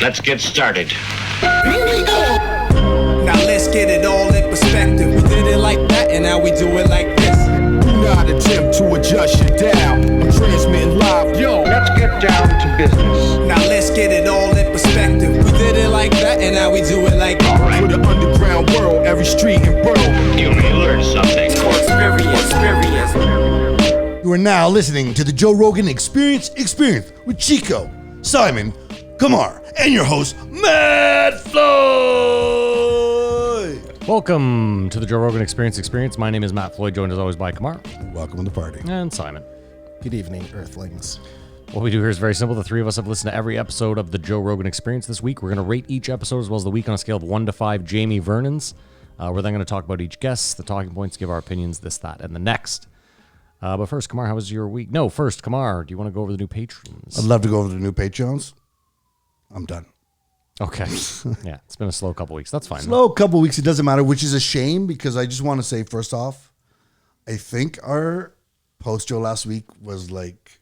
Let's get started. Here we go. Now let's get it all in perspective. We did it like that, and now we do it like this. Do not attempt to adjust your dial. I'm transmitting live. Yo, Let's get down to business. Now let's get it all in perspective. We did it like that, and now we do it like this. All right. for the underground world, every street and borough. You may learn something. Experience. You are now listening to the Joe Rogan Experience with Chico, Simon, Kamar, and your host, Matt Floyd. Welcome to the Joe Rogan Experience. My name is Matt Floyd, joined as always by Kamar Welcome to the party. and Simon. Good evening, Earthlings. What we do here is very simple. The three of us have listened to every episode of the Joe Rogan Experience this week. We're going to rate each episode as well as the week on a scale of 1 to 5 Jamie Vernon's. We're then going to talk about each guest, the talking points, give our opinions, this, that, and the next. But first, Kamar, how was your week? No, first, Kamar, do you want to go over the new patrons? I'd love to go over the new Patreons. I'm done. Okay. Yeah, it's been a slow couple weeks. That's fine. Slow couple weeks, it doesn't matter, which is a shame because I just want to say, first off, I think our post show last week was like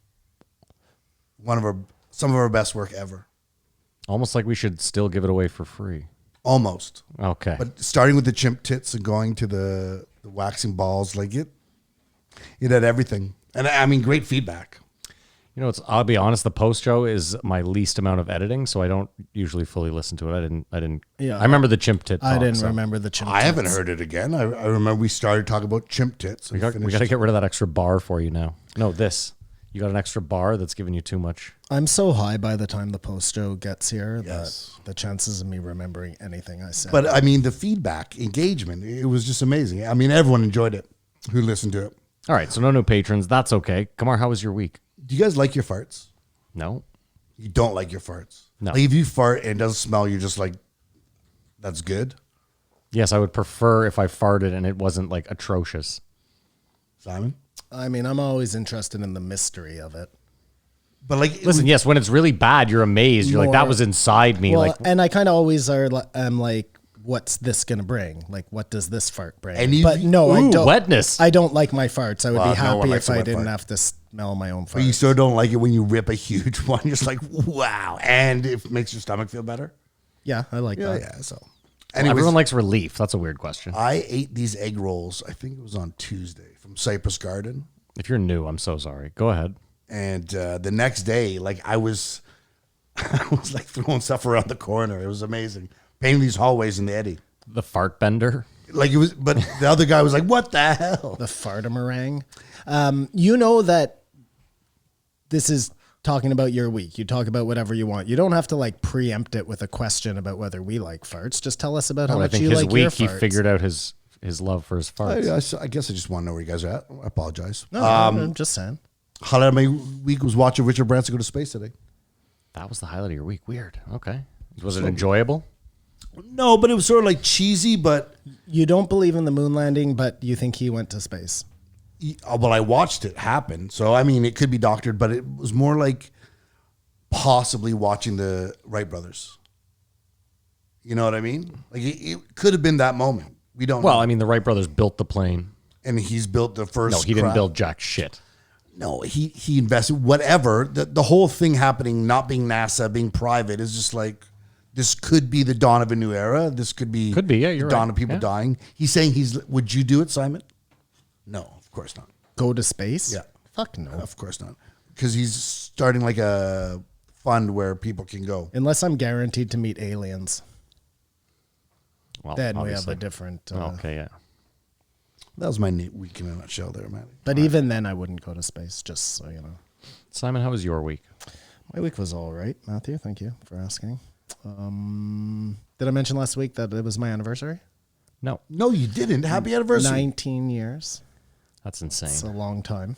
some of our best work ever. Almost like we should still give it away for free. Almost. Okay. But starting with the chimp tits and going to the waxing balls, like it had everything. And I mean, great feedback. You know, I'll be honest, the post show is my least amount of editing, so I don't usually fully listen to it. I didn't. Yeah. I remember the chimp tit talk. I didn't so remember the chimp. I haven't tits. heard it again. I remember we started talking about chimp tits. We got to get rid of that extra bar for you now. No, this. You got an extra bar that's giving you too much. I'm so high by the time the post show gets here Yes. that the chances of me remembering anything I said. But I mean, the feedback, engagement, it was just amazing. I mean, everyone enjoyed it who listened to it. All right, so no new patrons. That's okay. Kamar, how was your week? Do you guys like your farts? No. You don't like your farts? No. Like if you fart and it doesn't smell, you're just like, that's good? Yes, I would prefer if I farted and it wasn't like atrocious. Simon? I mean, I'm always interested in the mystery of it. But like, Listen, yes, when it's really bad, you're amazed. You're like, that More- was inside me. Well, like, and I kind of always am like, what's this gonna bring? Like, what does this fart bring? And you- but no, I ooh, don't. wetness. I don't like my farts. I would Well, be no one happy likes if a I wet didn't fart. have to smell my own but you farts. still don't like it when you rip a huge one. You're just like, wow. And it makes your stomach feel better? Yeah, I like that. Yeah, so. well, Anyways, everyone likes relief. That's a weird question. I ate these egg rolls, I think it was on Tuesday, from Cypress Garden. If you're new, I'm so sorry. Go ahead. And the next day, like I was like throwing stuff around the corner. It was amazing. Painting these hallways in the Eddy. The fart bender. Like it was, but the other guy was like, what the hell? The fartamarang. You know that this is talking about your week. You talk about whatever you want. You don't have to like preempt it with a question about whether we like farts. Just tell us about how I much think you his like your week, he farts. figured out his love for his farts. I guess I just want to know where you guys are at. I apologize. No, I'm just saying. Highlight of my week was watching Richard Branson go to space today. That was the highlight of your week. Weird. Okay. Was it enjoyable? No, but it was sort of like cheesy, but You don't believe in the moon landing, but you think he went to space. well, I watched it happen. So, I mean, it could be doctored, but it was more like possibly watching the Wright brothers. You know what I mean? Like it could have been that moment. We don't Well, know. I mean, the Wright brothers built the plane. And he's built the first. No, he didn't craft. build jack shit. No, he invested whatever. The whole thing happening, not being NASA, being private, is just like this could be the dawn of a new era. This could be Yeah, you're the dawn right. of people Yeah. dying. He's saying would you do it, Simon? No, of course not. Go to space? Yeah. Fuck no. Of course not. Because he's starting like a fund where people can go. Unless I'm guaranteed to meet aliens. Well, Then we have obviously. a different. Okay, yeah. That was my neat week in a nutshell there, man. But even then, I wouldn't go to space, just so you know. Simon, how was your week? My week was all right, Matthew. Thank you for asking. Did I mention last week that it was my anniversary? No, No, you didn't. Happy anniversary. 19 years. that's insane. It's a long time.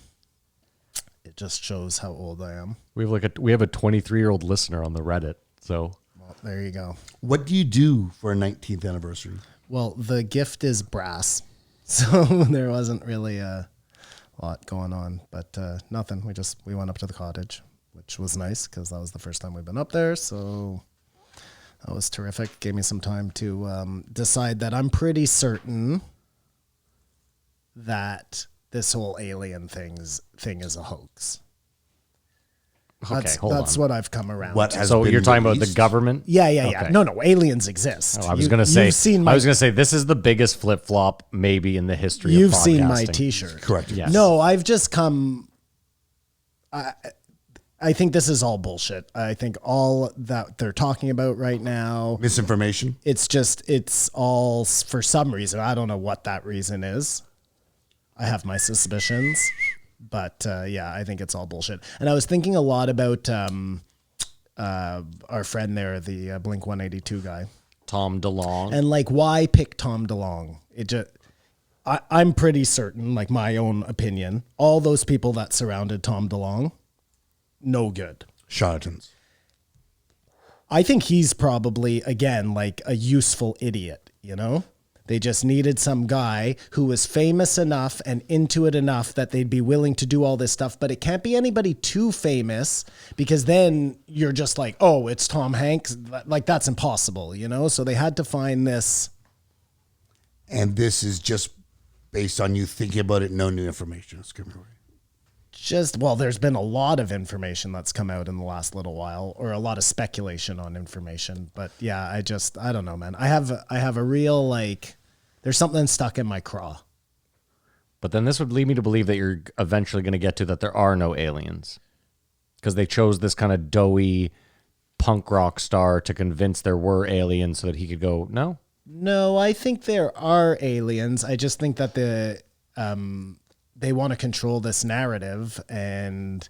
It just shows how old I am. We have a 23-year-old listener on the Reddit. So Well, there you go. What do you do for a 19th anniversary? Well, the gift is brass. So there wasn't really a lot going on, but nothing. We went up to the cottage, which was nice because that was the first time we've been up there. So that was terrific. Gave me some time to decide that I'm pretty certain that this whole alien thing is a hoax. That's hold on. what I've come around. What to. has So been you're talking about the released? government? Yeah. Okay. No, aliens exist. Oh, I was gonna say. You've seen I was gonna say this is the biggest flip flop maybe in the history. You've of seen my podcasting. T-shirt. Correct. Yes. No, I've just come. I think this is all bullshit. I think all that they're talking about right now, Misinformation. it's all for some reason. I don't know what that reason is. I have my suspicions, but yeah, I think it's all bullshit. And I was thinking a lot about our friend there, the Blink 182 guy. Tom DeLonge. And like, why pick Tom DeLonge? It just, I'm pretty certain, like my own opinion, all those people that surrounded Tom DeLonge, no good. Charlatans. I think he's probably, again, like a useful idiot, you know? They just needed some guy who was famous enough and into it enough that they'd be willing to do all this stuff, but it can't be anybody too famous because then you're just like, oh, it's Tom Hanks. Like, that's impossible, you know? So they had to find this. And this is just based on you thinking about it, no new information. It's gonna be right. Well, there's been a lot of information that's come out in the last little while, or a lot of speculation on information. But yeah, I don't know, man. I have a real, like, there's something stuck in my craw. But then this would lead me to believe that you're eventually going to get to that there are no aliens. Because they chose this kind of doughy punk rock star to convince there were aliens so that he could go, no? No, I think there are aliens. I just think that they want to control this narrative, and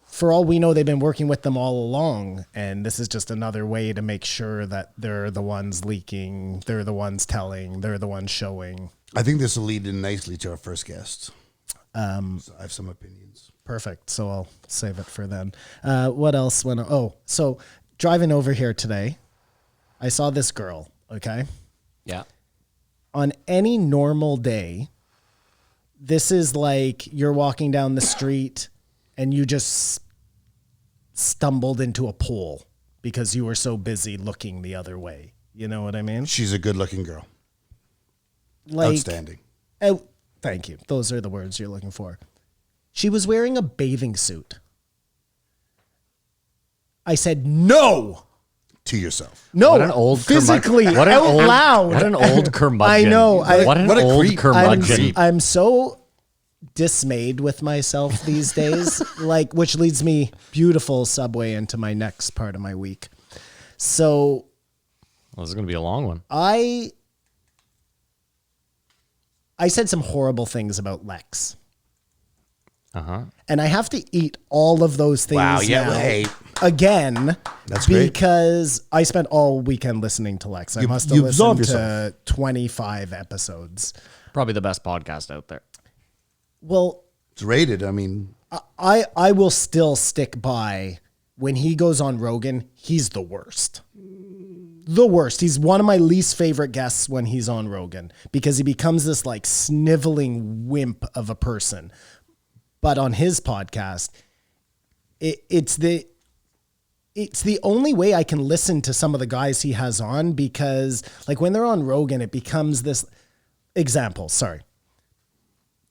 for all we know, they've been working with them all along, and this is just another way to make sure that they're the ones leaking, they're the ones telling, they're the ones showing. I think this will lead in nicely to our first guest. So I have some opinions. Perfect. So I'll save it for then. What else went on? Oh, so driving over here today, I saw this girl, okay? Yeah. On any normal day, this is like you're walking down the street and you just stumbled into a pole because you were so busy looking the other way. You know what I mean? She's a good-looking girl. Like, Outstanding. Oh, thank you. Those are the words you're looking for. She was wearing a bathing suit. I said, no. To yourself. No, What an old physically what an out old, loud. What an old curmudgeon. I know. What an what a old creep. curmudgeon. I'm so dismayed with myself these days, like, which leads me beautiful segue into my next part of my week. So Well, this is going to be a long one. I said some horrible things about Lex. Uh-huh. And I have to eat all of those things Wow, yeah, now well, hey. again. That's great. Because I spent all weekend listening to Lex. I must have you listened absolved to yourself. 25 episodes. Probably the best podcast out there. Well, It's rated. I mean, I will still stick by when he goes on Rogan, he's the worst. The worst. He's one of my least favorite guests when he's on Rogan because he becomes this like sniveling wimp of a person. But on his podcast, it's the only way I can listen to some of the guys he has on because like when they're on Rogan, it becomes this example. Sorry.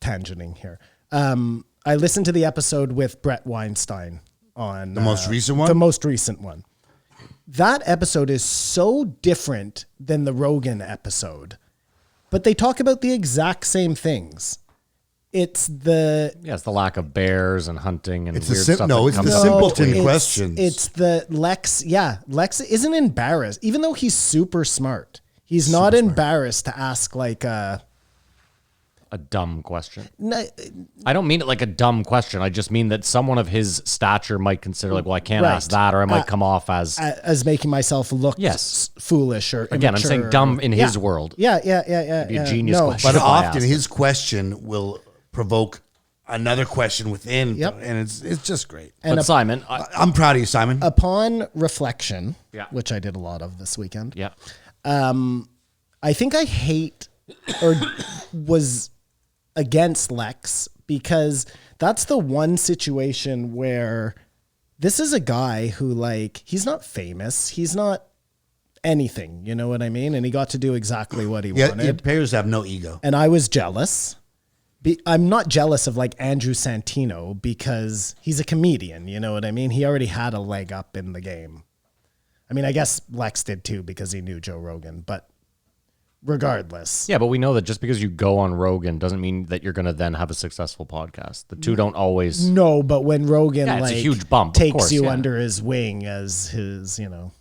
Tangenting here. I listened to the episode with Brett Weinstein on the most recent one? The most recent one. That episode is so different than the Rogan episode, but they talk about the exact same things. It's the Yeah, it's the lack of bears and hunting and It's the weird sim- stuff. no, that it's comes the up. simpleton Wait, questions. It's the Lex. Yeah, Lex isn't embarrassed, even though he's super smart. He's not embarrassed to ask like a dumb question. no, I don't mean it like a dumb question. I just mean that someone of his stature might consider like, well, I can't Right. ask that, or I might come off as making myself look Yes. foolish or again. I'm immature saying dumb in his Yeah. world. Yeah. Be a genius No, question. but If I often asked his question will provoke another question within. Yep. And it's just great. But Simon, I'm proud of you, Simon. Upon reflection, Yeah. which I did a lot of this weekend, yeah, I think I hate or was against Lex because that's the one situation where this is a guy who like, he's not famous. He's not anything. You know what I mean? And he got to do exactly what he Yeah, wanted. your players have no ego. And I was jealous I'm not jealous of like Andrew Santino because he's a comedian. You know what I mean? He already had a leg up in the game. I mean, I guess Lex did too because he knew Joe Rogan, but regardless. Yeah, but we know that just because you go on Rogan doesn't mean that you're going to then have a successful podcast. The two don't always. No, but when Rogan Yeah, it's a like huge bump, of takes course, you yeah. under his wing as his, you know.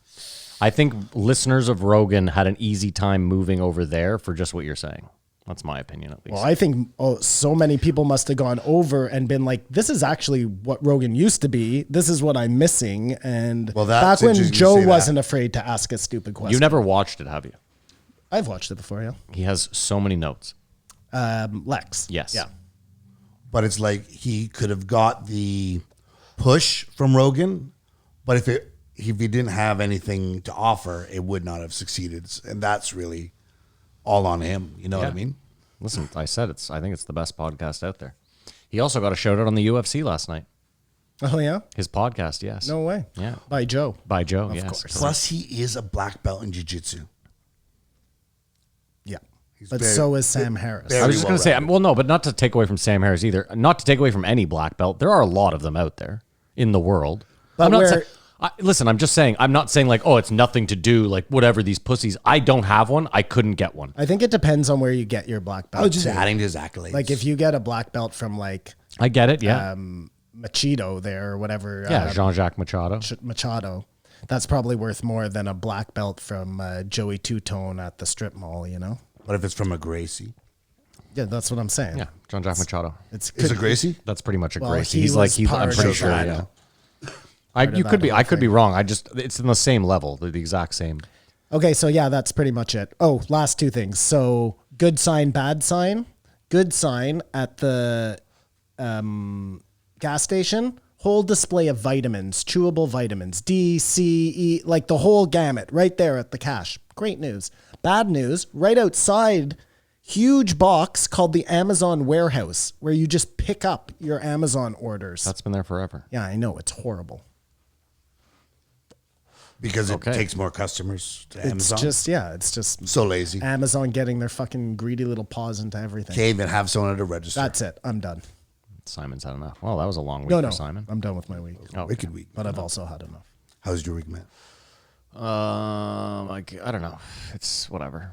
I think listeners of Rogan had an easy time moving over there for just what you're saying. That's my opinion, at least. Well, I think so many people must have gone over and been like, this is actually what Rogan used to be. This is what I'm missing. And Well, back that's when interesting to Joe say that. wasn't afraid to ask a stupid question. You never watched it, have you? I've watched it before, yeah. He has so many notes. Lex. Yes. Yeah. But it's like he could have got the push from Rogan, but if he didn't have anything to offer, it would not have succeeded. And that's really all on him. You know what I Yeah. mean? Listen, I said I think it's the best podcast out there. He also got a shout out on the UFC last night. Oh, yeah? His podcast, yes. No way. Yeah. By Joe. By Joe, Of yes. course. Plus, he is a black belt in jiu-jitsu. Yeah. He's But very- so is Sam Harris. very I was just going to say, well-rounded. well, no, but not to take away from Sam Harris either. Not to take away from any black belt. There are a lot of them out there in the world. But I'm not where- saying, listen, I'm just saying, I'm not saying like, oh, it's nothing to do, like whatever these pussies. I don't have one. I couldn't get one. I think it depends on where you get your black belt. I was just too. adding to his accolades. Like if you get a black belt from like I get it, yeah. Machado there or whatever. Yeah, Jean-Jacques Machado. Machado. That's probably worth more than a black belt from Joey Two-Tone at the strip mall, you know? What if it's from a Gracie? Yeah, that's what I'm saying. Yeah, Jean-Jacques Machado. It's Is it Gracie? That's pretty much a Well, Gracie. he He's like, was I'm part pretty of sure, that. yeah. of You could that be, whole I could be thing. wrong. It's in the same level, the exact same. Okay, so yeah, that's pretty much it. Oh, last two things. So good sign, bad sign. Good sign at the gas station. Whole display of vitamins, chewable vitamins, D, C, E, like the whole gamut right there at the cash. Great news. Bad news, right outside, huge box called the Amazon warehouse where you just pick up your Amazon orders. That's been there forever. Yeah, I know. It's horrible. Because it Okay. takes more customers to Amazon. It's just So lazy. Amazon getting their fucking greedy little paws into everything. Can't even have someone at a register. That's it. I'm done. Simon's had enough. Well, that was a long week No, for no. Simon. I'm done with my week. Oh, Wicked week. But I've also had enough. How's your week, man? Like, I don't know. It's whatever.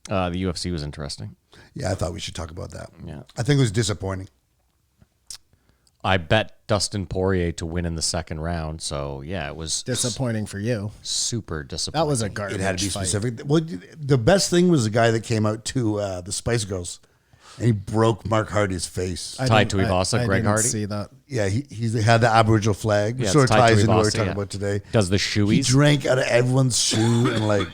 The UFC was interesting. Yeah, I thought we should talk about that. Yeah. I think it was disappointing. I bet Dustin Poirier to win in the second round. So, yeah, it was Disappointing for you. super disappointing. That was a garbage It had to be fight. specific. Well, the best thing was the guy that came out to the Spice Girls, and he broke Mark Hardy's face. Tied didn't- to Ivasa, I Greg didn't Hardy? see that. Yeah, he had the Aboriginal flag, which Yeah, sort it's of tied to ties into what we're Ivasa, talking yeah. about today. Does the He shoeies? drank out of everyone's shoe, and like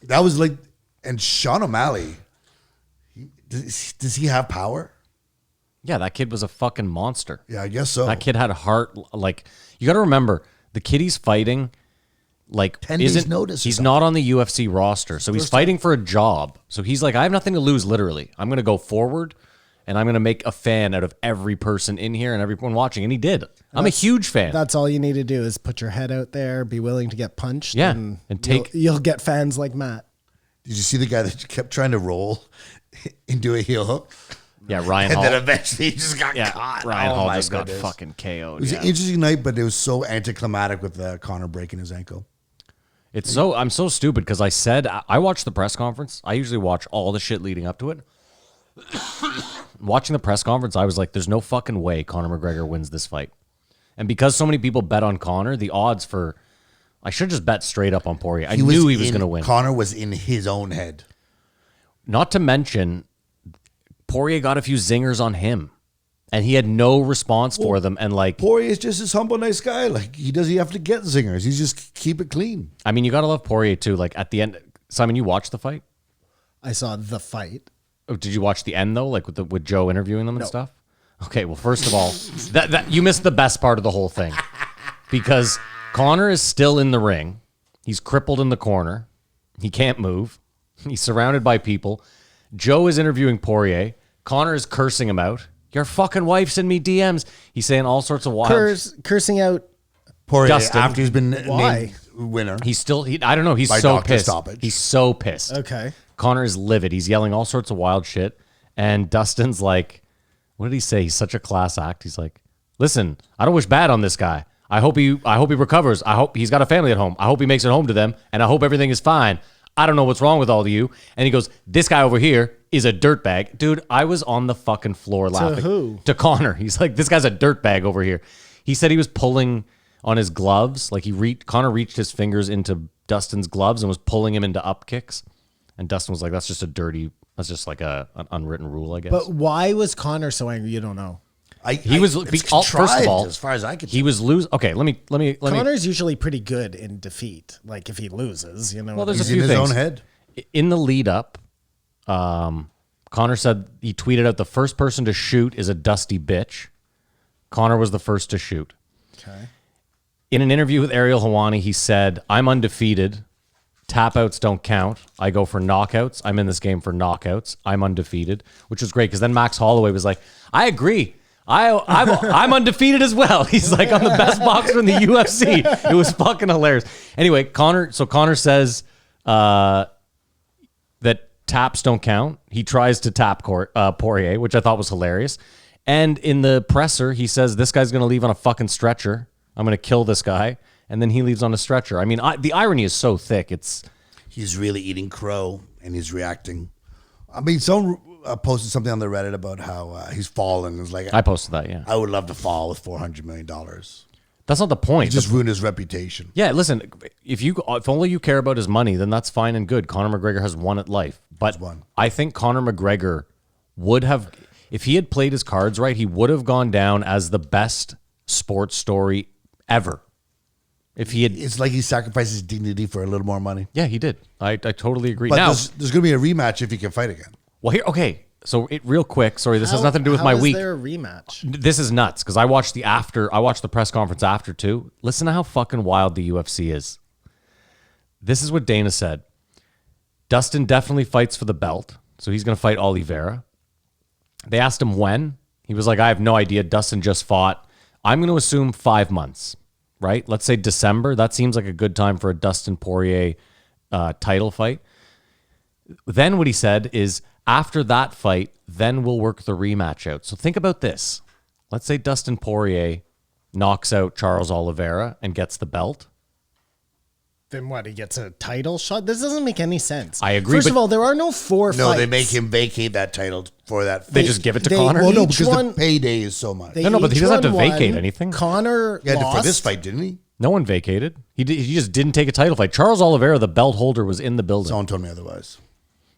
that was like, and Sean O'Malley, does he have power? Yeah, that kid was a fucking monster. Yeah, I guess so. That kid had a heart. Like, you got to remember, the kid he's fighting, like, 10 days isn't notice or he's something. not on the UFC roster, so he's fighting for a job. So he's like, I have nothing to lose. Literally, I'm gonna go forward, and I'm gonna make a fan out of every person in here and everyone watching, and he did. I'm a huge fan. That's all you need to do is put your head out there, be willing to get punched. Yeah, and take- you'll get fans like Matt. Did you see the guy that kept trying to roll into a heel hook? Yeah, Ryan And Hall. then eventually he just got Yeah, caught. Ryan Oh Hall my just goodness. got fucking KO'd. It was an interesting night, but it was so anticlimactic with Connor breaking his ankle. It's so I'm so stupid because I said I watched the press conference. I usually watch all the shit leading up to it. Watching the press conference, I was like, "There's no fucking way Connor McGregor wins this fight." And because so many people bet on Connor, the odds for I should just bet straight up on Poirier. I knew he was going to win. Connor was in his own head. Not to mention, Poirier got a few zingers on him, and he had no response for them. And like, Poirier's just this humble, nice guy. Like he doesn't have to get zingers. He's just keep it clean. I mean, you got to love Poirier too. Like at the end, Simon, you watched the fight? I saw the fight. Oh, did you watch the end though, like with Joe interviewing them and stuff? Okay, well, first of all, that you missed the best part of the whole thing because Connor is still in the ring. He's crippled in the corner. He can't move. He's surrounded by people. Joe is interviewing Poirier. Connor is cursing him out. Your fucking wife sent me DMs. He's saying all sorts of wild. Cursing out. Poirier Dustin. after he's been Why? named winner. He's still. I don't know. He's By so doctor pissed. stoppage. He's so pissed. Okay. Connor is livid. He's yelling all sorts of wild shit. And Dustin's like, what did he say? He's such a class act. He's like, listen, I don't wish bad on this guy. I hope he recovers. I hope he's got a family at home. I hope he makes it home to them, and I hope everything is fine. I don't know what's wrong with all of you. And he goes, this guy over here is a dirtbag. Dude, I was on the fucking floor laughing. who? To Connor. He's like, this guy's a dirtbag over here. He said he was pulling on his gloves. Like Connor reached his fingers into Dustin's gloves and was pulling him into up kicks. And Dustin was like, that's just like an unwritten rule, I guess. But why was Connor so angry? You don't know. First of all, as far as I could he was losing. Okay, let me. Connor's usually pretty good in defeat. Like if he loses, you know. Well, there's a He's few in his things. own head. In the lead up, Connor said he tweeted out the first person to shoot is a dusty bitch. Connor was the first to shoot. Okay. In an interview with Ariel Hawani, he said, I'm undefeated. Tap outs don't count. I go for knockouts. I'm in this game for knockouts. I'm undefeated, which was great because then Max Holloway was like, I agree. I'm undefeated as well. He's like, I'm the best boxer in the UFC. It was fucking hilarious. Anyway, Connor says that taps don't count. He tries to tap Poirier, which I thought was hilarious. And in the presser, he says, this guy's going to leave on a fucking stretcher. I'm going to kill this guy. And then he leaves on a stretcher. I mean, the irony is so thick. He's really eating crow and he's reacting. I mean, someone posted something on the Reddit about how he's fallen. It's like, I posted that, yeah. I would love to fall with $400 million. That's not the point. He just ruined his reputation. Yeah, listen, if only you care about his money, then that's fine and good. Conor McGregor has won at life. But I think Conor McGregor would have, if he had played his cards right, he would have gone down as the best sports story ever. If he had, it's like he sacrificed his dignity for a little more money. Yeah, he did. I totally agree. But now, there's going to be a rematch if he can fight again. Well, here, so real quick, sorry, this has nothing to do with my week. How is there a rematch? This is nuts because I watched the press conference after too. Listen to how fucking wild the UFC is. This is what Dana said. Dustin definitely fights for the belt, so he's going to fight Oliveira. They asked him when. He was like, I have no idea. Dustin just fought. I'm going to assume 5 months, right? Let's say December. That seems like a good time for a Dustin Poirier title fight. Then what he said is, after that fight, then we'll work the rematch out. So think about this. Let's say Dustin Poirier knocks out Charles Oliveira and gets the belt. Then what? He gets a title shot? This doesn't make any sense. I agree. First of all, there are no four fights. No, they make him vacate that title for that fight. They just give it to Conor? Well, no, because the payday is so much. No, but he doesn't have to vacate anything. Conor lost. For this fight, didn't he? No one vacated. He just didn't take a title fight. Charles Oliveira, the belt holder, was in the building. Someone told me otherwise.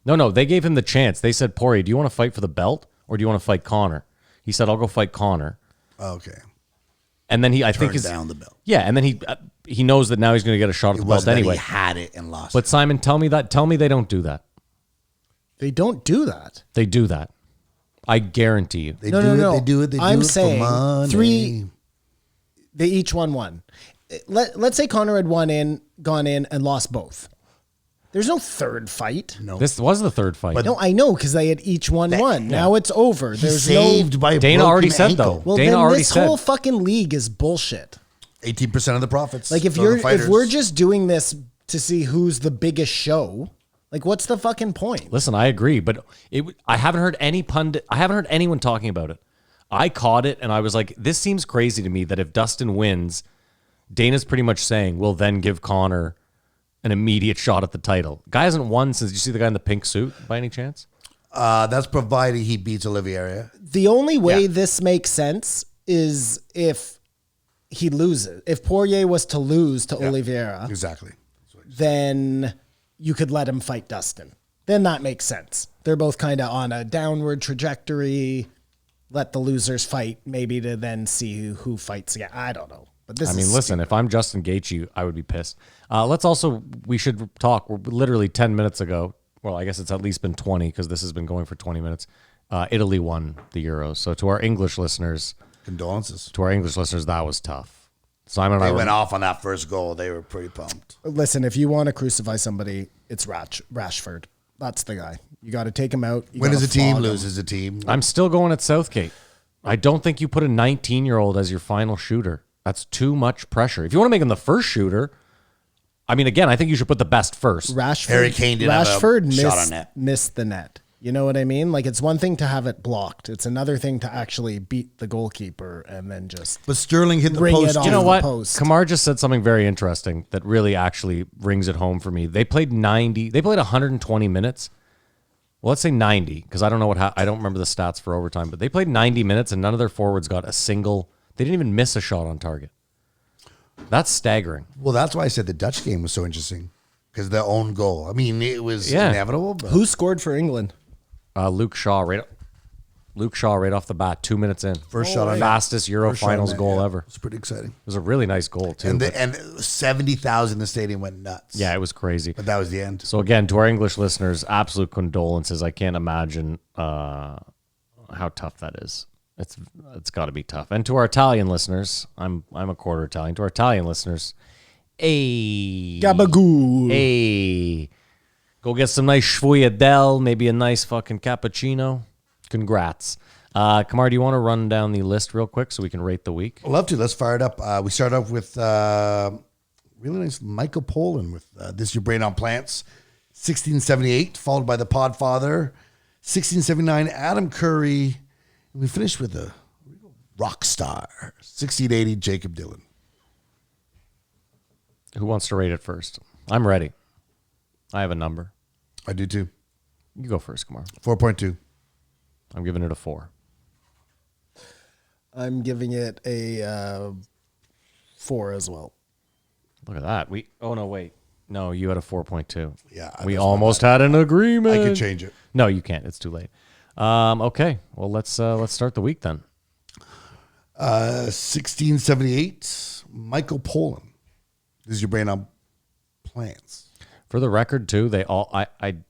No, they gave him the chance. They said, Poirier, do you want to fight for the belt or do you want to fight Conor? He said, I'll go fight Conor. Okay. And then I think he's down the belt. Yeah, and then he knows that now he's going to get a shot at the belt anyway. He had it and lost. But Simon, tell me they don't do that. They don't do that. They do that. I guarantee you. They do it. I'm it saying for money. 3. They each won one. Let's say Conor had gone in and lost both. There's no third fight. No. This was the third fight. No, I know because they had each won one. Yeah. Now it's over. There's saved by a Dana already broken said ankle. though. Well, Dana then already this said. whole fucking league is bullshit. 18% of the profits. Like if we're just doing this to see who's the biggest show, like what's the fucking point? Listen, I agree, but I haven't heard any pundit. I haven't heard anyone talking about it. I caught it and I was like, this seems crazy to me that if Dustin wins, Dana's pretty much saying we'll then give Conor an immediate shot at the title. Guy hasn't won since. Did you see the guy in the pink suit by any chance? That's provided he beats Oliveira. The only way this makes sense is if he loses. If Poirier was to lose to Oliveira, Exactly. then you could let him fight Dustin. Then that makes sense. They're both kind of on a downward trajectory. Let the losers fight, maybe to then see who fights again. I don't know. But this Listen, if I'm Justin Gaethje, I would be pissed. We should talk. We're literally 10 minutes ago. Well, I guess it's at least been 20 because this has been going for 20 minutes. Italy won the Euros. So to our English listeners, condolences. That was tough. Simon and They I went off on that first goal. They were pretty pumped. Listen, if you want to crucify somebody, it's Rashford. That's the guy. You got to take him out. When does a team lose as a team? I'm still going at Southgate. I don't think you put a 19-year-old as your final shooter. That's too much pressure. If you want to make him the first shooter, I mean, again, I think you should put the best first. Rashford, Harry Kane didn't have a shot on net. missed the net. You know what I mean? Like, it's one thing to have it blocked. It's another thing to actually beat the goalkeeper and then just But Sterling hit the ring post. it off You know the what? post. Kamar just said something very interesting that really actually rings it home for me. They played 120 minutes. Well, let's say 90, because I don't know I don't remember the stats for overtime, but they played 90 minutes and none of their forwards got a single. They didn't even miss a shot on target. That's staggering. Well, that's why I said the Dutch game was so interesting, because their own goal. I mean, it was Yeah. inevitable. But Who scored for England? Luke Shaw right off the bat, 2 minutes in. First shot on fastest Euro first shot on Finals net, goal yeah. ever. It's pretty exciting. It was a really nice goal too. And 70,000 in the stadium went nuts. Yeah, it was crazy. But that was the end. So again, to our English listeners, absolute condolences. I can't imagine how tough that is. It's got to be tough. And to our Italian listeners, I'm a quarter Italian. To our Italian listeners, Gabagool. hey, go get some nice sfogliatelle, maybe a nice fucking cappuccino. Congrats. Kamar, do you want to run down the list real quick so we can rate the week? I'd love to. Let's fire it up. We start off with really nice Micheal Pollen with This Is Your Brain on Plants, 1678, followed by the Podfather, 1679, Adam Curry. And we finished with a rock star, 1680, Jakob Dylan. Who wants to rate it first? I'm ready. I have a number. I do too. You go first, Kamar. 4.2. I'm giving it a 4. I'm giving it a 4 as well. Look at that. Oh no, wait. No, you had a 4.2. Yeah, we that's my almost had an agreement. I could change it. No, you can't. It's too late. Okay. Well, let's start the week then. 1678, Micheal Pollen. This Is Your Brain on Plants. For the record, too, I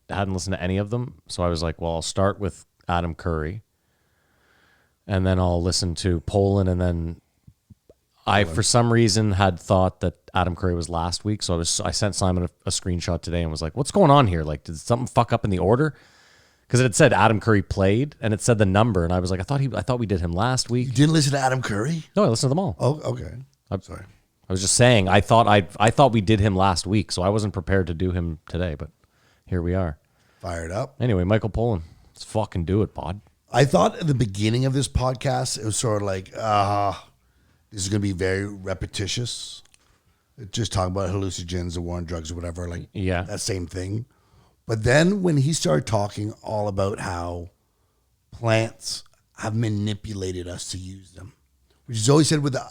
hadn't listened to any of them, so I was like, well, I'll start with Adam Curry, and then I'll listen to Poland, and then I, for some reason, had thought that Adam Curry was last week, so I sent Simon a screenshot today and was like, what's going on here? Like, did something fuck up in the order? Because it had said Adam Curry played, and it said the number, and I was like, I thought we did him last week. You didn't listen to Adam Curry? No, I listened to them all. Oh, okay. I'm sorry. I was just saying, I thought we did him last week, so I wasn't prepared to do him today, but here we are. Fired up. Anyway, Micheal Pollen, let's fucking do it, bod. I thought at the beginning of this podcast, it was sort of like, this is going to be very repetitious. Just talking about hallucinogens or war on drugs or whatever, like Yeah. that same thing. But then when he started talking all about how plants have manipulated us to use them, which is always said with the,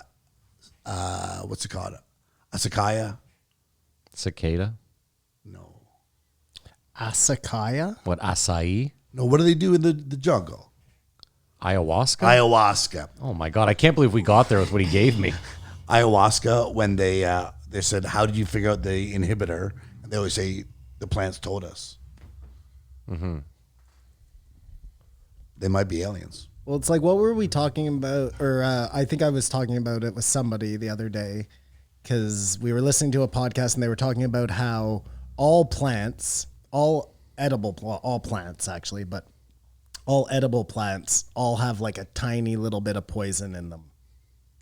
what's it called? Asakaya? Cicada? No. Asakaya? What, acai? No, what do they do in the jungle? Ayahuasca? Ayahuasca. Oh my God, I can't believe we got there with what he gave me. Ayahuasca, when they said, how did you figure out the inhibitor? And they always say, the plants told us. Mm-hmm. They might be aliens. Well, it's like, what were we talking about? Or I think I was talking about it with somebody the other day, because we were listening to a podcast and they were talking about how all plants, all plants actually, but all edible plants all have like a tiny little bit of poison in them.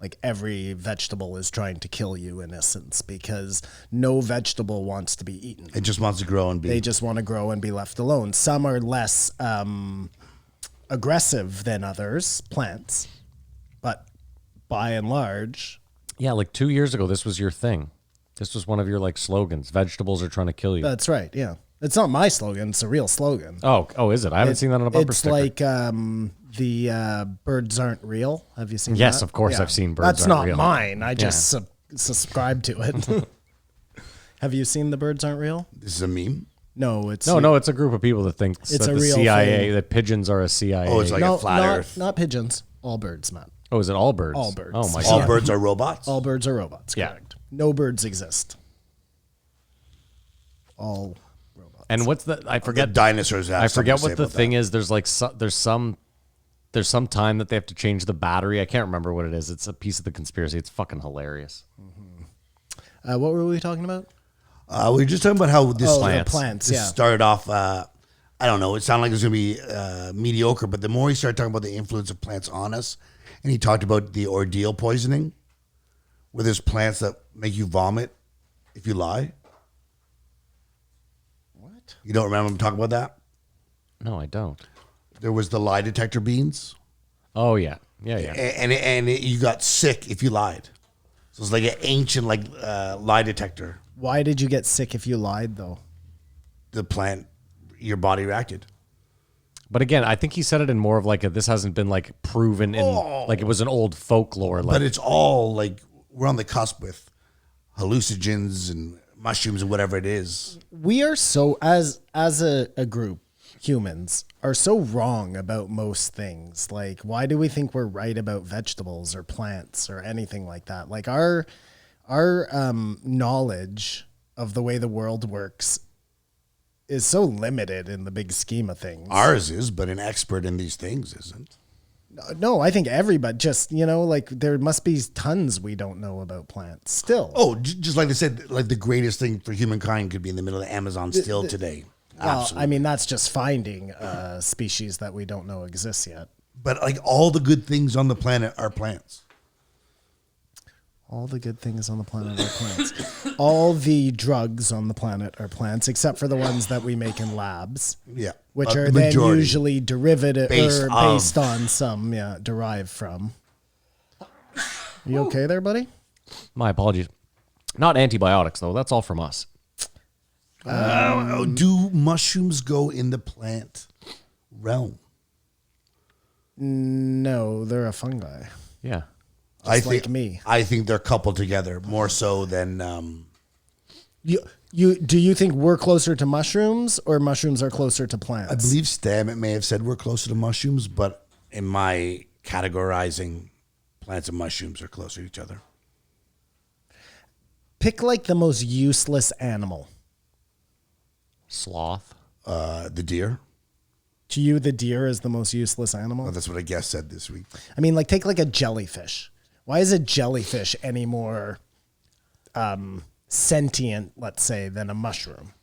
Like every vegetable is trying to kill you in essence, because no vegetable wants to be eaten. It just wants to grow and be. They just want to grow and be left alone. Some are less aggressive than others, plants, but by and large, Yeah, like 2 years ago, this was your thing. This was one of your like slogans. Vegetables are trying to kill you. that's right. Yeah, it's not my slogan; it's a real slogan. Oh, is it? I haven't seen that on a bumper It's sticker. like the birds aren't real. Have you seen? Yes, that? of course I've seen birds That's aren't not real. mine. I just subscribe to it. Have you seen the birds aren't real? This is a meme? No, it's No, it's a group of people that think It's that a the real CIA, thing. that pigeons are a CIA. Oh, it's like a flat earth. Not pigeons. All birds, man. Oh, is it all birds? All birds. Oh my All God. birds are robots? All birds are robots. Yeah. Correct. No birds exist. All robots. And what's the? I The forget. dinosaurs have I something forget to say what the about thing that. is. There's like there's some time that they have to change the battery. I can't remember what it is. It's a piece of the conspiracy. It's fucking hilarious. What were we talking about? We were just talking about how this, The plants. this Yeah. started off, I don't know, it sounded like it was going to be mediocre, but the more he started talking about the influence of plants on us, and he talked about the ordeal poisoning, where there's plants that make you vomit if you lie. What? You don't remember him talking about that? No, I don't. There was the lie detector beans. Oh, yeah. Yeah. And you got sick if you lied. So it's like an ancient lie detector. Why did you get sick if you lied, though? The plant, your body reacted. But again, I think he said it in more of like this hasn't been like proven in like it was an old folklore. Like, But it's all like we're on the cusp with hallucinogens and mushrooms and whatever it is. We are so, as a group, humans are so wrong about most things. Like, why do we think we're right about vegetables or plants or anything like that? Like our knowledge of the way the world works is so limited in the big scheme of things. Ours is, but an expert in these things isn't. No, I think everybody just, like there must be tons we don't know about plants still. Oh, just like they said, like the greatest thing for humankind could be in the middle of the Amazon still today. Well, Absolutely. I mean, that's just finding a species that we don't know exists yet. But like all the good things on the planet are plants. All the good things on the planet are plants. All the drugs on the planet are plants, except for the ones that we make in labs. Yeah. Which are the then majority. usually derivative Based or of. based on some, derived from. You okay there, buddy? my apologies. Not antibiotics though. That's all from us. Do mushrooms go in the plant realm? No, they're a fungi. Yeah. Just like me. I think they're coupled together more so than Do you think we're closer to mushrooms or mushrooms are closer to plants? I believe Stam may have said we're closer to mushrooms, but in my categorizing, plants and mushrooms are closer to each other. Pick like the most useless animal. Sloth. The deer. To you, the deer is the most useless animal? Well, that's what a guest said this week. I mean, like take like a jellyfish. Why is a jellyfish any more sentient, let's say, than a mushroom?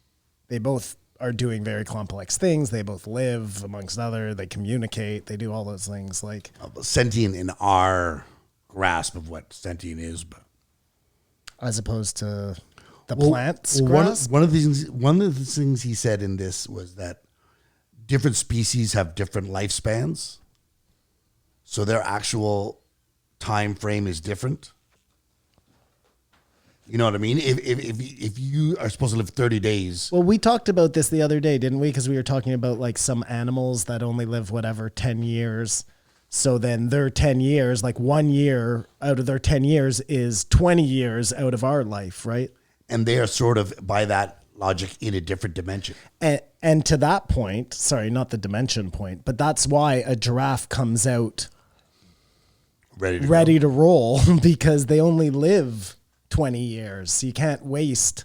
They both are doing very complex things. They both live, amongst other. They communicate. They do all those things. Like Sentient in our grasp of what sentient is, but as opposed to the plants. One of the things he said in this was that different species have different lifespans, so their actual time frame is different. You know what I mean? If you are supposed to live 30 days, Well, we talked about this the other day, didn't we? Because we were talking about like some animals that only live 10 years. So then their 10 years, like 1 year out of their 10 years is 20 years out of our life, right? and they are sort of by that logic in a different dimension. And to that point, sorry, not the dimension point, but that's why a giraffe comes out Ready to roll because they only live 20 years. So you can't waste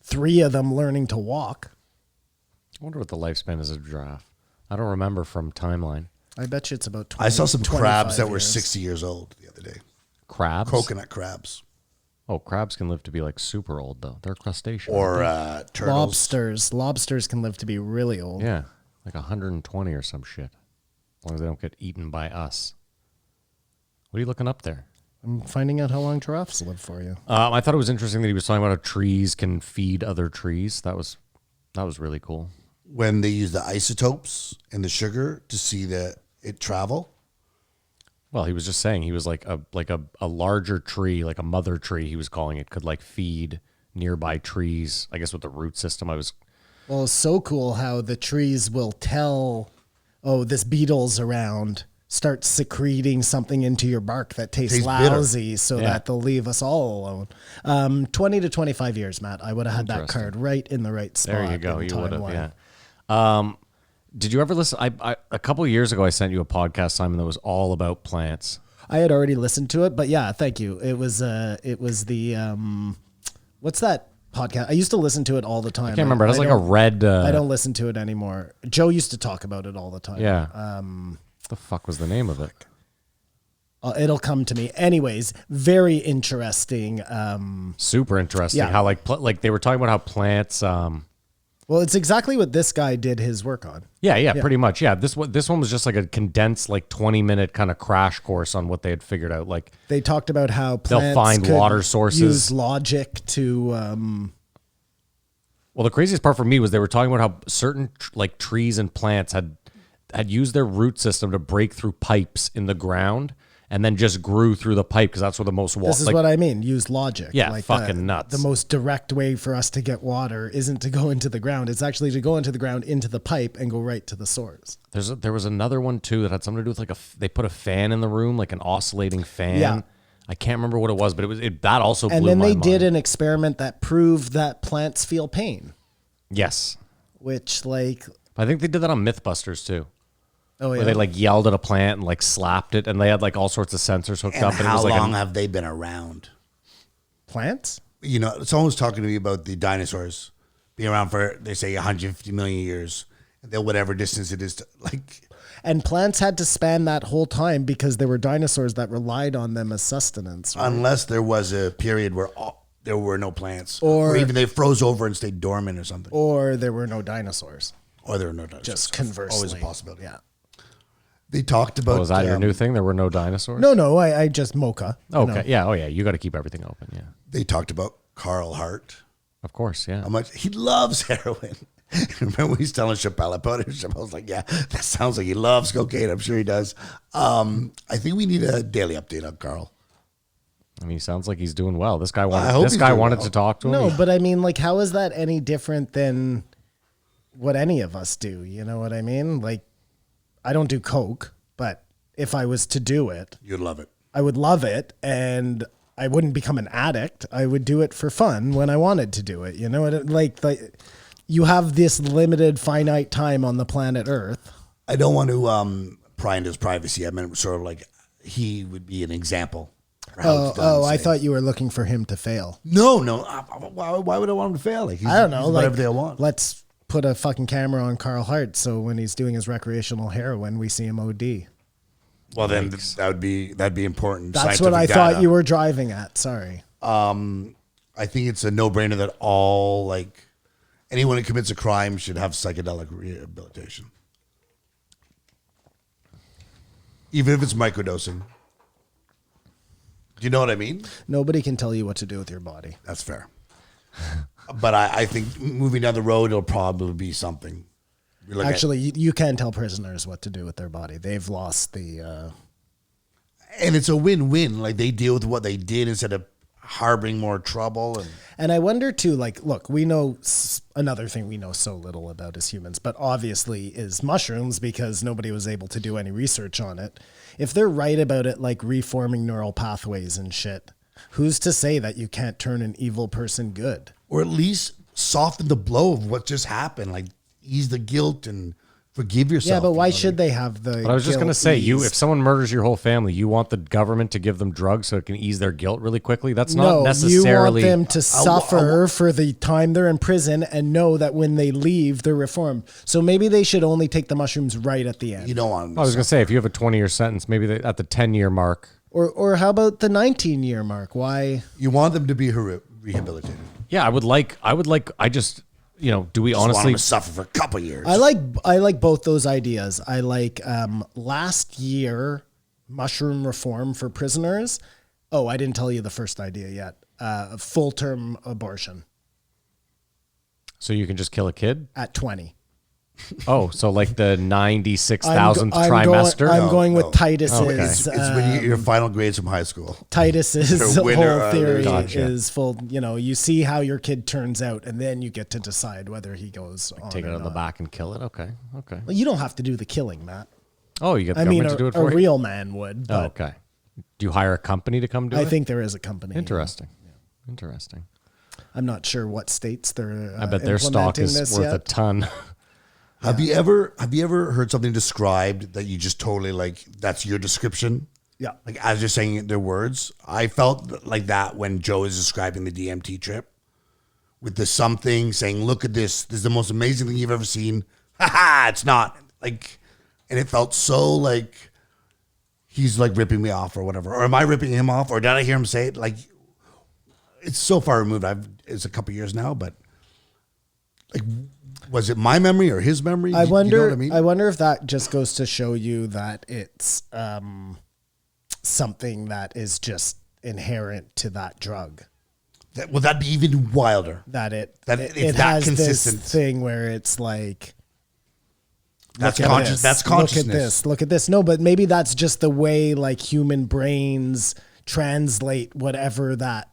3 of them learning to walk. I wonder what the lifespan is of a giraffe. I don't remember from Timeline. I bet you it's about 20. I saw some 25 crabs that were years. 60 years old the other day. Crabs? Coconut crabs. Oh, crabs can live to be like super old though. They're crustaceans. Or turtles. Lobsters can live to be really old. Yeah, like 120 or some shit. As long as they don't get eaten by us. What are you looking up there? I'm finding out how long giraffes live for you. I thought it was interesting that he was talking about how trees can feed other trees. That was really cool. When they use the isotopes and the sugar to see it travel. Well, he was just saying he was like a larger tree, like a mother tree, he was calling it, could like feed nearby trees. I guess with the root system, Well, it's so cool how the trees will tell, oh, this beetle's around. Start secreting something into your bark that tastes bitter. lousy so that they'll leave us all alone. 20 to 25 years, Matt. I would have had that Interesting. card right in the right spot. There you go. in You would have, timeline. yeah. Did you ever listen? I a couple of years ago, I sent you a podcast, Simon, that was all about plants. I had already listened to it, but yeah, thank you. It was the, what's that podcast? I used to listen to it all the time. I can't remember. It was like a red. I don't listen to it anymore. Joe used to talk about it all the time. Yeah. What the fuck was the name of it? It'll come to me. Anyways, very interesting. Super interesting. Yeah. How like they were talking about how plants. Well, it's exactly what this guy did his work on. Yeah, pretty much. Yeah, this one was just like a condensed, like 20-minute kind of crash course on what they had figured out. Like They talked about how They'll plants find could water sources. use logic to Well, the craziest part for me was they were talking about how certain like trees and plants had used their root system to break through pipes in the ground and then just grew through the pipe because that's where the most water. This is what I mean. Use logic. Yeah, fucking nuts. The most direct way for us to get water isn't to go into the ground. It's actually to go into the ground, into the pipe, and go right to the source. There was another one too that had something to do with like they put a fan in the room, like an oscillating fan. Yeah. I can't remember what it was, but that also blew And then my they mind. did an experiment that proved that plants feel pain, Yes. which like, I think they did that on Mythbusters too. oh yeah. Where they like yelled at a plant and like slapped it, and they had like all sorts of sensors hooked And up. And it how was like long have they been around? Plants? You know, someone was talking to me about the dinosaurs being around for, they say, 150 million years. And then whatever distance it is, like, And plants had to span that whole time because there were dinosaurs that relied on them as sustenance. Right? unless there was a period where there were no plants. Or- even they froze over and stayed dormant or something. Or there were no dinosaurs. Or there were no dinosaurs. Just conversely. Always a possibility. Yeah. They talked about... was that your new thing? There were no dinosaurs? No, I just mocha. you Okay. know. Yeah. Oh, yeah. You got to keep everything open. Yeah. They talked about Carl Hart. Of course. Yeah. How much he loves heroin. Remember when he's telling Chappelle about it? Chappelle's like, yeah, that sounds like he loves cocaine. I'm sure he does. I think we need a daily update on Carl. I mean, he sounds like he's doing well. This guy I wanted. hope This he's guy doing wanted well. to talk to him. No, but I mean, like, how is that any different than what any of us do? You know what I mean? Like, I don't do coke, but if I was to do it, You'd love it. I would love it, and I wouldn't become an addict. I would do it for fun when I wanted to do it. You know what? Like you have this limited, finite time on the planet Earth. I don't want to pry into his privacy. I meant sort of like he would be an example. for how it's done, Oh, I say. thought you were looking for him to fail. No. Why would I want him to fail? Like, I don't know. he's Like, whatever they want. let's put a fucking camera on Carl Hart so when he's doing his recreational heroin, we see him OD. Well, then that'd be important. That's what I thought you were driving at. Sorry. I think it's a no-brainer that all anyone who commits a crime should have psychedelic rehabilitation, even if it's microdosing. Do you know what I mean? Nobody can tell you what to do with your body. That's fair. But I think moving down the road, it'll probably be something. We look at- Actually, you can tell prisoners what to do with their body. They've lost the... and it's a win-win. Like, they deal with what they did instead of harboring more trouble. And I wonder too, like, look, we know another thing we know so little about as humans, but obviously is mushrooms because nobody was able to do any research on it. If they're right about it, like reforming neural pathways and shit, who's to say that you can't turn an evil person good? Or at least soften the blow of what just happened. Like, ease the guilt and forgive yourself. Yeah, but why you know what I should mean? they have the... But I was just going to guilt say, ease? if someone murders your whole family, you want the government to give them drugs so it can ease their guilt really quickly. That's not No, necessarily. you want them to suffer for the time they're in prison and know that when they leave, they're reformed. So maybe they should only take the mushrooms right at the end. You don't want them to I was going to suffer. say, if you have a 20-year sentence, maybe at the 10-year mark. Or how about the 19-year mark? Why? You want them to be rehabilitated. Yeah, I just, do we Just want honestly. them to suffer for a couple years. I like both those ideas. I like last year mushroom reform for prisoners. Oh, I didn't tell you the first idea yet. Full term abortion So you can just kill a kid? at 20. Oh, so like the 96,000th trimester? I'm going with no. Titus's. Okay. It's when your final grades from high school. Titus's The winner whole of theory Gotcha. is full. You see how your kid turns out, and then you get to decide whether he goes on Take it or on the not. back and kill it? Okay. Well, you don't have to do the killing, Matt. Oh, you get the I mean, government to do it a for you? real man would. Oh, But okay. Do you hire a company to come do it? I think there is a company. Interesting. Interesting. I'm not sure what states they're. I bet their stock implementing is this worth a yet. ton. Have you ever heard something described that you just totally that's your description? Yeah. Like, as you're saying it, their words. I felt like that when Joe is describing the DMT trip with the something saying, look at this. This is the most amazing thing you've ever seen. Ha ha, it's not. And it felt so like he's ripping me off or whatever. Or am I ripping him off? Or did I hear him say it? Like, it's so far removed. It's a couple years now, but was it my memory or his memory? I You know wonder. what I mean? I wonder if that just goes to show you that it's something that is just inherent to that drug. Well, that'd be even wilder. That it it's that has consistent. this thing where it's like, That's look at conscious. this, That's consciousness. Look at this. No, but maybe that's just the way like human brains translate whatever that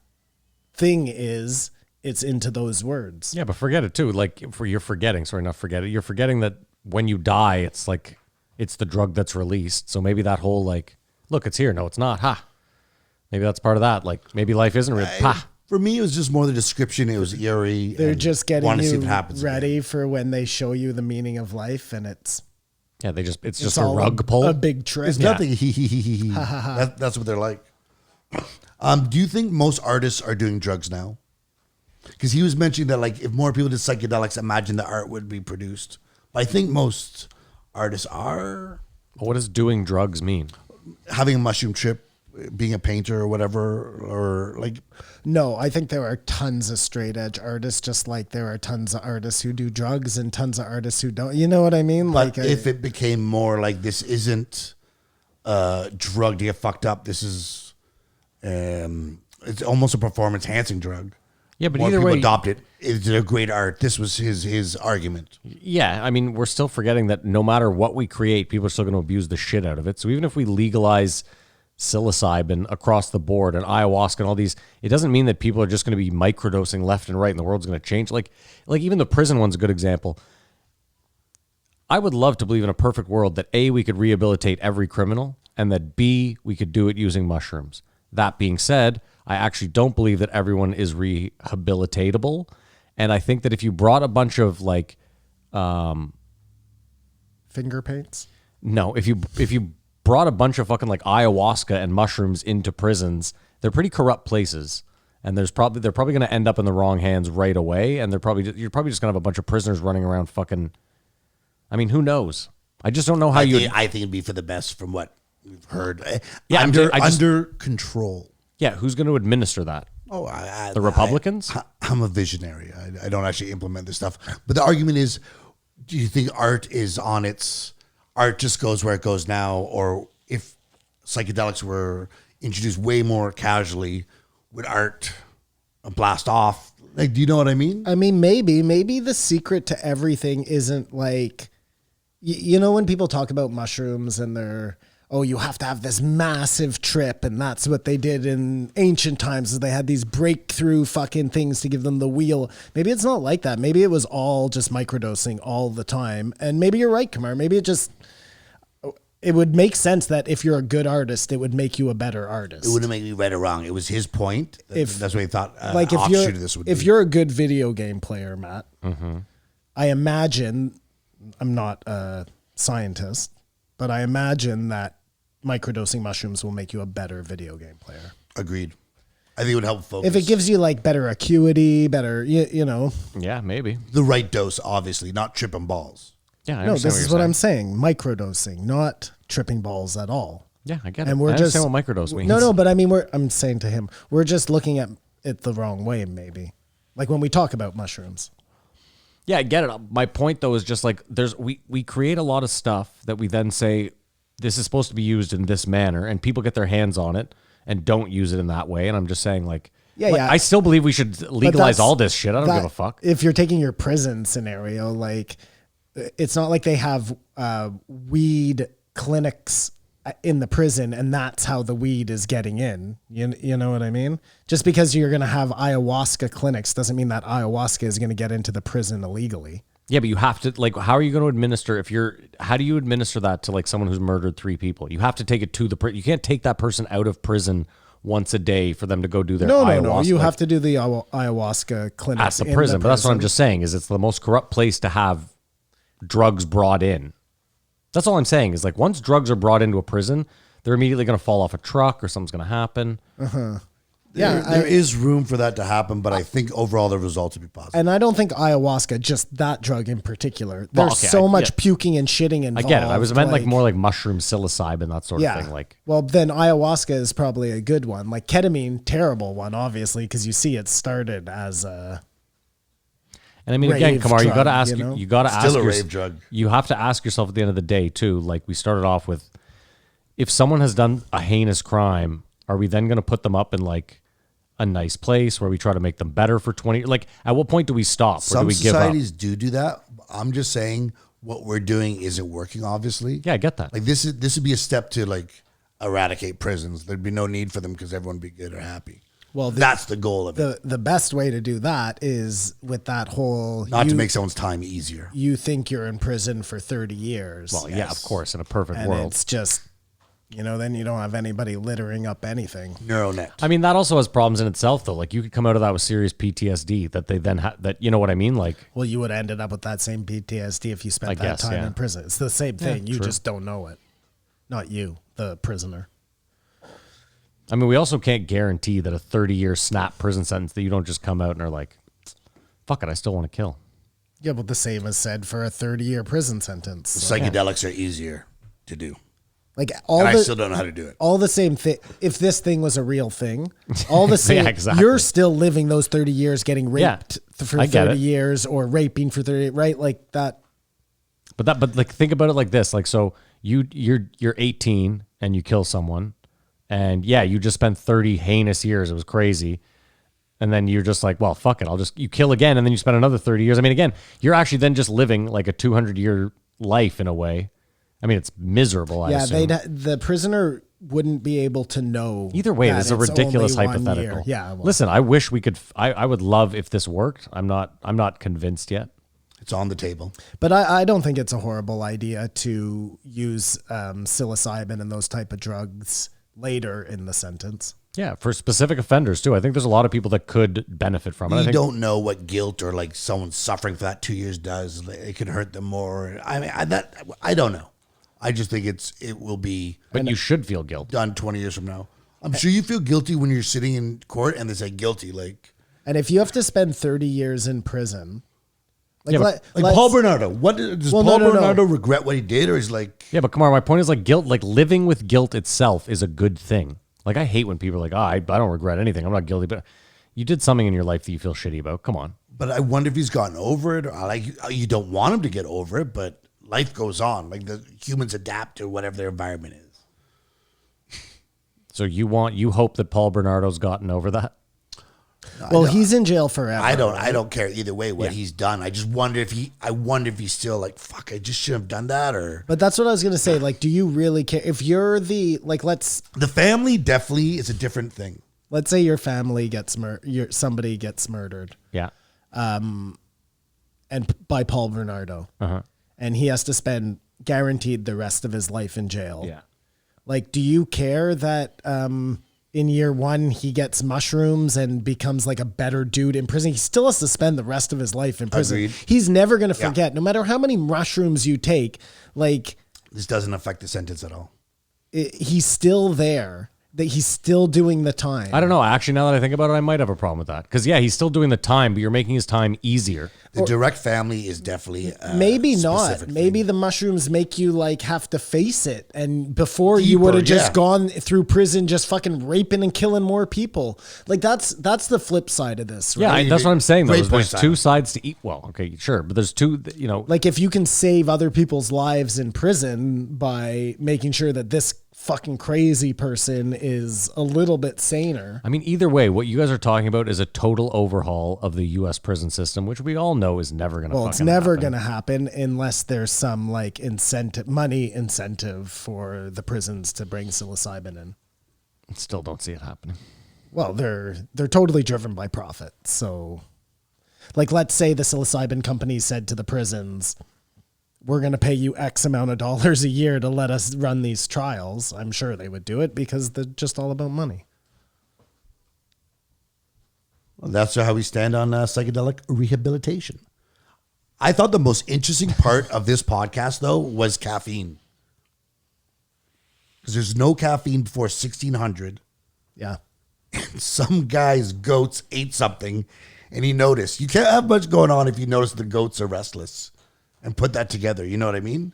thing is. It's into those words. Yeah, but forget it too. Like you're forgetting. Sorry, not forget it. You're forgetting that when you die, it's like it's the drug that's released. So maybe that whole like, look, it's here. No, it's not. Ha. Maybe that's part of that. Like maybe life isn't real. Ha. For me, it was just more the description. It was eerie. They're just getting wanna see you what happens ready again. for when they show you the meaning of life, and it's It's just a all rug pull. a big trick. It's nothing. That's what they're like. Do you think most artists are doing drugs now? Because he was mentioning that, like, if more people did psychedelics, imagine the art would be produced. But I think most artists are What does doing drugs mean? having a mushroom trip, being a painter or whatever, or like. No, I think there are tons of straight edge artists, just like there are tons of artists who do drugs and tons of artists who don't. You know what I mean? But Like, if it became more like this isn't drug to get fucked up, this is it's almost a performance enhancing drug. Yeah, but More either people way, adopt it. It's a great art. This was his argument. yeah, I mean, we're still forgetting that no matter what we create, people are still going to abuse the shit out of it. So even if we legalize psilocybin across the board and ayahuasca and all these, it doesn't mean that people are just going to be microdosing left and right and the world's going to change. Like even the prison one's a good example. I would love to believe in a perfect world that A, we could rehabilitate every criminal, and that B, we could do it using mushrooms. That being said, I actually don't believe that everyone is rehabilitatable. And I think that if you brought a bunch of like, finger paints. no, if you brought a bunch of fucking like ayahuasca and mushrooms into prisons, they're pretty corrupt places. And they're probably going to end up in the wrong hands right away. And you're probably just going to have a bunch of prisoners running around fucking, I mean, who knows? I just don't know how I think it'd be for the best from what we've heard. Yeah, under control. Yeah, who's going to administer that? Oh, The Republicans? I'm a visionary. I don't actually implement this stuff. But the argument is, do you think art just goes where it goes now? Or if psychedelics were introduced way more casually, would art blast off? Like, do you know what I mean? I mean, maybe the secret to everything isn't like, you know, when people talk about mushrooms and they're, oh, you have to have this massive trip, and that's what they did in ancient times, is they had these breakthrough fucking things to give them the wheel. Maybe it's not like that. Maybe it was all just microdosing all the time. And maybe you're right, Kamar. Maybe it would make sense that if you're a good artist, it would make you a better artist. It wouldn't make me right or wrong. It was his point. That's what he thought. Like if be. you're a good video game player, Matt, I imagine, I'm not a scientist, but I imagine that microdosing mushrooms will make you a better video game player. Agreed. I think it would help focus. If it gives you like better acuity, better, you know. Yeah, maybe. the right dose, obviously, not tripping balls. Yeah, I No, understand this is you're what I'm saying. saying. Microdosing, not tripping balls at all. Yeah, I get it. And we're I just understand what microdose means. No, but I mean, I'm saying to him, we're just looking at it the wrong way, maybe. Like when we talk about mushrooms. Yeah, I get it. My point though is just like we create a lot of stuff that we then say this is supposed to be used in this manner, and people get their hands on it and don't use it in that way. And I'm just saying, like, Yeah. I still believe we should legalize all this shit. I don't give a fuck. If you're taking your prison scenario, like, it's not like they have weed clinics in the prison and that's how the weed is getting in. You know what I mean? Just because you're going to have ayahuasca clinics doesn't mean that ayahuasca is going to get into the prison illegally. Yeah, but you have to, like, how are you going to administer how do you administer that to like someone who's murdered 3 people? You have to take it to the prison. You can't take that person out of prison once a day for them to go do their ayahuasca. No. You have to do the ayahuasca clinics at the prison. But that's what I'm just saying is it's the most corrupt place to have drugs brought in. That's all I'm saying is like once drugs are brought into a prison, they're immediately going to fall off a truck or something's going to happen. Yeah, There is room for that to happen, but I think overall the results would be positive. And I don't think ayahuasca, just that drug in particular, there's okay, so much puking and shitting involved. I get it. I was meant like more like mushroom psilocybin, that sort of thing. Like, well, then ayahuasca is probably a good one. Like ketamine, terrible one, obviously, because you see it started as a. And I mean, again, rave Kamar, you got to drug, ask. you know? You got to ask. Still a rave drug. You have to ask yourself at the end of the day too. Like we started off with, if someone has done a heinous crime, are we then going to put them up in like a nice place where we try to make them better for 20. Like, at what point do we stop? Or do Some we give up? societies do that. I'm just saying what we're doing isn't working, obviously. Yeah, I get that. Like this would be a step to like eradicate prisons. There'd be no need for them because everyone would be good or happy. Well, that's the goal of it. The best way to do that is with that whole Not to make someone's time easier. You think you're in prison for 30 years. Well, yeah, of course, in a perfect and world. it's just, then you don't have anybody littering up anything. Neuronet. I mean, that also has problems in itself, though. Like, you could come out of that with serious PTSD that they then that you know what I mean? Like, Well, you would have ended up with that same PTSD if you spent that time in prison. It's the same thing. You just don't know it. Not you, the prisoner. I mean, we also can't guarantee that a 30-year snap prison sentence that you don't just come out and are like, fuck it, I still want to kill. Yeah, but the same is said for a 30-year prison sentence. So. Psychedelics are easier to do. Like I still don't know how to do it. All the same thing. If this thing was a real thing, all the same. Exactly. You're still living those 30 years, getting raped for 30 years, or raping for 30, right? Like that. But like, think about it like this. Like, so you're 18 and you kill someone, and you just spent 30 heinous years. It was crazy. And then you're just like, well, fuck it. You kill again. And then you spend another 30 years. I mean, again, you're actually then just living like a 200-year life in a way. I mean, it's miserable. I assume. The prisoner wouldn't be able to know. Either way, this is a ridiculous only 1 hypothetical. year. Yeah. Well, Listen, I wish we could. I would love if this worked. I'm not convinced yet. It's on the table. But I don't think it's a horrible idea to use psilocybin and those type of drugs later in the sentence. Yeah, for specific offenders too. I think there's a lot of people that could benefit from it. You don't know what guilt or like someone suffering for that 2 years does. It could hurt them more. I mean, I don't know. I just think it will be. But you should feel guilty. Done 20 years from now. I'm sure you feel guilty when you're sitting in court and they say guilty. Like, and if you have to spend 30 years in prison, like Paul Bernardo, does Paul Bernardo regret what he did, or is like? Yeah, but come on. My point is like guilt. Like living with guilt itself is a good thing. Like I hate when people are like, I don't regret anything. I'm not guilty, but you did something in your life that you feel shitty about. Come on. But I wonder if he's gotten over it, or like you don't want him to get over it, but. Life goes on. Like the humans adapt to whatever their environment is. So you hope that Paul Bernardo's gotten over that? Well, he's in jail forever. I don't care either way what he's done. I just wonder if he's still like, fuck, I just shouldn't have done that, or. But that's what I was gonna say. Like, do you really care if you're the the family definitely is a different thing. Let's say your family gets somebody gets murdered. Yeah. And by Paul Bernardo. Uh-huh. And he has to spend guaranteed the rest of his life in jail. Yeah. Like, do you care that in year one he gets mushrooms and becomes like a better dude in prison? He still has to spend the rest of his life in prison. Agreed. He's never going to forget, no matter how many mushrooms you take. Like, this doesn't affect the sentence at all. He's still there. That he's still doing the time. I don't know. Actually, now that I think about it, I might have a problem with that. Because, he's still doing the time, but you're making his time easier. The direct family is definitely maybe not. Maybe the mushrooms make you like have to face it. And before you would have just gone through prison, just fucking raping and killing more people. Like that's the flip side of this. Right? Yeah, that's what I'm saying. Though, There's two sides to eat. Well, okay, sure. But there's two, Like if you can save other people's lives in prison by making sure that this fucking crazy person is a little bit saner. I mean, either way, what you guys are talking about is a total overhaul of the U.S. prison system, which we all know is never going to. Well, it's never going to happen unless there's some like money incentive for the prisons to bring psilocybin in. Still don't see it happening. Well, they're totally driven by profit. So, like, let's say the psilocybin company said to the prisons, we're going to pay you X amount of dollars a year to let us run these trials. I'm sure they would do it because they're just all about money. Well, that's how we stand on psychedelic rehabilitation. I thought the most interesting part of this podcast, though, was caffeine. Because there's no caffeine before 1600. Yeah. Some guy's goats ate something, and he noticed. You can't have much going on if you notice the goats are restless. And put that together, you know what I mean?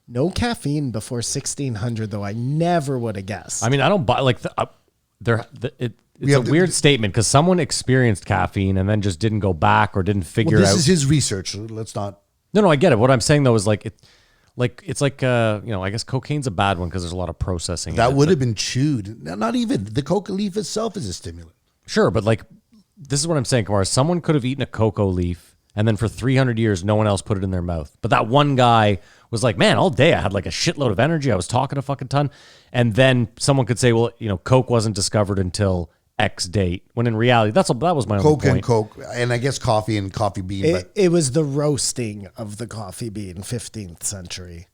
No caffeine before 1600, though. I never would have guessed. I mean, I don't buy like it's a weird statement because someone experienced caffeine and then just didn't go back or didn't figure out. This is his research. Let's not. No, I get it. What I'm saying though is I guess cocaine's a bad one because there's a lot of processing. That would have been chewed. Not even the coca leaf itself is a stimulant. Sure, but like, this is what I'm saying, Kamara. Someone could have eaten a cocoa leaf, and then for 300 years, no one else put it in their mouth. But that one guy was like, man, all day I had like a shitload of energy. I was talking a fucking ton. And then someone could say, well, Coke wasn't discovered until X date. When in reality, that was my only point. Coke, and I guess coffee and coffee bean. It was the roasting of the coffee bean, 15th century.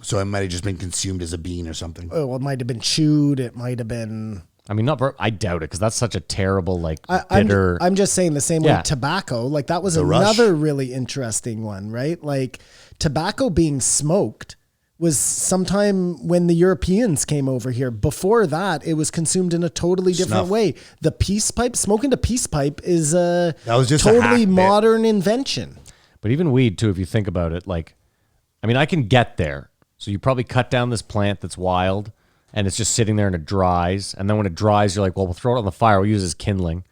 So it might have just been consumed as a bean or something. Oh, well, it might have been chewed. It might have been... I mean, I doubt it, because that's such a terrible, like, bitter... I'm just saying the same way tobacco, like that was another rush. really interesting one, right? Like tobacco being smoked was sometime when the Europeans came over here. Before that, it was consumed in a totally different Snuff. way. The peace pipe, smoking to peace pipe is a That was just a totally hack bit. modern invention. But even weed, too, if you think about it, like, I mean, I can get there. So you probably cut down this plant that's wild, and it's just sitting there and it dries. And then when it dries, you're like, well, we'll throw it on the fire. We'll use it as kindling.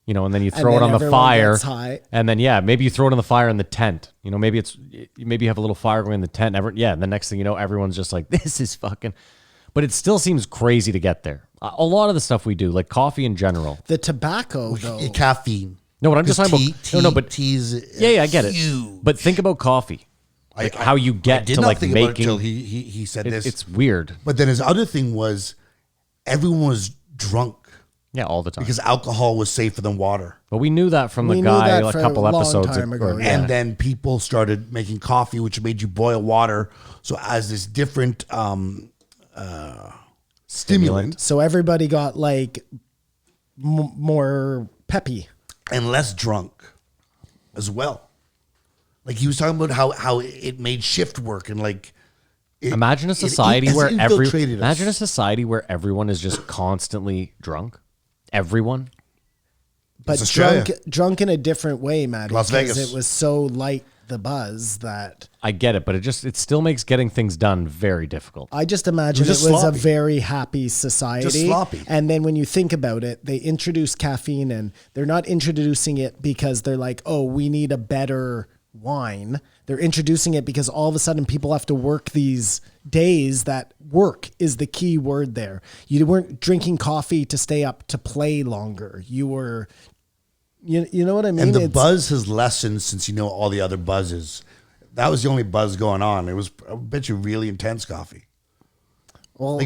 And then you throw then it on the everyone fire. gets high. And then, maybe you throw it on the fire in the tent. Maybe you have a little fire going in the tent. And the next thing you know, everyone's just like, this is fucking... But it still seems crazy to get there. A lot of the stuff we do, like coffee in general. The tobacco, though. Caffeine. No, but I'm just talking about... tea's Yeah, I get it. huge. But think about coffee. Like how you I get did to not like think about it making... until he said this. It's weird. But then his other thing was everyone was drunk Yeah, all the time. because alcohol was safer than water. But we knew that from We the knew guy that a for couple a long episodes time ago, yeah. And then people started making coffee, which made you boil water. So as this different stimulant So everybody got like more peppy. and less drunk as well. Like he was talking about how it made shift work and like Imagine a society has where infiltrated us. imagine a society where everyone is just constantly drunk. Everyone. But It's Australia. drunk in a different way, Maddie. Las because Vegas. it was so light, the buzz, that I get it, but it still makes getting things done very difficult. I just imagine It was it was just a sloppy. very happy society. Just sloppy. And then when you think about it, they introduce caffeine, and they're not introducing it because they're like, oh, we need a better wine. They're introducing it because all of a sudden people have to work these days. That work is the key word there. You weren't drinking coffee to stay up to play longer. You were, you know what I mean? and the buzz has lessened since all the other buzzes. That was the only buzz going on. It was, I bet you, really intense coffee. Well,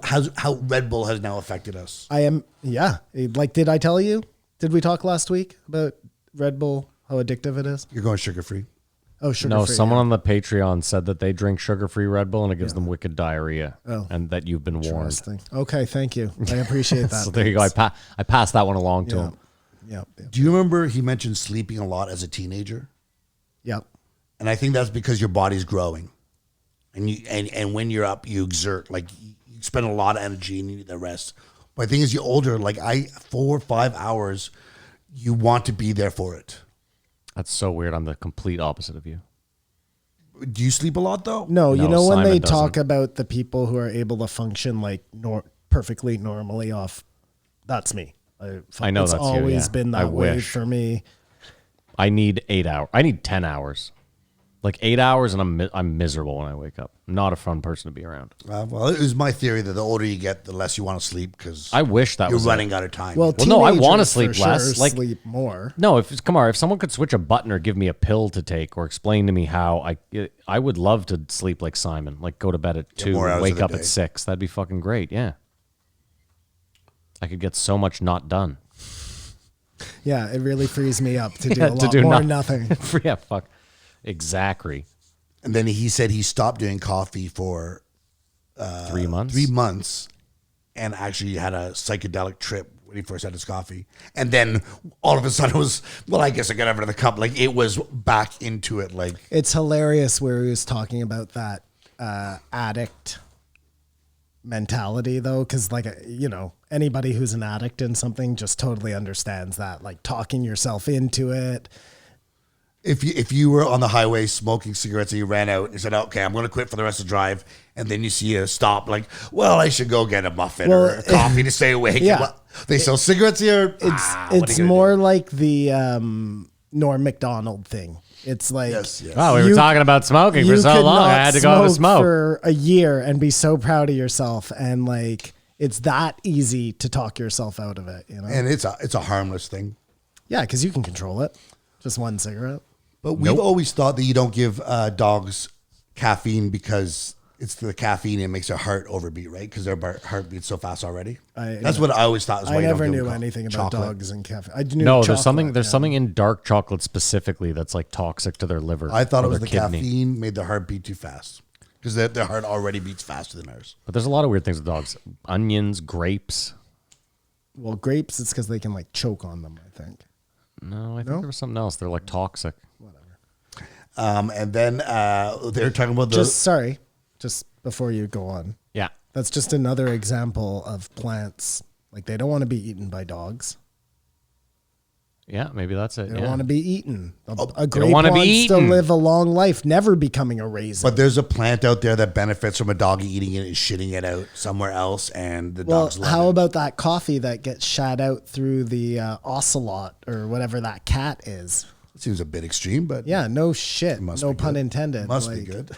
How Red Bull has now affected us. Like, did I tell you? Did we talk last week about Red Bull, how addictive it is? You're going sugar free. Oh, sugar No, free. someone on the Patreon said that they drink sugar-free Red Bull and it gives them wicked diarrhea, and that you've been warned. Interesting. Okay, thank you. I appreciate that. So there you go. I passed that one along to Yeah. him. Yep. Do you remember he mentioned sleeping a lot as a teenager? Yep. And I think that's because your body's growing. And when you're up, you exert. Like you spend a lot of energy and you need the rest. But the thing is, you're older. Like 4 or 5 hours, you want to be there for it. That's so weird. I'm the complete opposite of you. Do you sleep a lot though? No, you No, know when Simon they doesn't. talk about the people who are able to function like perfectly normally off, that's me. I know it's that's you, always yeah. been I that way wish. for me. I need 8 hours. I need 10 hours. Like 8 hours, and I'm miserable when I wake up. I'm not a fun person to be around. Well, it was my theory that the older you get, the less you want to sleep because I wish that you're was running out of time. Well, no, I wanna teenagers sleep for less, Sure like- sleep more. No, if someone could switch a button or give me a pill to take or explain to me how I would love to sleep like Simon, like go to bed at 2 more and hours wake of the up day. at 6. That'd be fucking great. Yeah. I could get so much not done. Yeah, it really frees me up to do Yeah, a to lot do more nothing. nothing. Yeah, fuck. Exactly. and then he said he stopped doing coffee for 3 months. 3 months and actually had a psychedelic trip when he first had his coffee. And then all of a sudden it was, well, I guess I got over to the cup. Like it was back into it. Like It's hilarious where he was talking about that addict mentality, though, because anybody who's an addict in something just totally understands that, like talking yourself into it. if you were on the highway smoking cigarettes and you ran out and you said, okay, I'm going to quit for the rest of the drive. And then you see a stop like, well, I should go get a muffin or a coffee to stay awake. Yeah. Well, they sell cigarettes here. It's what are it's you gonna more do? like the Norm Macdonald thing. It's like, Yes. Wow, we were You- talking about smoking for you so could long. I not had to go have a smoke. for a year and be so proud of yourself, and like It's that easy to talk yourself out of it, you know? And it's a harmless thing. Yeah, because you can control it. Just one cigarette. But we've always thought that you don't give dogs caffeine because it's the caffeine and makes their heart overbeat, right? Because their heart beats so fast already. That's what I always thought. Was why I you don't never give knew them anything about chocolate. dogs and caffeine. I knew No, chocolate, there's something in dark chocolate specifically that's like toxic to their liver. I thought or it was their the kidney. caffeine made their heart beat too fast because their heart already beats faster than ours. But there's a lot of weird things with dogs. Onions, grapes. Well, grapes, it's because they can like choke on them, I think. No, I think there was something else. They're like toxic. And then they're talking about Just before you go on. Yeah. That's just another example of plants. Like they don't want to be eaten by dogs. Yeah, maybe that's it. They don't want to be eaten. A don't grape wanna be wants to eaten. live a long life, never becoming a raisin. But there's a plant out there that benefits from a dog eating it and shitting it out somewhere else, and the well, dogs love how it. about that coffee that gets shat out through the ocelot or whatever that cat is? Seems a bit extreme, but Yeah, no shit. must No be pun good. intended. Must be Like, good.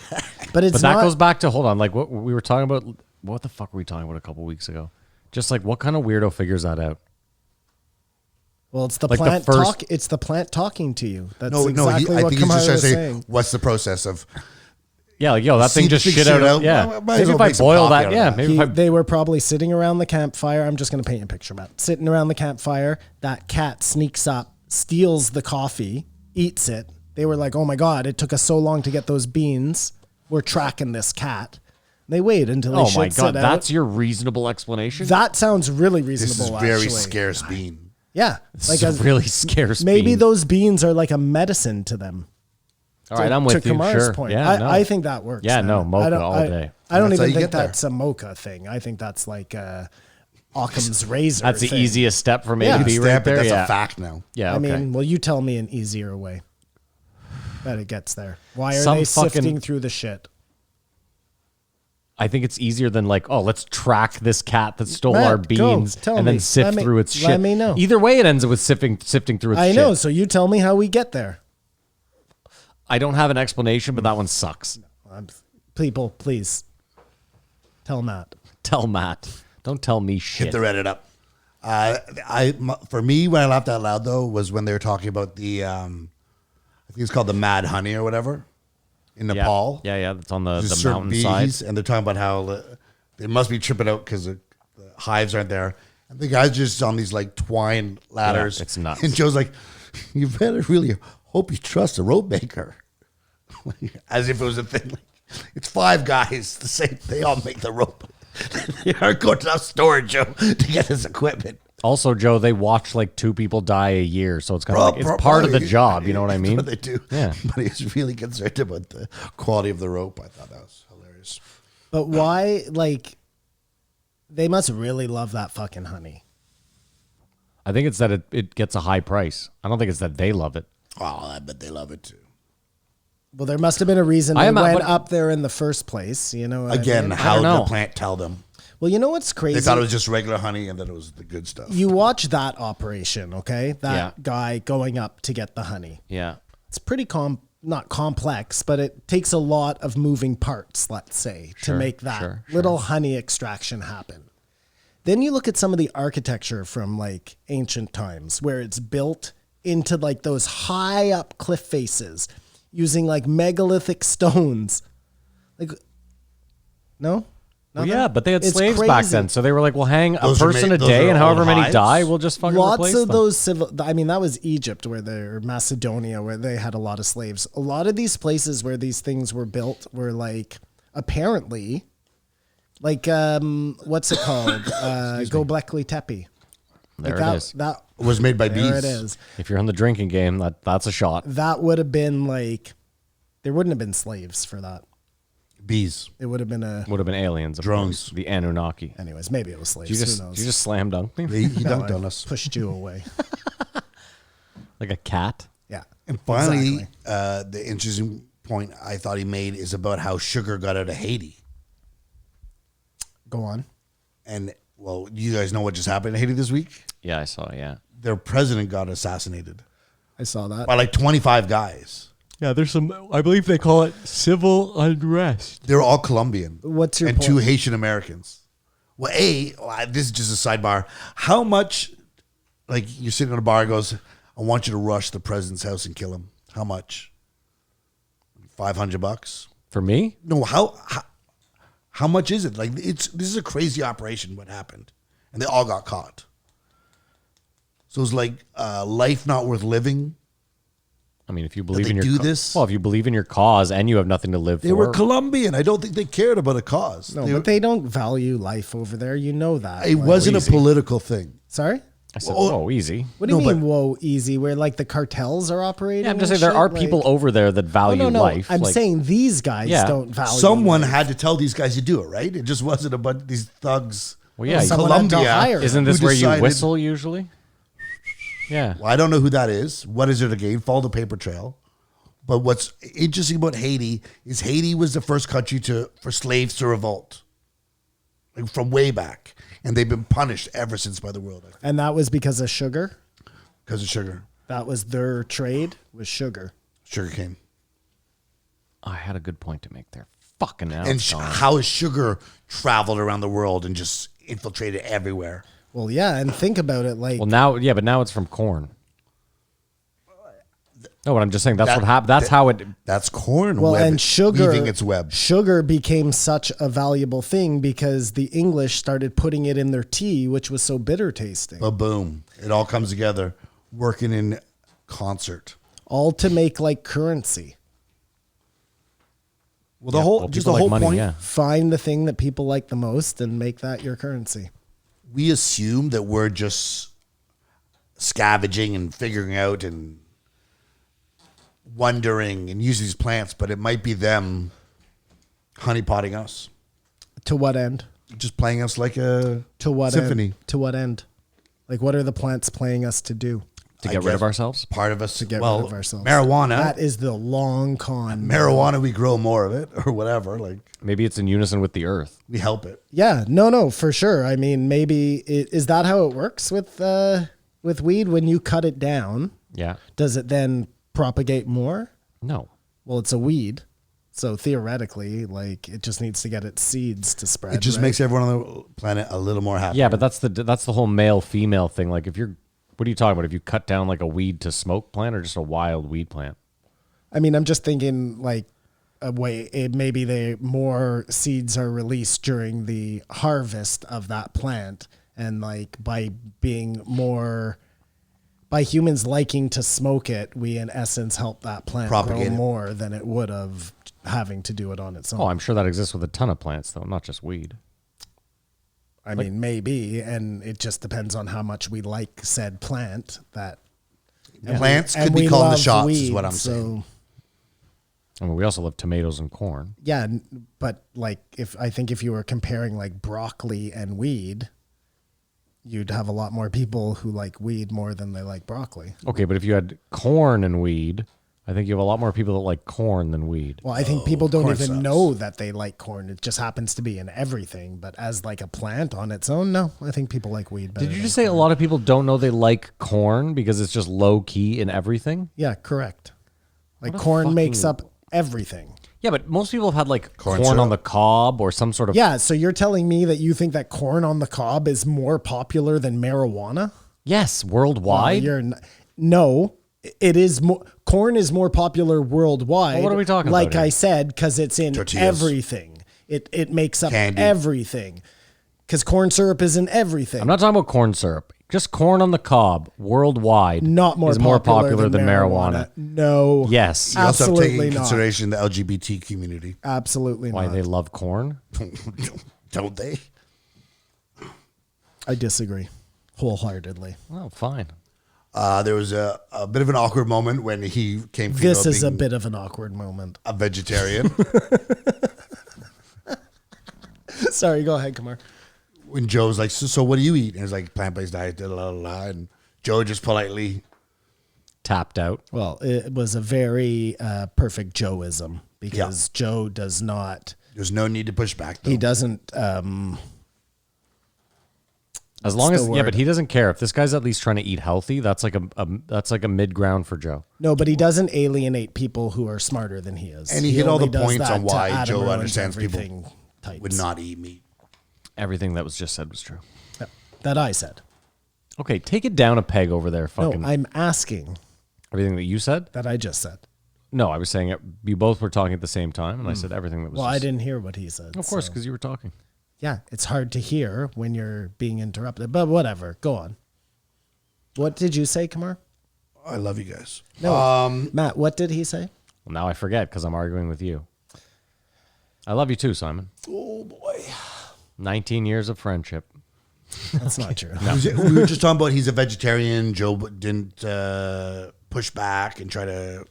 But it's But that not. goes back to, hold on, like what we were talking about. What the fuck were we talking about a couple weeks ago? Just like what kind of weirdo figures that out? Well, it's the like the plant first- talk. It's the plant talking to you. That's I exactly think what he's just Kamara trying to was say, saying. what's the process of? Yeah, like, yo, that See thing the just thing shit shit out. out? Yeah, Well, might as maybe well if I make some boil coffee that, out of yeah, that. maybe if I They were probably sitting around the campfire. I'm just going to paint a picture, Matt. Sitting around the campfire, that cat sneaks up, steals the coffee, eats it. They were like, oh my God, it took us so long to get those beans. We're tracking this cat. They wait until he Oh shits my God, it out. that's your reasonable explanation? That sounds really This reasonable, is very actually. scarce bean. Yeah. This is a really scarce Maybe bean. those beans are like a medicine to them. All right, I'm with to you. Kamar's Sure. point. Yeah, no. I think that works. Yeah, no, man. mocha I don't- all I- day. I don't That's how even you think get there. that's a mocha thing. I think that's like Occam's razor. That's the thing. easiest step from A Yeah. to B Stamp right it, there. that's Yeah, a fact now. yeah. I Okay. mean, well, you tell me an easier way that it gets there. Why are Some they fucking- sifting through the shit? I think it's easier than like, oh, let's track this cat that stole Matt, our go. beans Tell and me. then sift Let me- through its let shit. me know. Either way, it ends up with sifting through its I shit. know. So you tell me how we get there. I don't have an explanation, but that one sucks. People, please tell Matt. Tell Matt. Don't tell me Hit shit. the Reddit up. For me, when I laughed out loud though, was when they were talking about the, I think it's called the Mad Honey or whatever, in Yeah. Nepal. Yeah, that's on the There's certain mountainside. bees, and they're talking about how they must be tripping out because the hives aren't there. And the guy's just on these like twine ladders. Yeah, it's nuts. And Joe's like, "You better really hope you trust a rope maker," as if it was a thing. Like, it's 5 guys. The same. They all make the rope. They aren't going to enough storage, Joe, to get this equipment. Also, Joe, they watch like 2 people die a year, so it's kind of like it's part of the job. You know what I mean? That's what they do. Yeah. But he's really concerned about the quality of the rope. I thought that was hilarious. But why, like, they must really love that fucking honey. I think it's that it gets a high price. I don't think it's that they love it. Oh, I bet they love it too. Well, there must have been a reason I they am not- went but- up there in the first place. You know what Again, I mean? how don't know. the plant tell them. Well, you know what's crazy? They thought it was just regular honey and then it was the good stuff. You watch that operation, okay? That Yeah. guy going up to get the honey. Yeah. It's pretty not complex, but it takes a lot of moving parts, let's say, Sure, to make that sure. little honey extraction happen. Then you look at some of the architecture from like ancient times where it's built into like those high up cliff faces using like megalithic stones. Like, no? Well, Nothing? yeah, but they had It's slaves back crazy. then, so they were like, "We'll hang a Those are person ma- a those day, are and however old many hives? die, we'll just fucking Lots replace of them." those civil. I mean, that was Egypt, where or Macedonia, where they had a lot of slaves. A lot of these places where these things were built were like apparently, like what's it called? Göbekli Tepe. There Like it is. That It was made by bees. there it is. If you're in the drinking game, that's a shot. That would have been like, there wouldn't have been slaves for that. Bees. It would have been a. Would have been aliens, of Drones. course. The Anunnaki. Anyways, maybe it was slaves. Did you Who just knows? did you just slam dunk me He No, dunked I on us. pushed you away. like a cat? Yeah. And finally, Exactly. the interesting point I thought he made is about how sugar got out of Haiti. Go on. And, well, you guys know what just happened in Haiti this week? Yeah, I saw. Yeah. Their president got assassinated I saw that. by like 25 guys. Yeah, there's some. I believe they call it civil unrest. They're all Colombian. What's your and point? 2 Haitian Americans. Well, this is just a sidebar. How much, like, you're sitting at a bar, goes, I want you to rush the president's house and kill him. How much? $500? For me? No, how much is it? Like, this is a crazy operation, what happened. And they all got caught. So it's like life not worth living. I mean, if you believe they in your do this? well, if you believe in your cause and you have nothing to live They for. were Colombian. I don't think they cared about a cause. No, but they don't value life over there. You know that. It wasn't easy. a political thing. Sorry? I said, Oh, whoa, easy. What do you No, mean, but- whoa, easy? Where like the cartels are operating? Yeah, I'm just and saying there shit? are people Like- over there that Oh, value no. life. I'm like- saying these guys Yeah. don't value Someone life. had to tell these guys to do it, right? It just wasn't a bunch of these thugs. Well, yeah, in someone had to Colombia. hire Isn't who this where you decided- whistle usually? Yeah. Well, I don't know who that is. What is there to gain? Follow the paper trail. But what's interesting about Haiti is Haiti was the first country for slaves to revolt, like from way back, and they've been punished ever since by the world And that was because of sugar. because of sugar, That was their trade, was sugar. sugar cane, I had a good point to make there. Fucking now. and it's gone. how has sugar traveled around the world and just infiltrated everywhere? Well, yeah, and think about it like Well, now, yeah, but now it's from corn. No, but I'm just saying that's what happened. That's how it. That's corn. well, and sugar weaving its web. Sugar became such a valuable thing because the English started putting it in their tea, which was so bitter tasting. But boom, it all comes together, working in concert. All to make like currency. Well, the whole well, just people the whole like money, point. yeah. Find the thing that people like the most and make that your currency. We assume that we're just scavenging and figuring out and wondering and using these plants, but it might be them honeypotting us, To what end? just playing us like a To what symphony. end? To what end? Like, what are the plants playing us to do? To I get rid of guess ourselves? Part of us to Get rid of ourselves. Marijuana. That is the long con. Marijuana, we grow more of it or whatever. Like Maybe it's in unison with the earth. we help it. Yeah, no, for sure. I mean, maybe is that how it works with weed? When you cut it down, Yeah. does it then propagate more? No. Well, it's a weed, so theoretically, like it just needs to get its seeds to spread. It just right? makes everyone on the planet a little more happy. Yeah, but that's the whole male female thing. Like, if you're, what are you talking about? If you cut down like a weed to smoke plant or just a wild weed plant? I mean, I'm just thinking like a way. Maybe more seeds are released during the harvest of that plant, and like by humans liking to smoke it, we in essence help that plant Propagate grow it. more than it would have having to do it on its own. Oh, I'm sure that exists with a ton of plants, though, not just weed. I mean, maybe, and it just depends on how much we like said plant. That Plants and could be we calling the love shots, is weed, what I'm so, saying. I mean, we also love tomatoes and corn. Yeah, but like if you were comparing like broccoli and weed, you'd have a lot more people who like weed more than they like broccoli. Okay, but if you had corn and weed, I think you have a lot more people that like corn than weed. Well, I think people don't corn even sucks. know that they like corn. It just happens to be in everything. But as like a plant on its own, no, I think people like weed better. Did you than just say a lot of people don't know they like corn because it's just low key in everything? Yeah, correct. Like What a corn makes fucking- up everything. Yeah, but most people have had like Corn corn on syrup. the cob or some sort of. Yeah, so you're telling me that you think that corn on the cob is more popular than marijuana? Yes, Well, worldwide. no, it is more. Corn is more popular worldwide. Well, what are we talking like about here? I said, because it's in Tortillas. everything. It makes up Candy. everything. Because corn syrup is in everything. I'm not talking about corn syrup. Just corn on the cob worldwide Not more is more popular than marijuana. No. Yes. You also have to take Absolutely into not. consideration the LGBT community. Absolutely Why not. they love corn? Don't they? I disagree wholeheartedly. Oh, fine. There was a bit of an awkward moment when he came clean This about is a being bit of an awkward moment. a vegetarian. Sorry, go ahead, Kamar. When Joe's like, so what do you eat? And it's like, plant-based diet, da, la, la, la. And Joe just politely, Tapped out. Well, it was a very perfect Joeism because Joe does not. there's no need to push back, though. He doesn't. As long What's as the yeah, word? but he doesn't care if this guy's at least trying to eat healthy. That's like a mid ground for Joe. No, but he doesn't alienate people who are smarter than he is. And he hit all only the does points that on to why Adam Joe Ruins understands people Everything types. would not eat meat. Everything that was just said was true. Yeah, that I said. Okay, take it down a peg over there, fucking. No, I'm asking Everything that you said? that I just said. No, I was saying it, you both were talking at the same time, and I said everything that was Well, I just- didn't hear what he said. Of course, so- because you were talking. Yeah, it's hard to hear when you're being interrupted, but whatever. Go on. What did you say, Kamar? I love you guys. No, Matt, what did he say? Well, now I forget because I'm arguing with you. I love you too, Simon. Oh boy. 19 years of friendship. That's not true. We were just talking about he's a vegetarian. Joe didn't push back and try to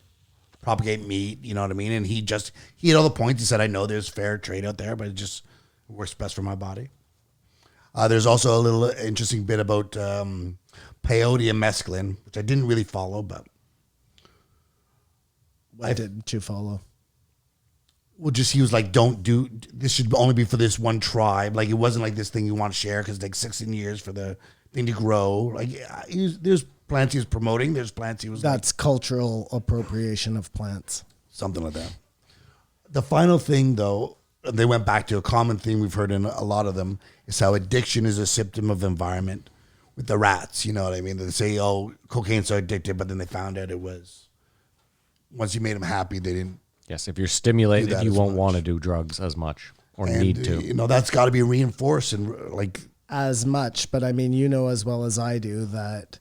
propagate meat. You know what I mean? And he had all the points. He said, I know there's fair trade out there, but it just works best for my body. There's also a little interesting bit about peyote and mescaline, which I didn't really follow, but Why didn't you follow? well, just he was like, don't do this. Should only be for this one tribe. Like it wasn't like this thing you want to share because it takes 16 years for the thing to grow. Like there's plants he was promoting. There's plants he was That's cultural appropriation of plants. something like that. The final thing, though, they went back to a common theme we've heard in a lot of them is how addiction is a symptom of environment with the rats. You know what I mean? They say, oh, cocaine's so addictive, but then they found out it was once you made them happy, they didn't. Yes, if you're stimulated, Do that you as won't much. want to do drugs as much or And, need to. You know, that's got to be reinforced and like. As much, but I mean, you know as well as I do that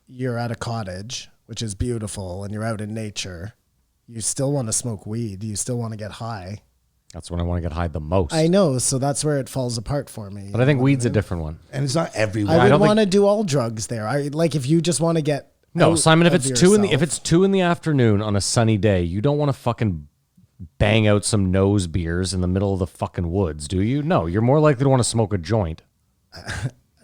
you're at a cottage, which is beautiful, and you're out in nature. You still want to smoke weed. You still want to get high. That's when I want to get high the most. I know, so that's where it falls apart for me. But I think weed's a different one. And it's not everyone. I don't would think- want to do all drugs there. I like if you just want to get No, out Simon, if of it's 2 in the yourself. afternoon on a sunny day, you don't want to fucking bang out some nose beers in the middle of the fucking woods, do you? No, you're more likely to want to smoke a joint.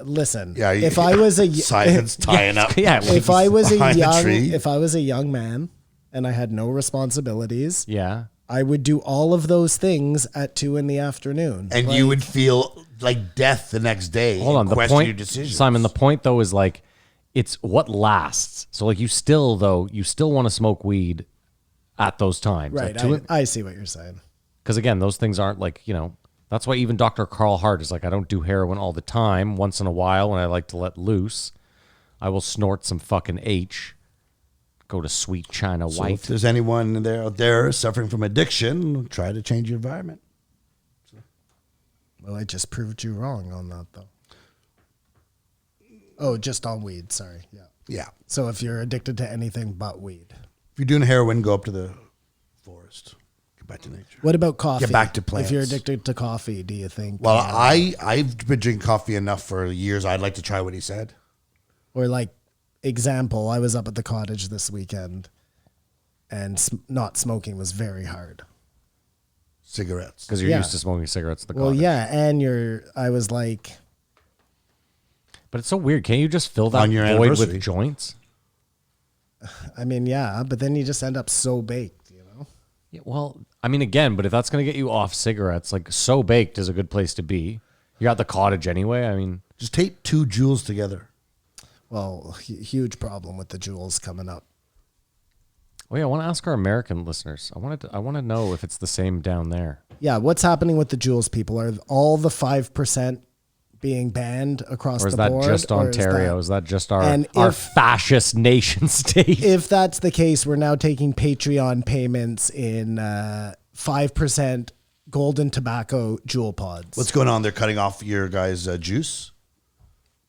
Listen, Yeah, if I was a Simon's tying up. Yeah, if I was a behind the tree. young if I was a young man and I had no responsibilities, yeah. I would do all of those things at 2 p.m. And you would feel like death the next day. Hold on, and the question your point, decisions. Simon. The point though is like, it's what lasts. So like, you still want to smoke weed at those times, Right, I see what you're saying. Because again, those things aren't like, you know. That's why even Dr. Carl Hart is like, I don't do heroin all the time. Once in a while, when I like to let loose, I will snort some fucking H. Go to Sweet China So White. if there's anyone out there suffering from addiction, try to change your environment. Well, I just proved you wrong on that though. Oh, just on weed, sorry. Yeah. Yeah. So if you're addicted to anything but weed. If you're doing heroin, go up to the forest. Get back to nature. What about coffee? Get back to plants. If you're addicted to coffee, do you think? Well, I've been drinking coffee enough for years. I'd like to try what he said. Or like, example, I was up at the cottage this weekend and not smoking was very hard. Cigarettes. Because you're Yeah. used to smoking cigarettes at the Well, cottage. yeah, and I was like, But it's so weird. Can't you just fill that On your void anniversary. with joints? I mean, yeah, but then you just end up so baked, you know? Yeah, well, I mean, again, but if that's going to get you off cigarettes, like So Baked is a good place to be. You're at the cottage anyway. I mean, Just take 2 joules together. Well, huge problem with the jewels coming up. oh yeah, I want to ask our American listeners. I want to know if it's the same down there. Yeah, what's happening with the jewels people? Are all the 5% being banned across Or is the that board? just or is Ontario? that- Is that just our And our if- fascist nation state? If that's the case, we're now taking Patreon payments in 5% golden tobacco jewel pods. What's going on? They're cutting off your guys' juice.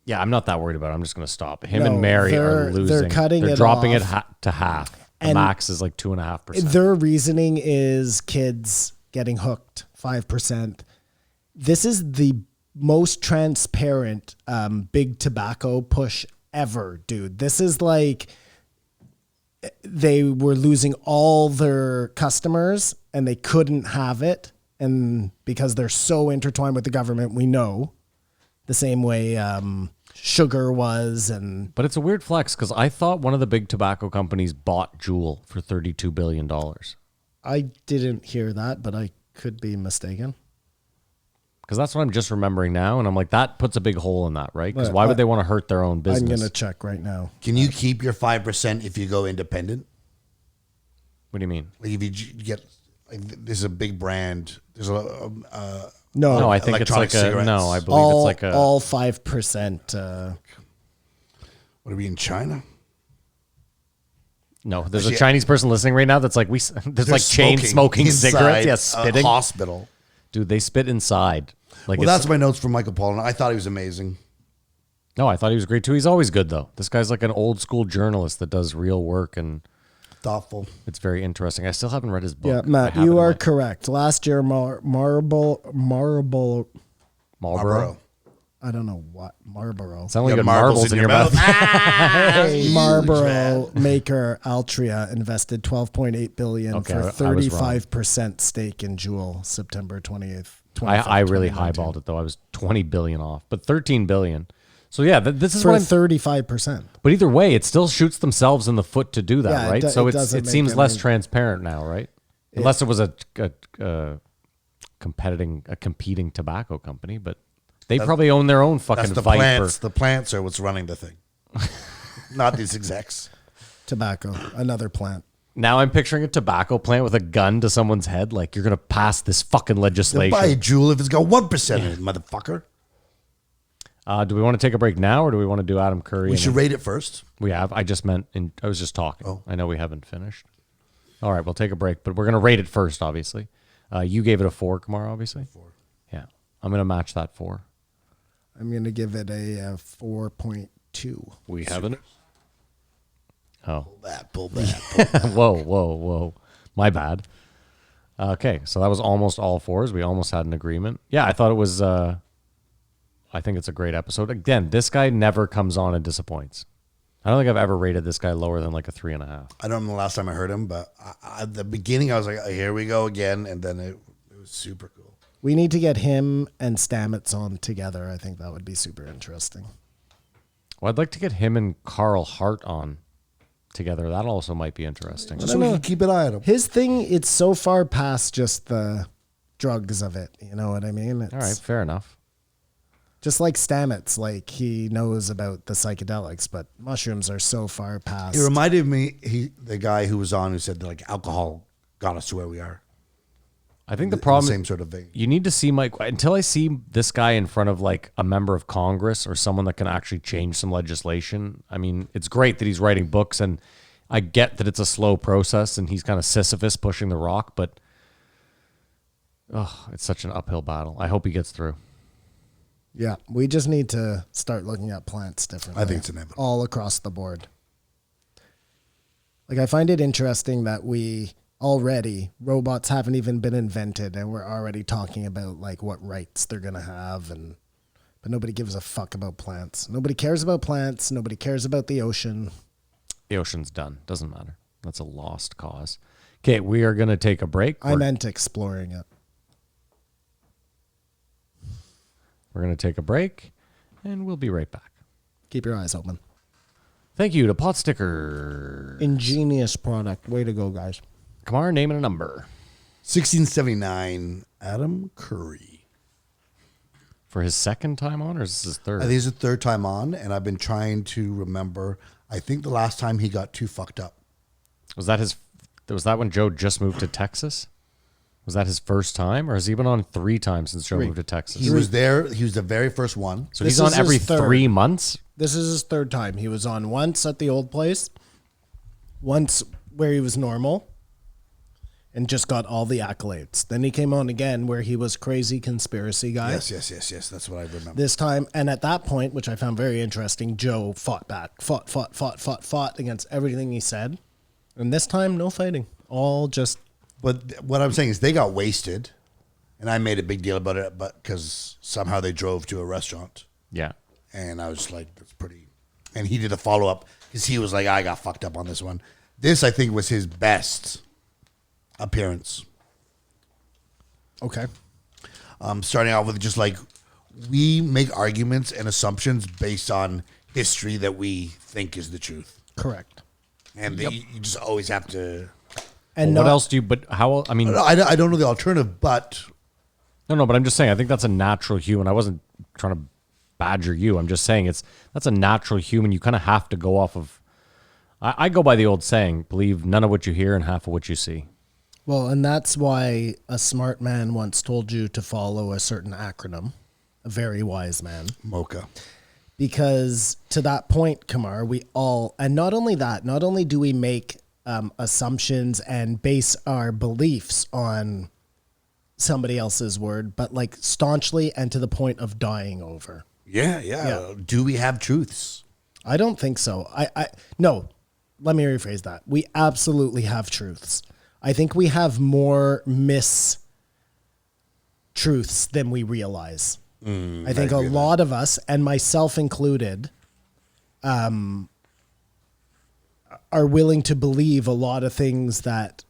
Yeah, I'm not that worried about it. I'm just going to stop. Him No, and Mary are they're losing. cutting They're it dropping off. it to half. The And max is like 2.5%. Their reasoning is kids getting hooked, 5%. This is the most transparent big tobacco push ever, dude. This is like they were losing all their customers and they couldn't have it. And because they're so intertwined with the government, we know the same way sugar was. And But it's a weird flex because I thought one of the big tobacco companies bought Juul for $32 billion. I didn't hear that, but I could be mistaken. Because that's what I'm just remembering now. And I'm like, that puts a big hole in that, right? Because But why would they want to hurt their own business? I'm going to check right now. Can you keep your 5% if you go independent? What do you mean? Like if you get, like this is a big brand. There's a No, I think it's electronic like cigarettes. I believe it's like a. all 5%. What are we in China? No, there's a Actually, Chinese person listening right now that's like there's like chain smoking cigarettes. Yeah, spitting. a hospital. Dude, they spit inside. Like Well, it's- that's my notes from Micheal Pollen. I thought he was amazing. No, I thought he was great too. He's always good though. This guy's like an old school journalist that does real work, and Thoughtful. it's very interesting. I still haven't read his book. Yeah, I Matt, have it you in are my- correct. Last year, Marlboro. Marlboro. I don't know what Marlboro. Sound like You you got got marbles in your mouth. Marlboro maker Altria invested $12.8 billion Okay, for I was wrong. 35% stake in Juul, September 28th. I really 2019. highballed it though. I was 20 billion off, but 13 billion. So yeah, this is For what I'm. 35%. But either way, it still shoots themselves in the foot to do that, Yeah, right? it So doesn't it make seems less any- transparent now, right? Unless it was a competing tobacco company, but they probably own their own fucking That's the Viper. plants. The plants are what's running the thing, not these execs. Tobacco, another plant. Now I'm picturing a tobacco plant with a gun to someone's head, like you're gonna pass this fucking They'll legislation. buy a Juul if it's got 1% in it, motherfucker. Do we want to take a break now, or do we want to do Adam Curry? We and should then- rate it first. We have. I just meant. I was just talking. Oh. I know we haven't finished. All right, we'll take a break, but we're gonna rate it first, obviously. You gave it a 4, Kamar, obviously. 4. Yeah, I'm gonna match that 4. I'm going to give it a 4.2. We haven't. Oh, Pull that. whoa. My bad. Okay, so that was almost all 4s. We almost had an agreement. Yeah, I thought it was. I think it's a great episode. Again, this guy never comes on and disappoints. I don't think I've ever rated this guy lower than like a 3.5. I don't know the last time I heard him, but at the beginning I was like, oh, here we go again. And then it was super cool. We need to get him and Stamets on together. I think that would be super interesting. Well, I'd like to get him and Carl Hart on together. That also might be interesting. Just so we can keep an eye on him. His thing, it's so far past just the drugs of it. You know what I mean? It's All right, fair enough. just like Stamets, like he knows about the psychedelics, but mushrooms are so far past. It reminded me, the guy who was on who said that like alcohol got us to where we are. I think the In problem same sort of vein. you need to see Mike until I see this guy in front of like a member of Congress or someone that can actually change some legislation. I mean, it's great that he's writing books, and I get that it's a slow process and he's kind of Sisyphus pushing the rock, but it's such an uphill battle. I hope he gets through. Yeah, we just need to start looking at plants differently. I think it's inevitable. All across the board. Like, I find it interesting that robots haven't even been invented, and we're already talking about like what rights they're gonna have, but nobody gives a fuck about plants. Nobody cares about plants. Nobody cares about the ocean. The ocean's done. Doesn't matter. That's a lost cause. Okay, we are going to take a break. I meant exploring it. We're going to take a break, and we'll be right back. Keep your eyes open. Thank you to Pot Sticker. Ingenious product. Way to go, guys. Kamar, name and a number 1679, Adam Curry. for his second time on, or is this his third? I think it's the third time on, and I've been trying to remember. I think the last time he got too fucked up. Was that when Joe just moved to Texas? Was that his first time, or has he been on 3 times since Joe moved to Texas? He was there. He was the very first one. So This he's on is every his third. 3 months? This is his third time. He was on once at the old place, once where he was normal, and just got all the accolades. Then he came on again where he was crazy conspiracy guy. Yes. That's what I remember. This time, and at that point, which I found very interesting, Joe fought back, fought against everything he said. And this time, no fighting. All just... But what I'm saying is they got wasted, and I made a big deal about it, but because somehow they drove to a restaurant, Yeah. and I was like, "That's pretty." And he did a follow up because he was like, "I got fucked up on this one." This, I think, was his best appearance. Okay. Starting out with just like we make arguments and assumptions based on history that we think is the truth, Correct. and you just always have to. And What not- else do you, but how, I mean, I don't know the alternative, but no, but I'm just saying, I think that's a natural human. I wasn't trying to badger you. I'm just saying that's a natural human. You kind of have to go off of, I go by the old saying, believe none of what you hear and half of what you see. Well, and that's why a smart man once told you to follow a certain acronym, a very wise man. Mocha. Because to that point, Kamar, and not only that, not only do we make assumptions and base our beliefs on somebody else's word, but like staunchly and to the point of dying over. Yeah. Do we have truths? I don't think so. No, let me rephrase that. We absolutely have truths. I think we have more mistruths than we realize. I think a lot of us, and myself included, are willing to believe a lot of things that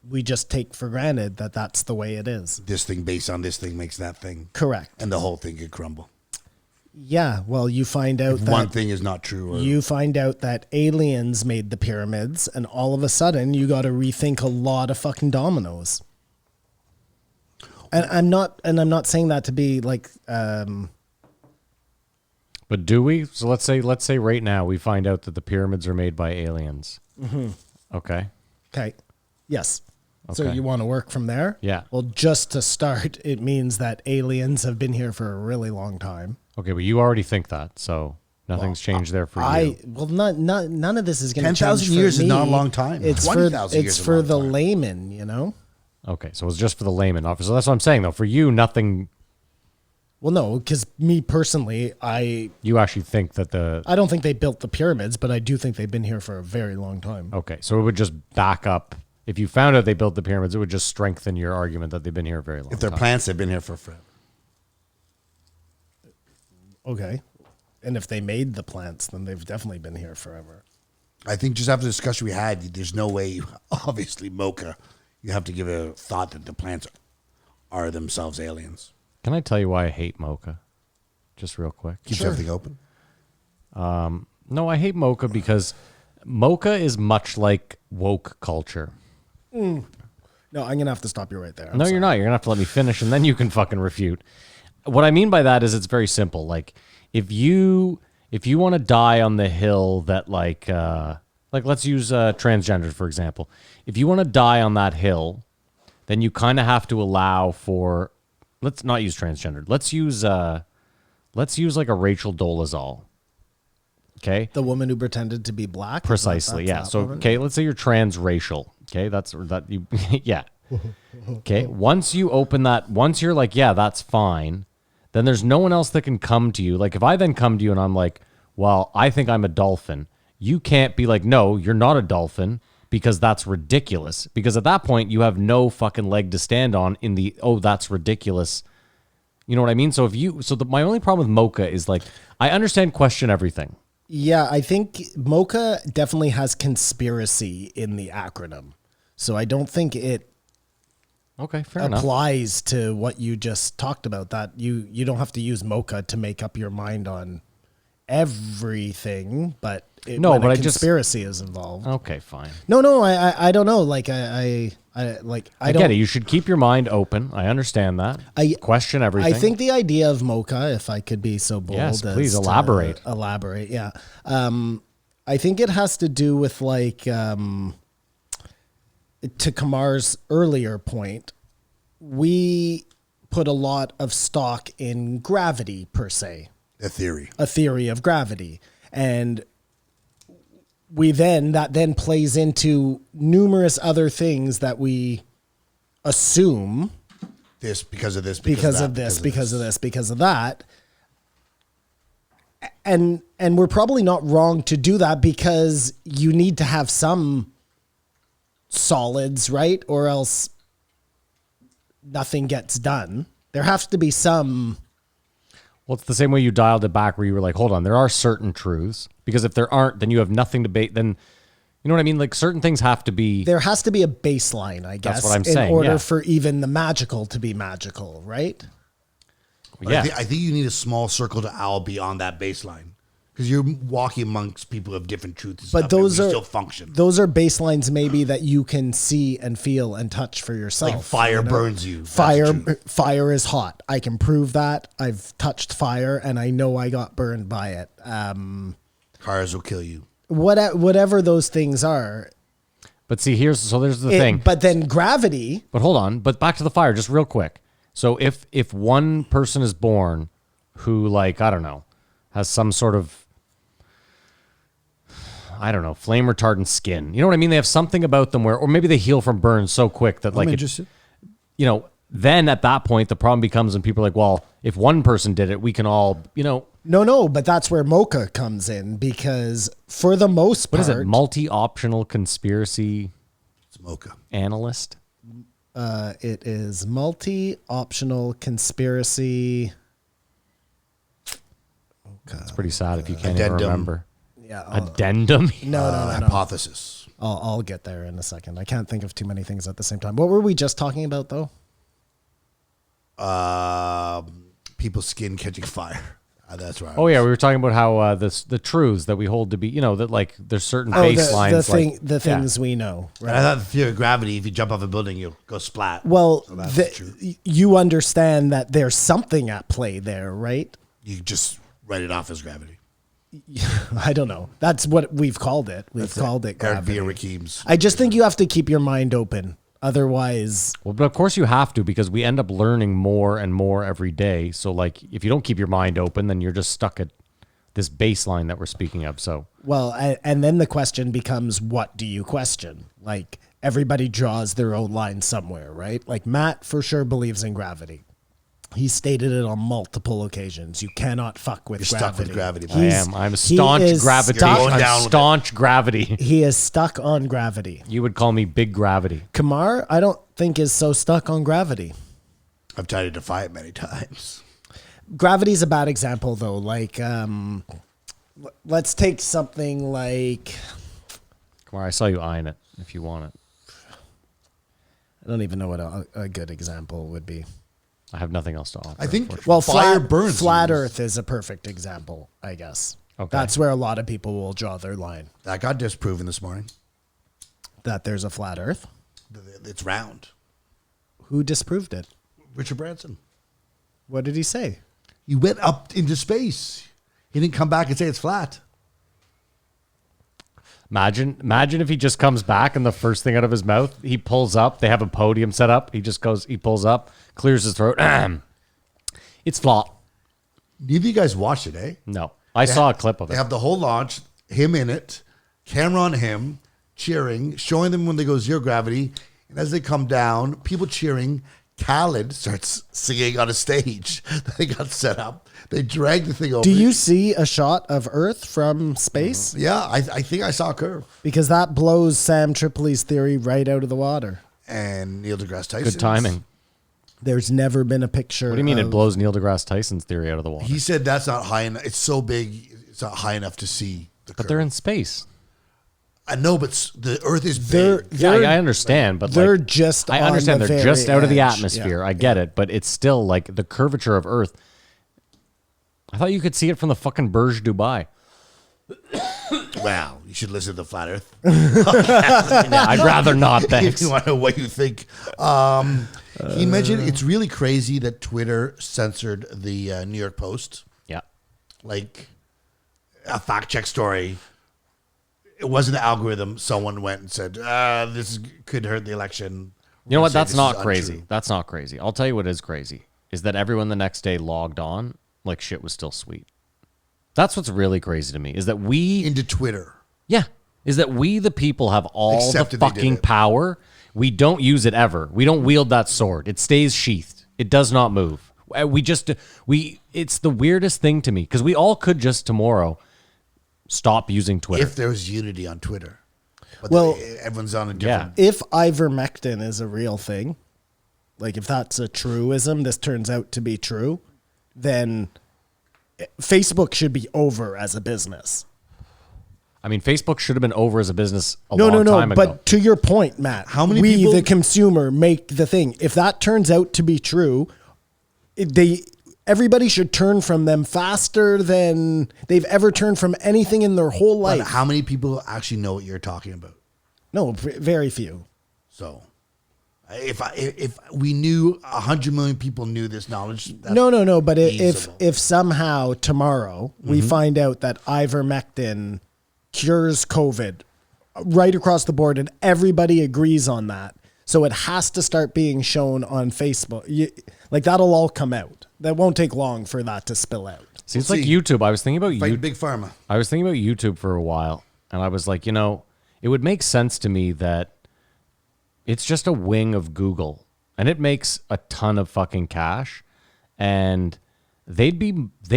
we just take for granted that that's the way it is. This thing based on this thing makes that thing. Correct. And the whole thing could crumble. Yeah, well, you find out that one thing is not true. You find out that aliens made the pyramids, and all of a sudden you got to rethink a lot of fucking dominoes. And I'm not saying that to be like. But do we? So let's say right now we find out that the pyramids are made by aliens. Mm-hmm. Okay. Okay. Yes. So Okay. you want to work from there? Yeah. Well, just to start, it means that aliens have been here for a really long time. Okay, but you already think that, so nothing's changed there for you. None of this is going to change 10,000 for years me. is not a long time. It's 20,000 years it's is a for long the time. layman, you know. Okay, so it's just for the layman. So that's what I'm saying, though. For you, nothing. Well, no, because me personally, You actually think that I don't think they built the pyramids, but I do think they've been here for a very long time. Okay, so it would just back up. If you found out they built the pyramids, it would just strengthen your argument that they've been here a very long If they're time. plants, they've been here for forever. Okay. And if they made the plants, then they've definitely been here forever. I think just after the discussion we had, there's no way, obviously, Mocha, you have to give a thought that the plants are themselves aliens. Can I tell you why I hate mocha? Just real quick. Keeps everything open. No, I hate mocha because mocha is much like woke culture. No, I'm going to have to stop you right there. I'm No, sorry. you're not. You're going to have to let me finish, and then you can fucking refute. What I mean by that is it's very simple. Like, if you want to die on the hill that, like let's use transgender, for example. If you want to die on that hill, then you kind of have to allow for, let's not use transgender. Let's use like a Rachel Dolezal. Okay? The woman who pretended to be black? Precisely, yeah. That's that So, woman? okay, let's say you're transracial. Okay, that's that you, yeah. Okay, once you're like, yeah, that's fine, then there's no one else that can come to you. Like, if I then come to you and I'm like, well, I think I'm a dolphin, you can't be like, no, you're not a dolphin, because that's ridiculous. Because at that point, you have no fucking leg to stand on in the, oh, that's ridiculous. You know what I mean? So my only problem with mocha is like, I understand question everything. Yeah, I think mocha definitely has conspiracy in the acronym. So I don't think it Okay, fair enough. applies to what you just talked about. That you don't have to use mocha to make up your mind on everything, but when a conspiracy is involved. Okay, fine. No, I don't know. Like I don't get it. You should keep your mind open. I understand that. Question everything. I think the idea of mocha, if I could be so bold, Yes, as please to elaborate. Elaborate, yeah. I think it has to do with like to Kamar's earlier point, we put a lot of stock in gravity per se. A theory. A theory of gravity. And that then plays into numerous other things that we assume This, because of this, because of that. And we're probably not wrong to do that because you need to have some solids, right? Or else nothing gets done. There has to be some. Well, it's the same way you dialed it back where you were like, hold on, there are certain truths. Because if there aren't, then you have nothing to bait. Then, you know what I mean? Like, certain things have to be. There has to be a baseline, I guess. That's what I'm saying, in order yeah. for even the magical to be magical, right? But Yeah. I think you need a small circle to owl beyond that baseline. Because you're walking amongst people of different truths and But stuff, and those we are still function. Those are baselines maybe that you can see and feel and touch for yourself. Like fire you know? burns you. That's the truth. Fire is hot. I can prove that. I've touched fire and I know I got burned by it. Cars will kill you. Whatever those things are. But see, there's the thing. But then gravity. But hold on. But back to the fire, just real quick. So if one person is born who, like, I don't know, has some sort of, I don't know, flame retardant skin. You know what I mean? They have something about them where, or maybe they heal from burns so quick that, like, then at that point, the problem becomes when people are like, well, if one person did it, we can all, No, but that's where mocha comes in, because for the most part. What is it? Multi-optional conspiracy It's mocha. analyst? It is multi-optional conspiracy. It's pretty sad if you can't even Addendum. remember. Yeah. Addendum? No. Hypothesis. I'll get there in a second. I can't think of too many things at the same time. What were we just talking about, though? People's skin catching fire. That's right. Oh yeah, we were talking about how the truths that we hold to be, that like there's certain baselines. The things we know. Right. I thought the theory of gravity, if you jump off a building, you'll go splat. Well, So that's the truth. you understand that there's something at play there, right? You just write it off as gravity. I don't know. That's what we've called it. We've called it Eric gravity. via Rakeem's. I just think you have to keep your mind open. Otherwise, Well, but of course you have to, because we end up learning more and more every day. So like if you don't keep your mind open, then you're just stuck at this baseline that we're speaking of. So and then the question becomes, what do you question? Like, everybody draws their own line somewhere, right? Like, Matt for sure believes in gravity. He stated it on multiple occasions. You cannot fuck with You're gravity. stuck with gravity. I'm a staunch is gravity. stuck- Going down I'm with staunch gravity. He is stuck on gravity. You would call me big gravity. Kamar, I don't think is so stuck on gravity. I've tried to defy it many times. Gravity's a bad example, though. Like, let's take something like, Come on, I saw you eyeing it if you want it. I don't even know what a good example would be. I have nothing else to offer. I think Well, fire burns. Flat you. Earth is a perfect example, I guess. Okay. That's where a lot of people will draw their line. That got disproven this morning. That there's a flat Earth. It's round. Who disproved it? Richard Branson. What did he say? He went up into space. He didn't come back and say it's flat. Imagine if he just comes back and the first thing out of his mouth, he pulls up. They have a podium set up. He pulls up, clears his throat. It's flat. Neither of you guys watched it, eh? No, I saw a clip of They it. have the whole launch, him in it, camera on him, cheering, showing them when they go zero gravity. And as they come down, people cheering. Khaled starts singing on a stage that they got set up. They drag the thing over. Do you see a shot of Earth from space? Yeah, I think I saw a curve. Because that blows Sam Tripoli's theory right out of the water. And Neil deGrasse Tyson. Good timing. There's never been a picture. What do you mean it of- blows Neil deGrasse Tyson's theory out of the water? He said that's not high enough. It's so big, it's not high enough to see the curve. But they're in space. I know, but the Earth is They're- big. Yeah, They're- I understand, but they're like, just I on understand the they're very just out of the edge. atmosphere. Yeah. I get it, but it's still like the curvature of Earth. I thought you could see it from the fucking Burj Dubai. Wow, you should listen to the Flat Earth. I'd rather not. If Thanks. you want to know what you think. He mentioned it's really crazy that Twitter censored the New York Post. Yeah. Like a fact check story. It wasn't the algorithm. Someone went and said, this could hurt the election. You know what? Say That's this not is crazy. untrue. That's not crazy. I'll tell you what is crazy is that everyone the next day logged on like shit was still sweet. That's what's really crazy to me is that we Into Twitter. is that we the people have all Accepted the they did fucking it. power. We don't use it ever. We don't wield that sword. It stays sheathed. It does not move. It's the weirdest thing to me because we all could just tomorrow stop using Twitter. If there was unity on Twitter. But Well, everyone's on a different. If ivermectin is a real thing, like if that's a truism, this turns out to be true, then Facebook should be over as a business. I mean, Facebook should have been over as a business a long time ago. But to your point, Matt, How many we, people- the consumer, make the thing. If that turns out to be true, everybody should turn from them faster than they've ever turned from anything in their whole But life. how many people actually know what you're talking about? No, very few. So if we knew 100 million people knew this knowledge, that's No. But if feasible. somehow tomorrow we find out that ivermectin cures COVID right across the board, and everybody agrees on that. So it has to start being shown on Facebook. Like, that'll all come out. That won't take long for that to spill out. See, it's like YouTube. I was thinking about Fight Big Pharma. I was thinking about YouTube for a while, and I was like, it would make sense to me that it's just a wing of Google, and it makes a ton of fucking cash, and they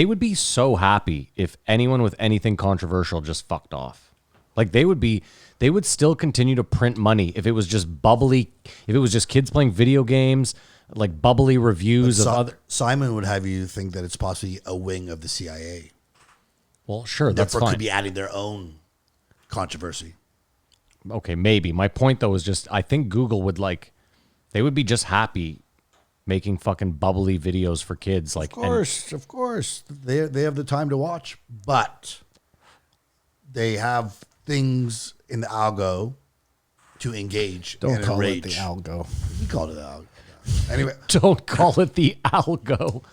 would be so happy if anyone with anything controversial just fucked off. Like, they would still continue to print money if it was just bubbly, if it was just kids playing video games, like bubbly reviews of other. Simon would have you think that it's possibly a wing of the CIA. Well, sure, that's Therefore, fine. could be adding their own controversy. Okay, maybe. My point though is just I think Google would they would be just happy making fucking bubbly videos for kids. Like, Of course, they have the time to watch, but they have things in the algo to engage. Don't and call enrage. it the algo. We call it the algo. Anyway, don't call it the algo.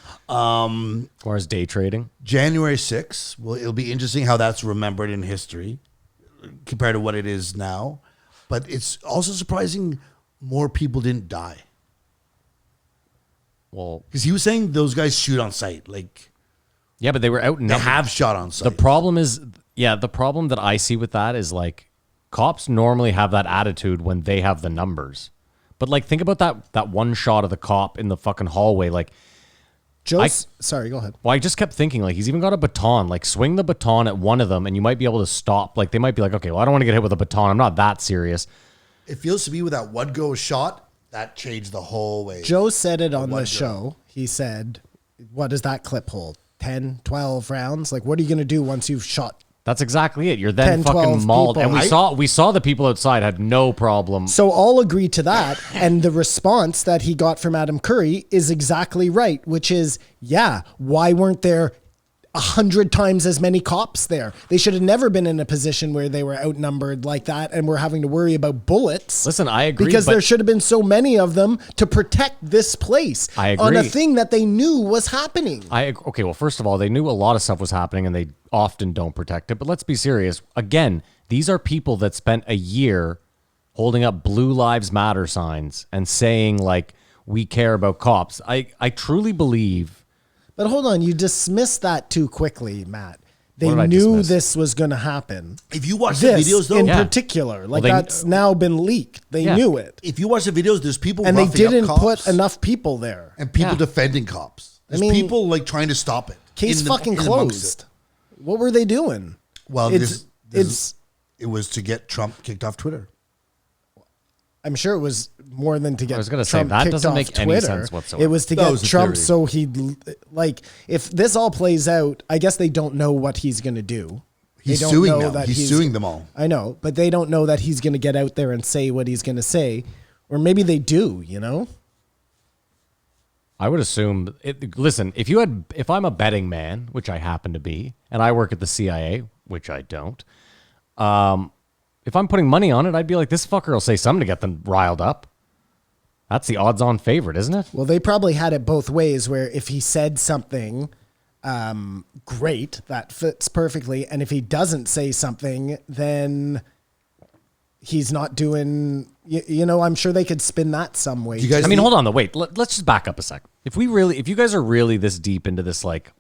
Or as day trading. January 6th. Well, it'll be interesting how that's remembered in history compared to what it is now. But it's also surprising more people didn't die. Well, because he was saying those guys shoot on sight. Like, yeah, but they were out. They have shot on sight. The problem is, the problem that I see with that is like cops normally have that attitude when they have the numbers. But like, think about that one shot of the cop in the fucking hallway. Like, sorry, go ahead. Well, I just kept thinking, like, he's even got a baton. Like, swing the baton at one of them, and you might be able to stop. Like, they might be like, okay, well, I don't want to get hit with a baton. I'm not that serious. It feels to me with that one go shot, that changed the whole way. Joe said it on the show. He said, what does that clip hold? 10, 12 rounds? Like, what are you going to do once you've shot? That's exactly it. You're then 10, fucking mauled. people. And we saw the people outside had no problem. So all agree to that. And the response that he got from Adam Curry is exactly right, which is, why weren't there 100 times as many cops there? They should have never been in a position where they were outnumbered like that and were having to worry about bullets. Listen, I agree. Because there should have been so many of them to protect this place. I agree. On a thing that they knew was happening. Okay, well, first of all, they knew a lot of stuff was happening and they often don't protect it. But let's be serious. Again, these are people that spent a year holding up Blue Lives Matter signs and saying, like, we care about cops. I truly believe. But hold on, you dismissed that too quickly, Matt. They knew this was going to happen. If you watch the videos, though, in particular, like that's now been leaked. They knew it. If you watch the videos, there's people and they roughing up didn't cops put enough people there, and people defending cops. There's people like trying to stop it. Case fucking closed. What were they doing? Well, it was to get Trump kicked off Twitter. I'm sure it was more than to get. I was going to say Trump that doesn't make Twitter. any sense whatsoever. It was to get Trump so he'd like. If this all plays out, I guess they don't know what he's going to do. He's suing them. He's suing them all. I know, but they don't know that he's going to get out there and say what he's going to say, or maybe they do. I would assume. Listen, if I'm a betting man, which I happen to be, and I work at the CIA, which I don't. If I'm putting money on it, I'd be like, this fucker will say something to get them riled up. That's the odds-on favorite, isn't it? Well, they probably had it both ways, where if he said something great, that fits perfectly, and if he doesn't say something, then he's not doing. I'm sure they could spin that some way. Hold on, though. Wait, let's just back up a sec. If you guys are really this deep into this, like,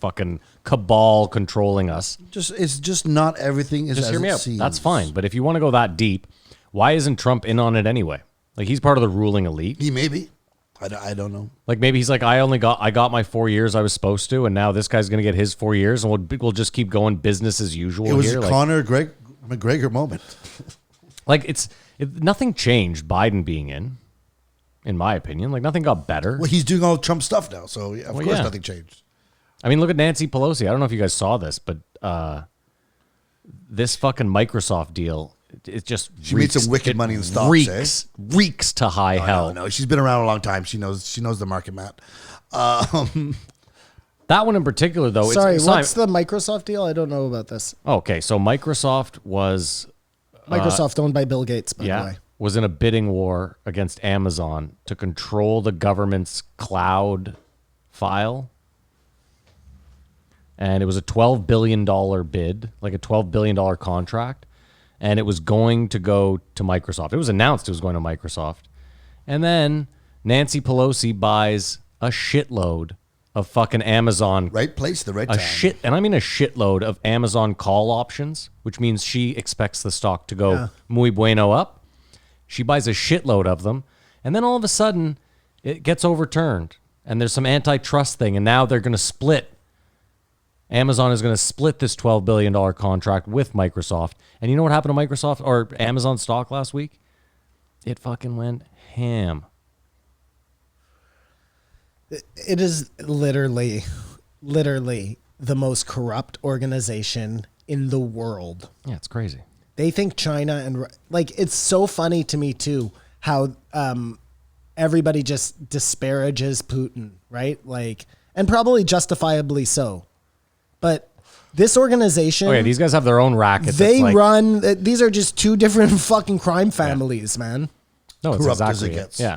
fucking cabal controlling us. It's just not everything is. Just hear me out. Seems. That's fine. But if you want to go that deep, why isn't Trump in on it anyway? Like, he's part of the ruling elite. He may be. I don't know. Like, maybe he's like, I got my 4 years I was supposed to, and now this guy's gonna get his 4 years, and we'll just keep going business as usual. It was here. a Connor McGregor moment. Like, nothing changed. Biden being in my opinion, like nothing got better. Well, he's doing all Trump stuff now, so of course nothing changed. I mean, look at Nancy Pelosi. I don't know if you guys saw this, but this fucking Microsoft deal, it just she made some wicked money in the stocks. Reeks to high hell. No, she's been around a long time. She knows the market, Matt. That one in particular, though. Sorry, what's the Microsoft deal? I don't know about this. Okay, so Microsoft was owned by Bill Gates, by the way. Was in a bidding war against Amazon to control the government's cloud file. And it was a $12 billion bid, like a $12 billion contract. and it was going to go to Microsoft. It was announced it was going to Microsoft. And then Nancy Pelosi buys a shitload of fucking Amazon. Right place, the right time. And I mean a shitload of Amazon call options, which means she expects the stock to go muy bueno up. She buys a shitload of them, and then all of a sudden it gets overturned, and there's some antitrust thing, and now they're going to split. Amazon is going to split this $12 billion contract with Microsoft. And you know what happened to Microsoft or Amazon stock last week? It fucking went ham. It is literally the most corrupt organization in the world. Yeah, it's crazy. They think China and like, it's so funny to me too, how everybody just disparages Putin, right? Like, and probably justifiably so. But this organization, Oh yeah, these guys have their own racket. they that's like, run, these are just two different fucking crime families, man. No, it's corrupt exactly as it it. gets. Yeah.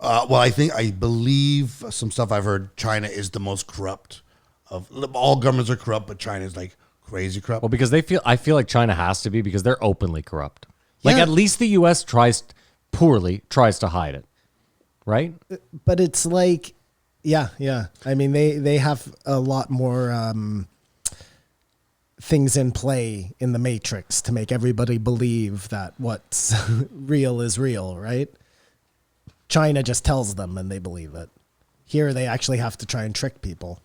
Well, I believe some stuff I've heard, China is the most corrupt of all governments are corrupt, but China is like crazy corrupt. Well, because I feel like China has to be because they're openly corrupt. Like Yeah. at least the U.S. tries to hide it, right? But it's like, yeah. I mean, they have a lot more things in play in the Matrix to make everybody believe that what's real is real, right? China just tells them and they believe it. Here, they actually have to try and trick people.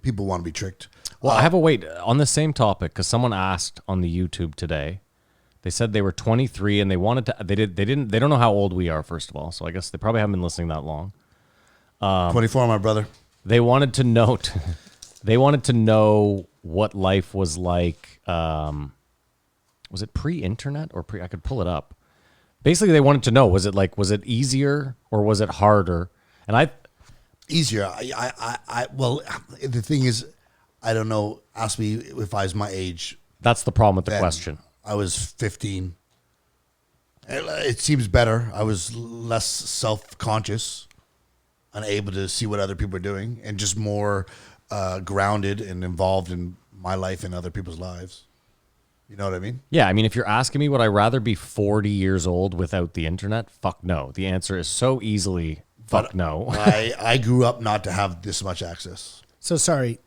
People want to be tricked. Well, I have a wait on the same topic because someone asked on the YouTube today. They said they were 23 and they wanted to. They don't know how old we are, first of all. So I guess they probably haven't been listening that long. 24, my brother. They wanted to note. They wanted to know what life was like. Was it pre-internet or pre? I could pull it up. Basically, they wanted to know, was it easier or was it harder? And Easier. Well, the thing is, I don't know. Ask me if I was my age. that's the problem with the then. question. I was 15. It seems better. I was less self-conscious, unable to see what other people are doing, and just more grounded and involved in my life and other people's lives. You know what I mean? Yeah, I mean, if you're asking me, would I rather be 40 years old without the internet? Fuck no. The answer is so easily fuck no. I grew up not to have this much access. So sorry,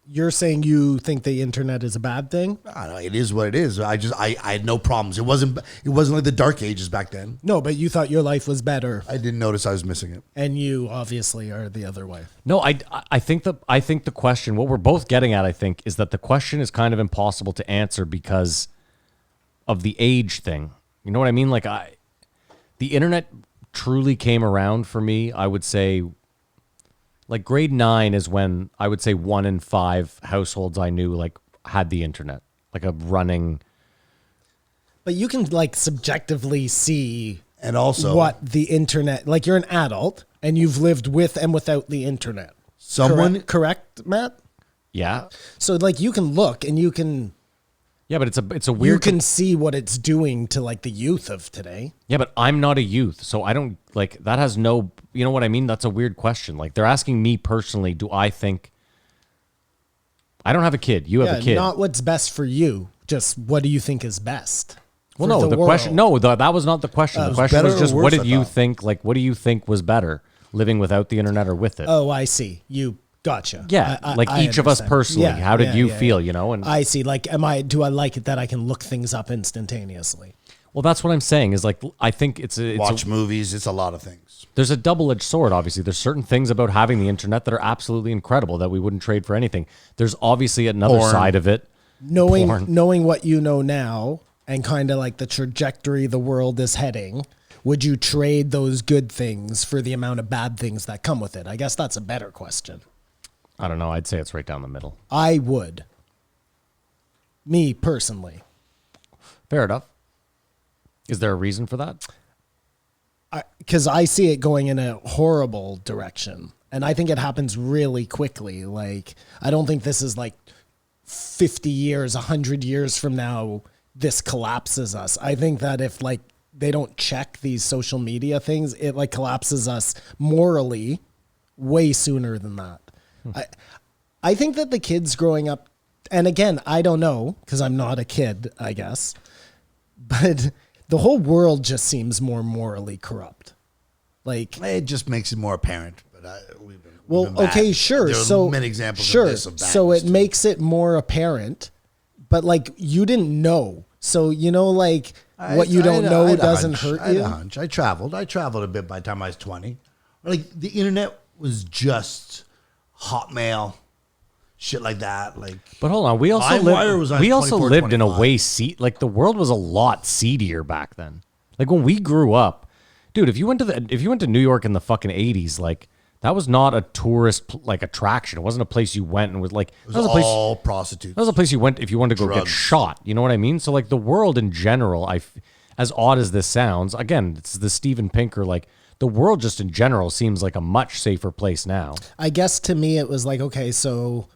you're saying you think the internet is a bad thing? I don't know, it is what it is. I had no problems. It wasn't like the dark ages back then. No, but you thought your life was better, I didn't notice I was missing it. and you obviously are the other way. No, I think the question, what we're both getting at, I think, is that the question is kind of impossible to answer because of the age thing. You know what I mean? Like the internet truly came around for me, I would say, like grade 9 is when I would say 1 in 5 households I knew like had the internet, like a running. But you can like subjectively see And also, what the internet, like you're an adult and you've lived with and without the internet. someone Correct, Matt? Yeah. So like you can look and you can Yeah, but it's a weird. you can see what it's doing to like the youth of today. Yeah, but I'm not a youth, so I don't like that has no. You know what I mean? That's a weird question. Like they're asking me personally, do I think? I don't have a kid. You have a kid. Not what's best for you. Just what do you think is best? Well, for no, the world? question. No, that was not the question. The was question better was just or what worse, did I you thought? think? Like, what do you think was better, living without the internet or with it? Oh, I see. You gotcha. Yeah, like I each of us understand. personally. Yeah, How did yeah, you yeah, feel? yeah. You know, and I see. Like, do I like it that I can look things up instantaneously? well, that's what I'm saying. Is like I think it's watch movies. It's a lot of things. there's a double-edged sword. Obviously, there's certain things about having the internet that are absolutely incredible that we wouldn't trade for anything. There's obviously another Porn. side of it. Porn. Knowing what you know now and kind of like the trajectory the world is heading, would you trade those good things for the amount of bad things that come with it? I guess that's a better question. I don't know. I'd say it's right down the middle. I would. Me personally. Fair enough. Is there a reason for that? Because I see it going in a horrible direction. And I think it happens really quickly. Like, I don't think this is like 50 years, 100 years from now, this collapses us. I think that if like they don't check these social media things, it like collapses us morally way sooner than that. I think that the kids growing up and again, I don't know because I'm not a kid, I guess, but the whole world just seems more morally corrupt. Like, It just makes it more apparent. But we've been okay, bad. sure. There are So many examples sure. of this. Of So it badness, too. makes it more apparent, but like you didn't know. So like what you don't know doesn't hurt I had you. a hunch. I traveled a bit by the time I was 20. Like the internet was just Hotmail, shit like that. Like, But hold on, we also LimeWire was on we also 24, lived in a 25. way like the world was a lot seedier back then. Like when we grew up, dude, if you went to New York in the fucking 80s, like that was not a tourist like attraction. It wasn't a place you went and was like it was all prostitutes. that was a place you went if you wanted to go get Drugs. shot. You know what I mean? So like the world in general, as odd as this sounds, again, it's the Steven Pinker, like the world just in general seems like a much safer place now. I guess to me it was like, okay, so,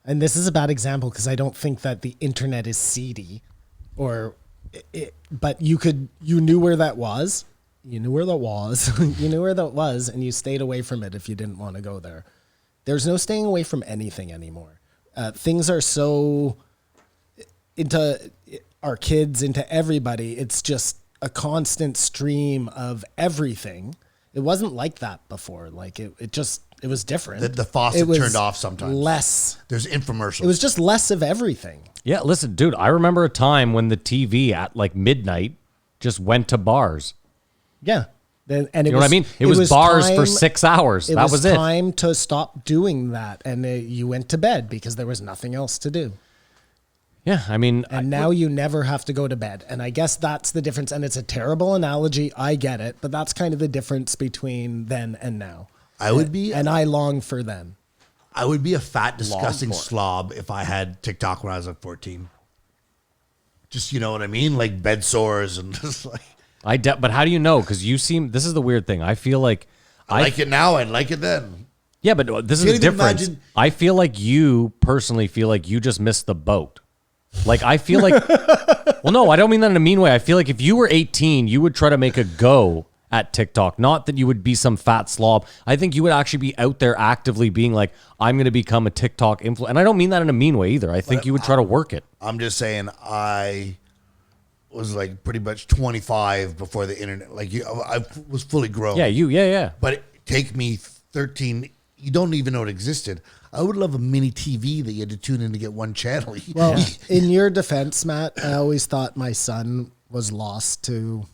and this is a bad example because I don't think that the internet is seedy, but you knew where that was. You knew where that was. You knew where that was, and you stayed away from it if you didn't want to go there. There's no staying away from anything anymore. Things are so into our kids, into everybody. It's just a constant stream of everything. It wasn't like that before. Like it was different. The faucet It was turned off sometimes. Less. There's infomercials. It was just less of everything. Yeah, listen, dude, I remember a time when the TV at like midnight just went to bars. Yeah. And it You know what I mean? It was bars for 6 hours. That was it. time to stop doing that. And you went to bed because there was nothing else to do. Yeah, I mean, And now you never have to go to bed. And I guess that's the difference. And it's a terrible analogy. I get it. But that's kind of the difference between then and now. I would be And I long for then. I would be a fat, disgusting for it. slob if I had TikTok when I was like 14. Just, you know what I mean? Like bed sores and just like. but how do you know? Because this is the weird thing. I feel like I like it now and like it then. Yeah, but this is Can't the even difference. imagine- I feel like you personally feel like you just missed the boat. Like I feel like, well, no, I don't mean that in a mean way. I feel like if you were 18, you would try to make a go at TikTok. Not that you would be some fat slob. I think you would actually be out there actively being like, I'm going to become a TikTok influencer. And I don't mean that in a mean way either. I think you would try to work it. I'm just saying I was like pretty much 25 before the internet. Like I was fully grown. Yeah. But it take me 13. You don't even know it existed. I would love a mini TV that you had to tune in to get one channel. Well, in your defense, Matt, I always thought my son was lost to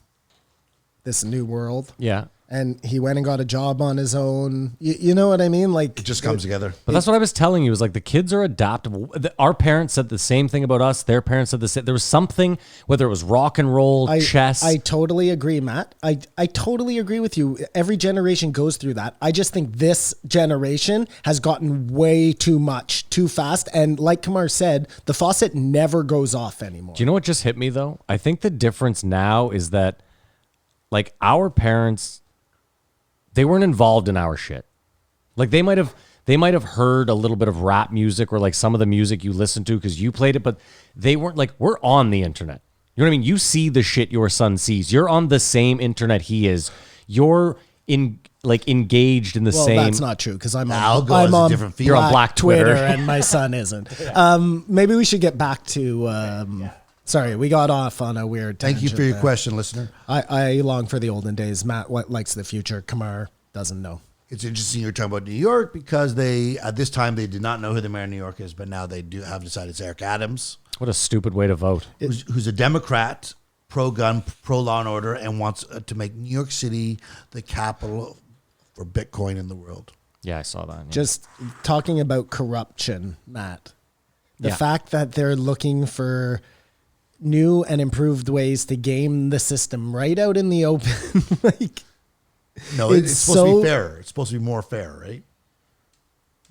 this new world. Yeah. And he went and got a job on his own. You know what I mean? Like It just comes together. But that's what I was telling you is like the kids are adaptable. Our parents said the same thing about us. Their parents said the same. There was something, whether it was rock and roll, chess. I totally agree, Matt. I totally agree with you. Every generation goes through that. I just think this generation has gotten way too much, too fast. And like Kamar said, the faucet never goes off anymore. Do you know what just hit me though? I think the difference now is that like our parents, they weren't involved in our shit. Like they might have heard a little bit of rap music or like some of the music you listened to because you played it, but they weren't like, we're on the internet. You know what I mean? You see the shit your son sees. You're on the same internet he is. You're engaged in the same. Well, that's not true because I'm I'll on, go I'm as a on different feed. You're on Black Twitter. and my son isn't. Maybe we should get back to. Sorry, we got off on a weird Thank you tangent for your there. question, listener. I long for the olden days. Matt likes the future. Kamar doesn't know. It's interesting you're talking about New York because at this time they did not know who the mayor of New York is, but now they do have decided it's Eric Adams, What a stupid way to vote. who's a Democrat, pro-gun, pro-law and order, and wants to make New York City the capital for Bitcoin in the world. Yeah, I saw that. Yeah. Just talking about corruption, Matt. The Yeah. fact that they're looking for new and improved ways to game the system right out in the open. Like, No, It's it's supposed to so- be fairer. It's supposed to be more fair, right?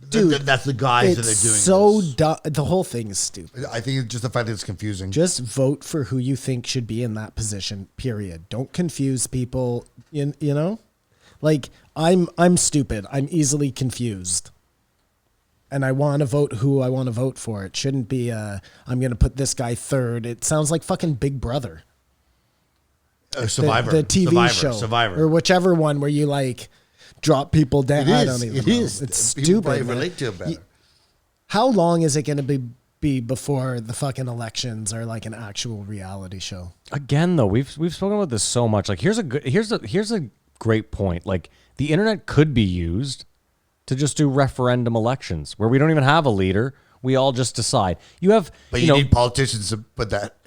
dude, That's the guise that they're it's doing. so this. dumb. The whole thing is stupid. I think it's just the fact that it's confusing. Just vote for who you think should be in that position, period. Don't confuse people, you know? Like, I'm stupid. I'm easily confused. And I want to vote who I want to vote for. It shouldn't be, I'm going to put this guy third. It sounds like fucking Big Brother. Survivor. The TV Survivor. show. Survivor. Or whichever one where you, like, drop people down. It I is. don't even It know. is. It's People stupid. probably man. relate to it better. How long is it going to be before the fucking elections are like an actual reality show. Again, though, we've spoken about this so much. Like, here's a great point. Like, the internet could be used to just do referendum elections where we don't even have a leader. We all just decide. But you need politicians to put that.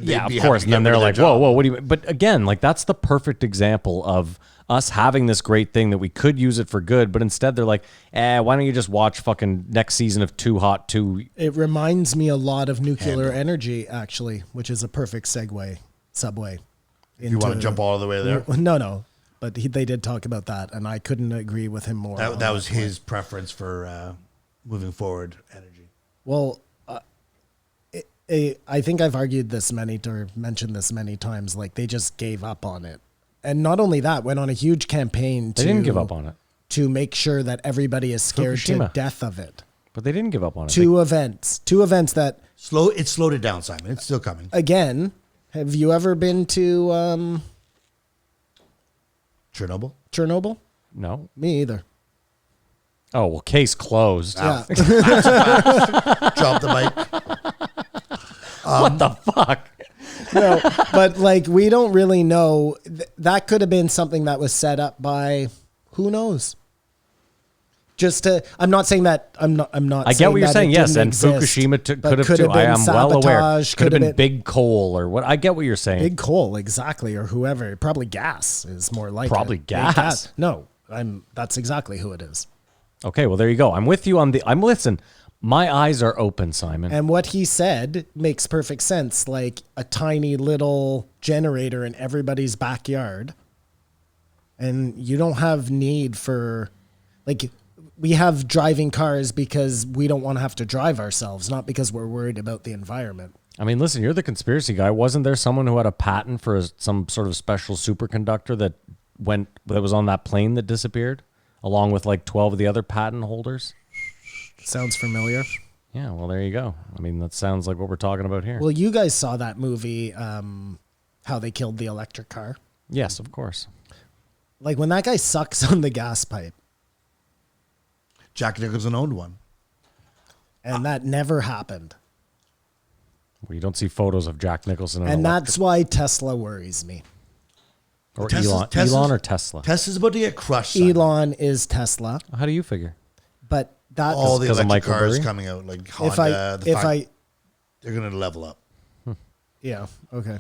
Yeah, of course. And then they're like, whoa, what do you mean? But again, like, that's the perfect example of us having this great thing that we could use it for good, but instead they're like, why don't you just watch fucking next season of Too Hot 2? It reminds me a lot of nuclear energy, actually, which is a perfect segue. You want to jump all the way there? No. But they did talk about that, and I couldn't agree with him more. That was his preference for moving forward energy. Well, I think I've argued this mentioned this many times. Like, they just gave up on it. And not only that, went on a huge campaign They didn't give up on it. To make sure that everybody is scared to Fukushima. death of it. But they didn't give up on it. Two events that... It slowed it down, Simon. It's still coming. Again, have you ever been to Chernobyl? No. Me either. Oh, well, case closed. Yeah. Drop the mic. What the fuck? No, but like, we don't really know. That could have been something that was set up by who knows. I'm not saying that. I'm not. I get what you're saying. Yes, and Fukushima could have too. I am well aware. Could have been big coal or what. I get what you're saying. Big coal, exactly, or whoever. Probably gas is more like probably it. gas. No, that's exactly who it is. Okay, well there you go. I'm with you on the. Listen. My eyes are open, Simon. And what he said makes perfect sense. Like a tiny little generator in everybody's backyard. And you don't have need for, like, we have driving cars because we don't want to have to drive ourselves, not because we're worried about the environment. I mean, listen, you're the conspiracy guy. Wasn't there someone who had a patent for some sort of special superconductor that was on that plane that disappeared, along with like 12 of the other patent holders? Sounds familiar. Yeah, well, there you go. I mean, that sounds like what we're talking about here. Well, you guys saw that movie, how they killed the electric car. Yes, of course. Like when that guy sucks on the gas pipe. Jack Nicholson owned one. And that never happened. Well, you don't see photos of Jack Nicholson. And that's why Tesla worries me. Or Elon or Tesla? Tesla's about to get crushed. Simon. Elon is Tesla. How do you figure? But that all the because of electric Michael cars Burry? coming out, like Honda. They're going to level up. Yeah, okay.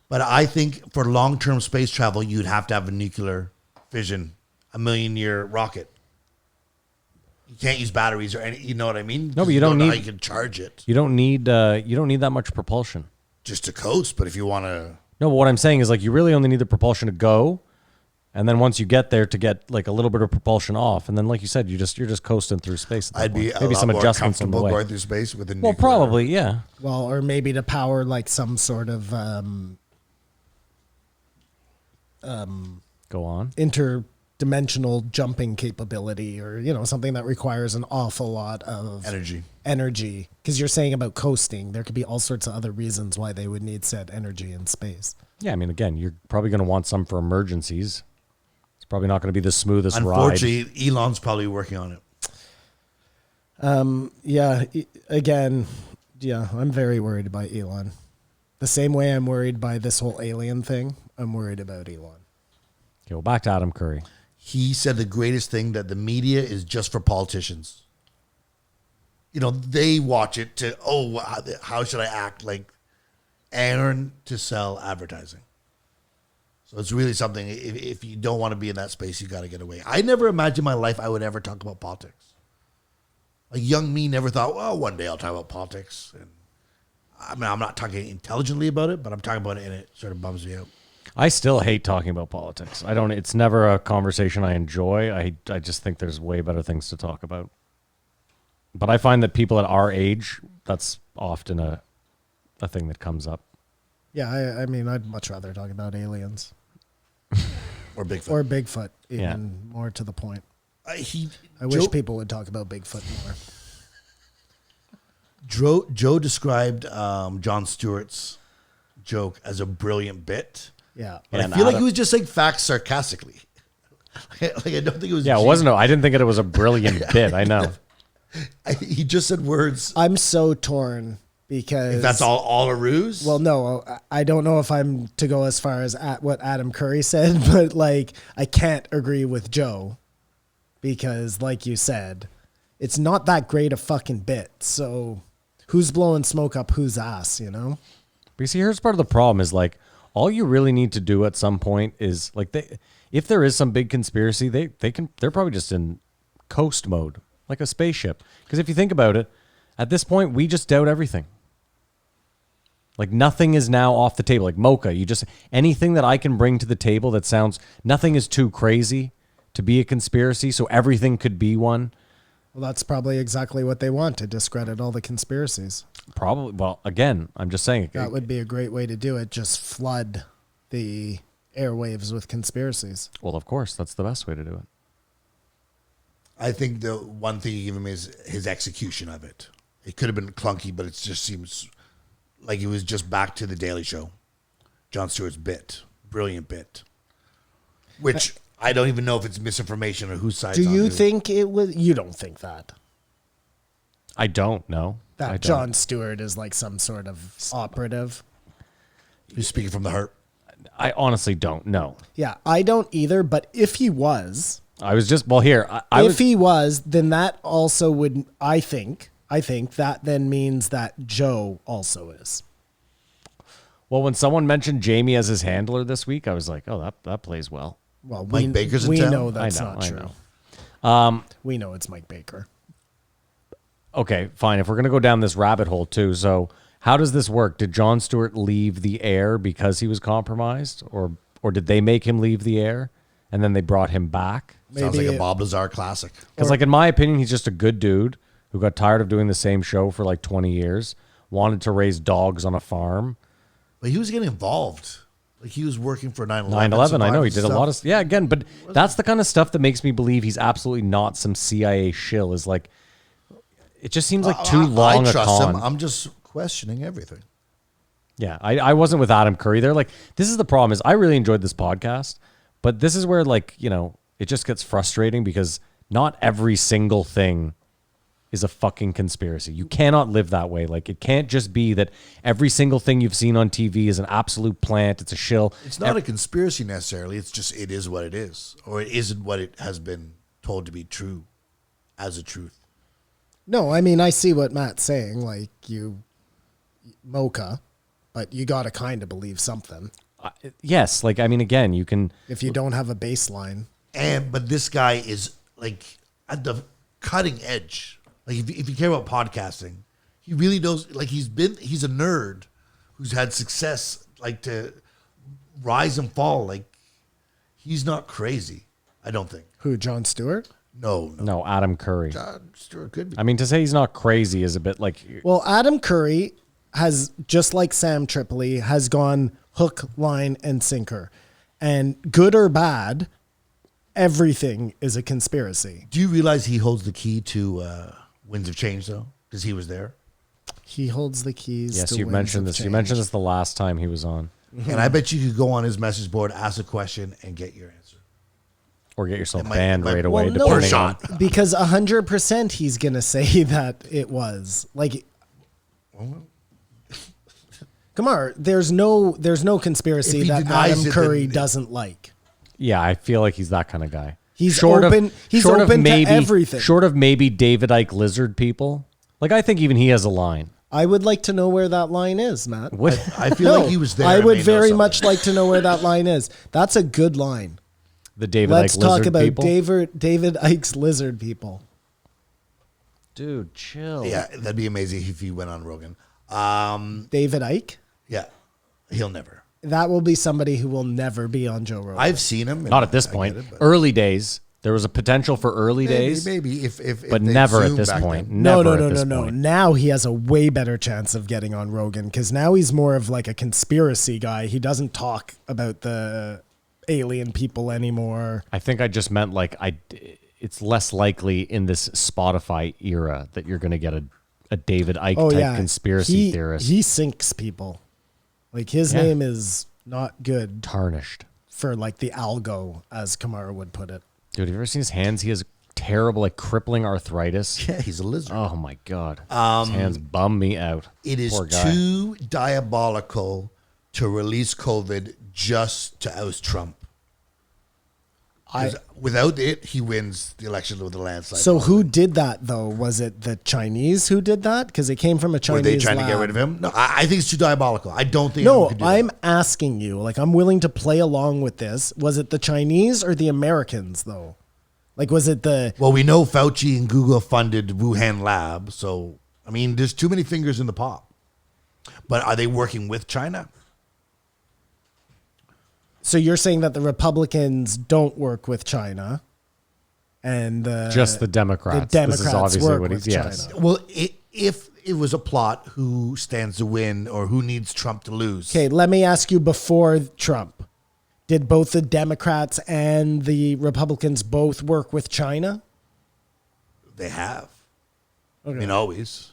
But I think for long-term space travel, you'd have to have a nuclear fission, a million-year rocket. You can't use batteries or any. You know what I mean? No, but you don't know need. how you can charge it. You don't need that much propulsion. Just to coast, but if you want to. No, but what I'm saying is like you really only need the propulsion to go, and then once you get there to get like a little bit of propulsion off, and then like you said, you're just coasting through space. At that I'd be point. Maybe a lot some more adjustments on the comfortable way. going through space with a nuclear. Well, probably, yeah. Well, or maybe to power like some sort of Go on. interdimensional jumping capability, or something that requires an awful lot of energy. Because you're saying about coasting, there could be all sorts of other reasons why they would need said energy in space. Yeah, I mean, again, you're probably going to want some for emergencies. It's probably not going to be the smoothest ride. Unfortunately, Elon's probably working on it. Yeah, again, I'm very worried about Elon. The same way I'm worried by this whole alien thing, I'm worried about Elon. Okay, well, back to Adam Curry. He said the greatest thing that the media is just for politicians. They watch it to, how should I act like Aaron to sell advertising. So it's really something, if you don't want to be in that space, you got to get away. I never imagined in my life I would ever talk about politics. Like young me never thought, well, one day I'll talk about politics. And I mean, I'm not talking intelligently about it, but I'm talking about it and it sort of bums me out. I still hate talking about politics. It's never a conversation I enjoy. I just think there's way better things to talk about. But I find that people at our age, that's often a thing that comes up. Yeah, I mean, I'd much rather talk about aliens. Or Bigfoot. Or Bigfoot, even more to the point. I wish people would talk about Bigfoot more. Joe described Jon Stewart's joke as a brilliant bit. Yeah. But I feel like he was just saying facts sarcastically. Like I don't think it was. Yeah, it wasn't. I didn't think it was a brilliant bit. I know. He just said words. I'm so torn because If that's all a ruse. Well, no, I don't know if I'm to go as far as at what Adam Curry said, but like I can't agree with Joe because, like you said, it's not that great a fucking bit. So who's blowing smoke up whose ass, you know? But you see, here's part of the problem is like all you really need to do at some point is like if there is some big conspiracy, they're probably just in coast mode, like a spaceship. Because if you think about it, at this point, we just doubt everything. Like nothing is now off the table. Like Mocha, anything that I can bring to the table that sounds, nothing is too crazy to be a conspiracy. So everything could be one. Well, that's probably exactly what they want, to discredit all the conspiracies. Probably. Well, again, I'm just saying. That would be a great way to do it. Just flood the airwaves with conspiracies. Well, of course, that's the best way to do it. I think the one thing you give him is his execution of it. It could have been clunky, but it just seems like he was just back to the Daily Show. Jon Stewart's bit. Brilliant bit. Which I don't even know if it's misinformation or whose side. Do you think it was? You don't think that? I don't know. That Jon Stewart is like some sort of operative? You're speaking from the heart. I honestly don't know. Yeah, I don't either. But if he was, I was just, well, here. if he was, then that also would, I think that then means that Joe also is. Well, when someone mentioned Jamie as his handler this week, I was like, oh, that plays well. Well, Mike Baker's in we town? know that's I know, not I true. know. We know it's Mike Baker. Okay, fine. If we're going to go down this rabbit hole too, so how does this work? Did Jon Stewart leave the air because he was compromised, or did they make him leave the air and then they brought him back? Sounds like a Bob Lazar classic. Because, like, in my opinion, he's just a good dude who got tired of doing the same show for like 20 years, wanted to raise dogs on a farm. But he was getting involved. Like he was working for 9/11. 9/11, I know he did a lot of yeah. Again, but that's the kind of stuff that makes me believe he's absolutely not some CIA shill. Is like, it just seems like too long I a trust con. him. I'm just questioning everything. Yeah, I wasn't with Adam Curry. They're like, this is the problem. Is I really enjoyed this podcast, but this is where like it just gets frustrating because not every single thing is a fucking conspiracy. You cannot live that way. Like, it can't just be that every single thing you've seen on TV is an absolute plant. It's a shill. It's not a conspiracy necessarily. It's just it is what it is, or it isn't what it has been told to be true as a truth. No, I mean, I see what Matt's saying. Like Mocha, but you got to kind of believe something. Yes, like I mean, again, you can. If you don't have a baseline. But this guy is like at the cutting edge. Like if you care about podcasting, he really knows. Like he's a nerd who's had success, like to rise and fall. Like he's not crazy. I don't think. Who, Jon Stewart? No, Adam Curry. Jon Stewart could be. I mean, to say he's not crazy is a bit like. Well, Adam Curry has, just like Sam Tripoli, has gone hook, line, and sinker. And good or bad, everything is a conspiracy. Do you realize he holds the key to Winds of Change, though? Because he was there. He holds the keys. Yes, to you Winds mentioned of this. You Change. mentioned this the last time he was on. And I bet you could go on his message board, ask a question, and get your answer. Or get yourself It might- banned it might- right away, Well, no, depending on. because 100% he's gonna say that it was like. Come on, there's no conspiracy If he that denies Adam it, Curry then- doesn't like. Yeah, I feel like he's that kind of guy. He's open to everything. Short of maybe David Icke lizard people. Like, I think even he has a line. I would like to know where that line is, Matt. What? I feel like he was there. I and would may know very something. much like to know where that line is. That's a good line. The David Let's Icke talk lizard about people? David Icke's lizard people. Dude, chill. Yeah, that'd be amazing if he went on Rogan. David Icke? Yeah, he'll never. That will be somebody who will never be on Joe Rogan. I've seen him. and Not at this I point. get it, but Early days. There was a potential for early days. maybe if but they never at zoomed this back point. then. No. Never at this point. Now he has a way better chance of getting on Rogan because now he's more of like a conspiracy guy. He doesn't talk about the alien people anymore. I think I just meant like it's less likely in this Spotify era that you're going to get a David Icke type conspiracy theorist. He sinks people. Like his name is not good Tarnished. for like the algo, as Kamara would put it. Dude, have you ever seen his hands? He has terrible, like crippling arthritis. Yeah, he's a lizard. Oh my God. His hands bum me out. It is Poor guy. too diabolical to release COVID just to oust Trump. 'Cause without it, he wins the election with a landslide. So who did that though? Was it the Chinese who did that? Because it came from a Chinese. Were they trying lab. to get rid of him? No, I think it's too diabolical. I don't think. No, anyone could do I'm that. asking you. Like, I'm willing to play along with this. Was it the Chinese or the Americans though? Like, was it the? Well, we know Fauci and Google funded Wuhan lab, so I mean, there's too many fingers in the pot. But are they working with China? So you're saying that the Republicans don't work with China, and Just the Democrats. The This is Democrats obviously work what with he's. Yes. China. Well, if it was a plot, who stands to win or who needs Trump to lose? Okay, let me ask you before Trump. Did both the Democrats and the Republicans both work with China? They have. Okay. I mean, always.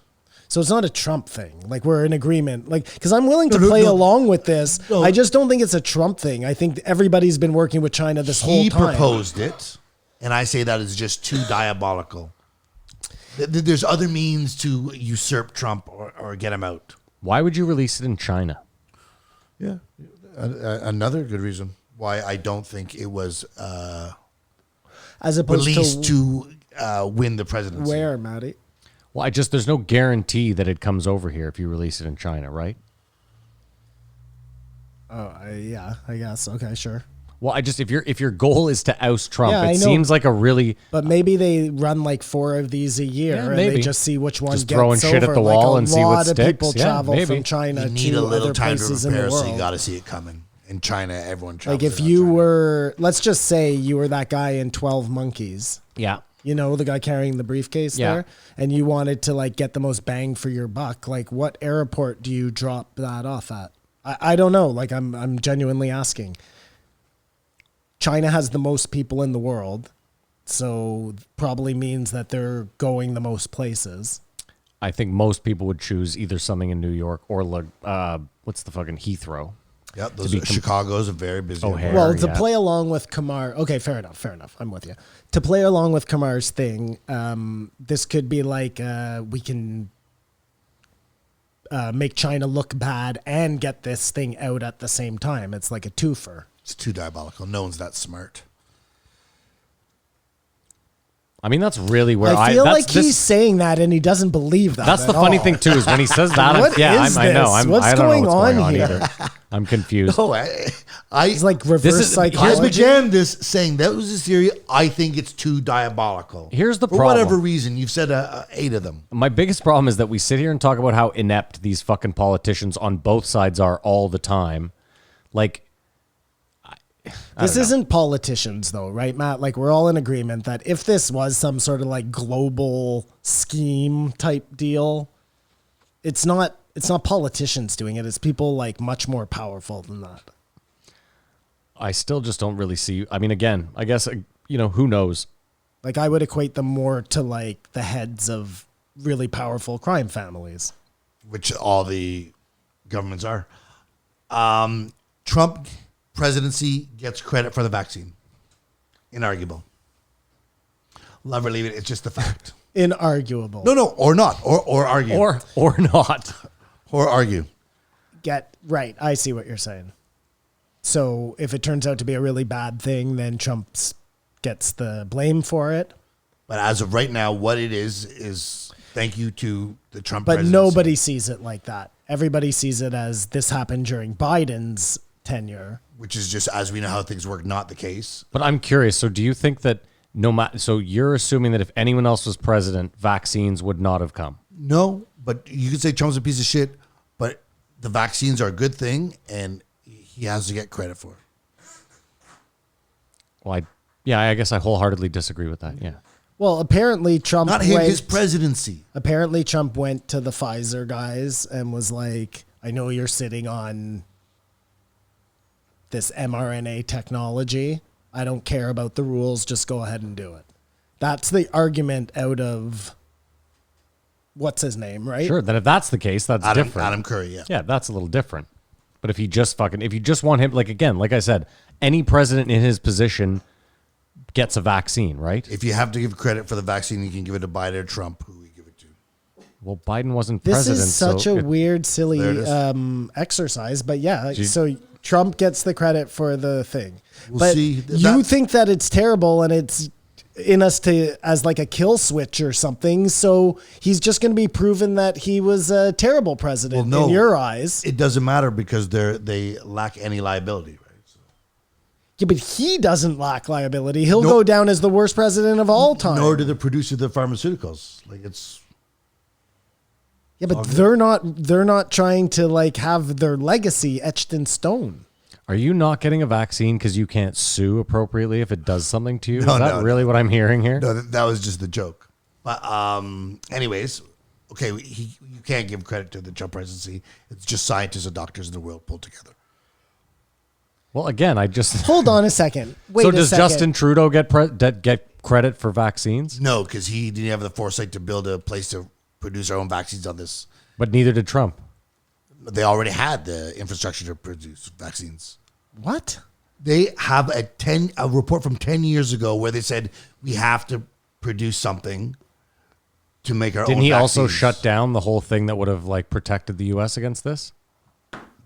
So it's not a Trump thing. Like, we're in agreement. Like, because I'm willing to No, play no. along with this. No. I just don't think it's a Trump thing. I think everybody's been working with China this whole He time. proposed it, and I say that is just too diabolical. There's other means to usurp Trump or get him out. Why would you release it in China? Yeah. Another good reason why I don't think it was As opposed released to to win the presidency. where, Matty? Well, there's no guarantee that it comes over here if you release it in China, right? Oh, yeah, I guess. Okay, sure. Well, if your goal is to oust Trump, Yeah, I it know. seems like a really But maybe they run like 4 of these a year, Yeah, and maybe. they just see which one Just gets throwing shit at over. the Like, wall a and see what lot of people sticks. Yeah, travel maybe. from China You need to a little other time to places in the prepare, so you world. got to see it coming. In China, everyone travels. Like, if in you China. were, let's just say you were that guy in 12 Monkeys. yeah. You know, the guy carrying the briefcase Yeah. there, and you wanted to like get the most bang for your buck. Like, what airport do you drop that off at? I don't know. Like, I'm genuinely asking. China has the most people in the world, so probably means that they're going the most places. I think most people would choose either something in New York or what's the fucking Heathrow. Yep, Chicago's a very busy. O'Hare. airport. Well, to yeah. play along with Kamar, okay, fair enough. I'm with you. To play along with Kamar's thing, this could be like we can make China look bad and get this thing out at the same time. It's like a twofer. It's too diabolical. No one's that smart. I mean, that's really where I feel like this- he's saying that and he doesn't believe that. That's the at funny all. thing too is when he says that. What is I know. this? I What's don't going know what's going on on here? either. I'm confused. Oh, I It's like reverse is- I psychology. began this saying that was his theory. I think it's too diabolical. Here's the For problem. whatever reason, you've said 8 of them. My biggest problem is that we sit here and talk about how inept these fucking politicians on both sides are all the time. Like, This isn't politicians, though, right, Matt? Like, we're all in agreement that if this was some sort of like global scheme type deal, it's not politicians doing it. It's people like much more powerful than that. I still just don't really see. I mean, again, I guess who knows? Like, I would equate them more to like the heads of really powerful crime families. Which all the governments are. Trump presidency gets credit for the vaccine. Inarguable. Love or leave it. It's just a fact. Inarguable. No, or not. Or argue. Or not. Or argue. Get right. I see what you're saying. So if it turns out to be a really bad thing, then Trump gets the blame for it. But as of right now, what it is thank you to the Trump But presidency. nobody sees it like that. Everybody sees it as this happened during Biden's tenure. Which is just, as we know how things work, not the case. But I'm curious. So, do you think that so you're assuming that if anyone else was president, vaccines would not have come? No, but you could say Trump's a piece of shit, but the vaccines are a good thing, and he has to get credit for it. Well, I guess I wholeheartedly disagree with that. Yeah. Well, apparently Trump Not his presidency. Apparently Trump went to the Pfizer guys and was like, I know you're sitting on this mRNA technology. I don't care about the rules. Just go ahead and do it. That's the argument out of what's his name, right? Sure. Then if that's the case, that's different. Adam Curry, yeah. Yeah, that's a little different. But if you just want him, like I said, any president in his position gets a vaccine, right? If you have to give credit for the vaccine, you can give it to Biden or Trump, who we give it to. Well, Biden wasn't This president. is such so a it- weird, There silly it is. exercise. But yeah, so Trump gets the credit for the thing. We'll but see. you think that it's terrible and it's in us to as like a kill switch or something. So he's just going to be proven that he was a terrible president Well, no. in your eyes. It doesn't matter because they lack any liability, right? So, Yeah, but he doesn't lack liability. He'll Nope. go down as the worst president of all time. nor do the producer of the pharmaceuticals. Like it's Yeah, but they're not trying to like have their legacy etched in stone. Are you not getting a vaccine because you can't sue appropriately if it does something to you? No, is that no, really what I'm hearing here? no, that was just the joke. But anyways, okay, you can't give credit to the Trump presidency. It's just scientists and doctors in the world pulled together. Well, again, I just Hold on a second. Wait so a does second. Justin Trudeau get credit for vaccines? No, because he didn't have the foresight to build a place to produce our own vaccines on this. But neither did Trump. They already had the infrastructure to produce vaccines. What? They have a report from 10 years ago where they said we have to produce something to make our own Didn't he also vaccines. shut down the whole thing that would have like protected the U.S. against this?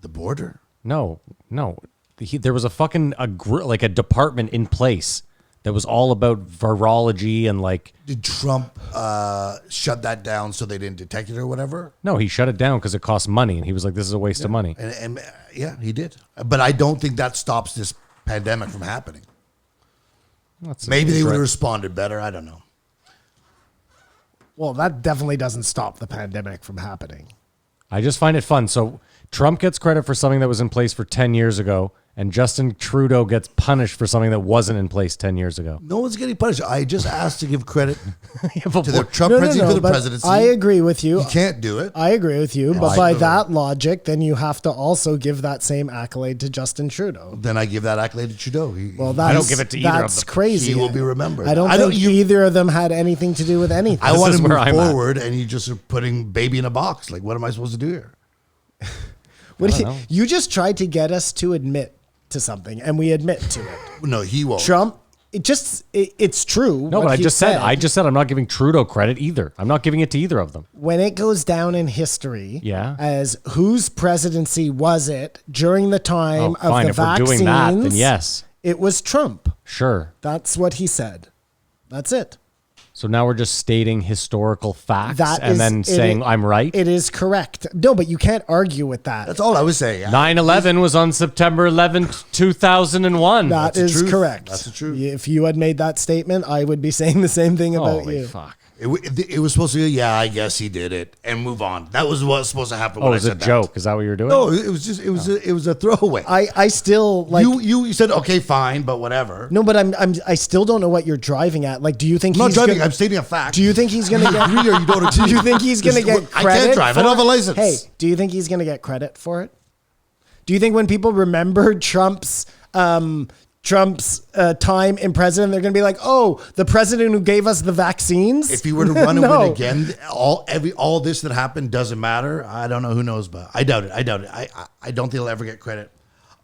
the border? No. There was a fucking like a department in place that was all about virology and like. Did Trump shut that down so they didn't detect it or whatever? No, he shut it down because it cost money, and he was like, "This is a waste of money." And yeah, he did. But I don't think that stops this pandemic from happening. Maybe they would have responded better. I don't know. Well, that definitely doesn't stop the pandemic from happening. I just find it fun. So Trump gets credit for something that was in place for 10 years ago, and Justin Trudeau gets punished for something that wasn't in place 10 years ago. No one's getting punished. I just asked to give credit to But the Trump presidency for the but presidency. I agree with you. You can't do it. I agree with you, but I by know. that logic, then you have to also give that same accolade to Justin Trudeau. Then I give that accolade to Trudeau. Well, that's, don't give it to either of that's them. crazy. He will be remembered. I don't I don't- think you- either of them had anything to do with anything. I This want is to move where I'm at. forward, and you just are putting baby in a box. Like, what am I supposed to do here? What do I don't know. you just tried to get us to admit to something, and we admit to it. No, he won't. Trump, it's true. No, what but I he just said I'm not giving Trudeau credit either. I'm not giving it to either of them. when it goes down in history, Yeah. as whose presidency was it during the time Oh, fine. of If the we're vaccines? doing that, then yes, It was Trump. sure. That's what he said. That's it. So now we're just stating historical facts That and is- then saying I'm right. It is correct. No, but you can't argue with that. That's all I was saying. 9/11 was on September 11th, 2001. That the is truth. correct. That's the truth. If you had made that statement, I would be saying the same thing about Holy you. fuck. It was supposed to be, yeah, I guess he did it, and move on. That was what was supposed to happen. Oh, when it was I a said that. joke. Is that what you were doing? No, it was just it was a throwaway. I still like you said okay, fine, but whatever. no, but I still don't know what you're driving at. Like, do you think I'm not he's driving. gonna- I'm stating a fact. Do you think he's gonna get? agree or you don't agree? Do you think he's gonna get I credit? can't drive. I for don't have a it? license. Hey, do you think he's gonna get credit for it? Do you think when people remember Trump's time in president, they're gonna be like, "Oh, the president who gave us the vaccines"? If he were to run and No. win again, all this that happened doesn't matter. I don't know. Who knows? But I doubt it. I don't think he'll ever get credit.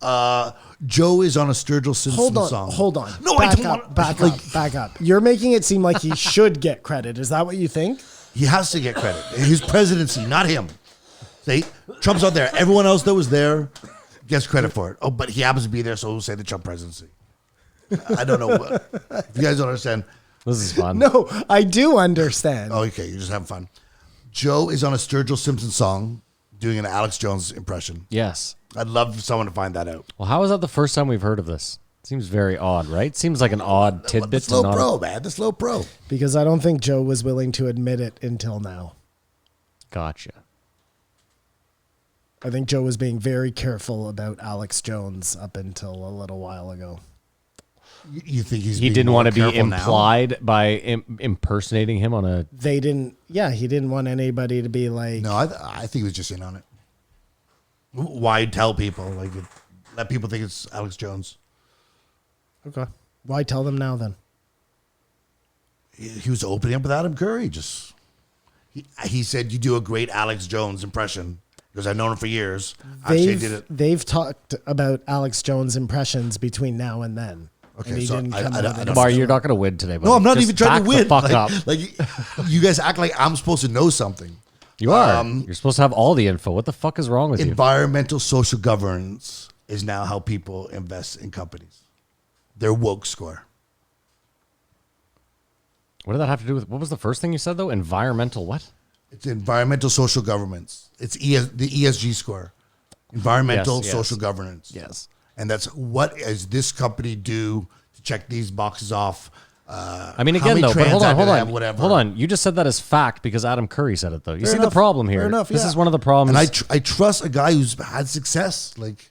Joe is on a Sturgill Simpson song. Hold on. No, back I don't up, want. back up. You're making it seem like he should get credit. Is that what you think? He has to get credit. His presidency, not him. See, Trump's not there. Everyone else that was there gets credit for it. Oh, but he happens to be there, so we'll say the Trump presidency. I don't know. If you guys don't understand. This is fun. No, I do understand. Oh, okay, you're just having fun. Joe is on a Sturgill Simpson song doing an Alex Jones impression. Yes. I'd love for someone to find that out. Well, how is that the first time we've heard of this? Seems very odd, right? Seems like an odd The tidbit. slow to not pro, man. The slow pro. Because I don't think Joe was willing to admit it until now. Gotcha. I think Joe was being very careful about Alex Jones up until a little while ago. You think He being didn't more want to be careful now? implied by impersonating him on a. He didn't want anybody to be like, No, I think he was just in on it. Why tell people? Like, let people think it's Alex Jones. okay, why tell them now then? He was opening up with Adam Curry. He said, you do a great Alex Jones impression. Because I've known him for years. Actually, I did it. They've talked about Alex Jones impressions between now and then. Okay, And he so didn't I come out don't and know. Bar, you're not going to win today. Buddy. No, I'm not Just even trying back to win. The fuck up. Like you guys act like I'm supposed to know something. You are. You're supposed to have all the info. What the fuck is wrong with you? Environmental social governance is now how people invest in companies. Their woke score. What did that have to do with? What was the first thing you said though? Environmental what? It's environmental social governance. It's the ESG score. Environmental Yes, yes. social governance. Yes. And that's what does this company do to check these boxes off? I mean, how again, many though, but hold trans on, I have, whatever. hold on. You just said that as fact because Adam Curry said it, though. You Fair see enough. the problem here. Fair enough, This yeah. is one of the problems. And I trust a guy who's had success. Like,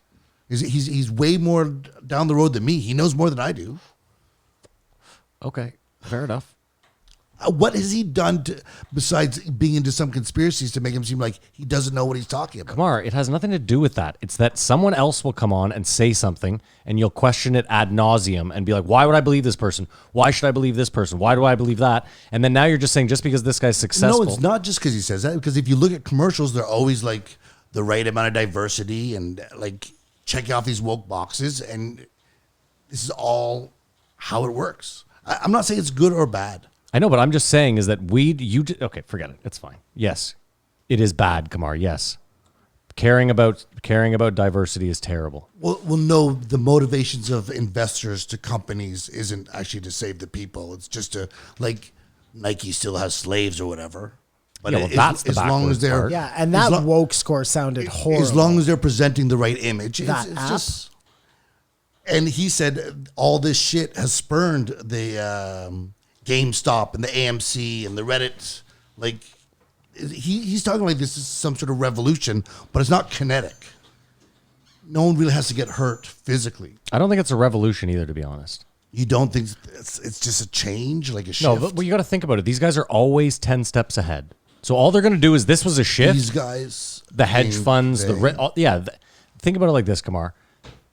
he's way more down the road than me. He knows more than I do. Okay, fair enough. What has he done besides being into some conspiracies to make him seem like he doesn't know what he's talking about? Kamar, it has nothing to do with that. It's that someone else will come on and say something, and you'll question it ad nauseum and be like, why would I believe this person? Why should I believe this person? Why do I believe that? And then now you're just saying just because this guy's successful. No, it's not just because he says that. Because if you look at commercials, they're always like the right amount of diversity and like checking off these woke boxes. And this is all how it works. I'm not saying it's good or bad. I know, but I'm just saying is that okay, forget it. It's fine. Yes, it is bad, Kamar. Yes. Caring about diversity is terrible. Well, no, the motivations of investors to companies isn't actually to save the people. It's just to, like, Nike still has slaves or whatever. But Yeah, well, that's the as long backwards as they're part. Yeah, and that woke score sounded horrible. As long as they're presenting the right image, That it's app? just. And he said all this shit has spurned the GameStop and the AMC and the Reddit. Like, he's talking like this is some sort of revolution, but it's not kinetic. No one really has to get hurt physically. I don't think it's a revolution either, to be honest. You don't think it's just a change, like a shift? No, but well, you got to think about it. These guys are always 10 steps ahead. So all they're going to do is this was a shift. These guys, The hedge funds, think about it like this, Kamar.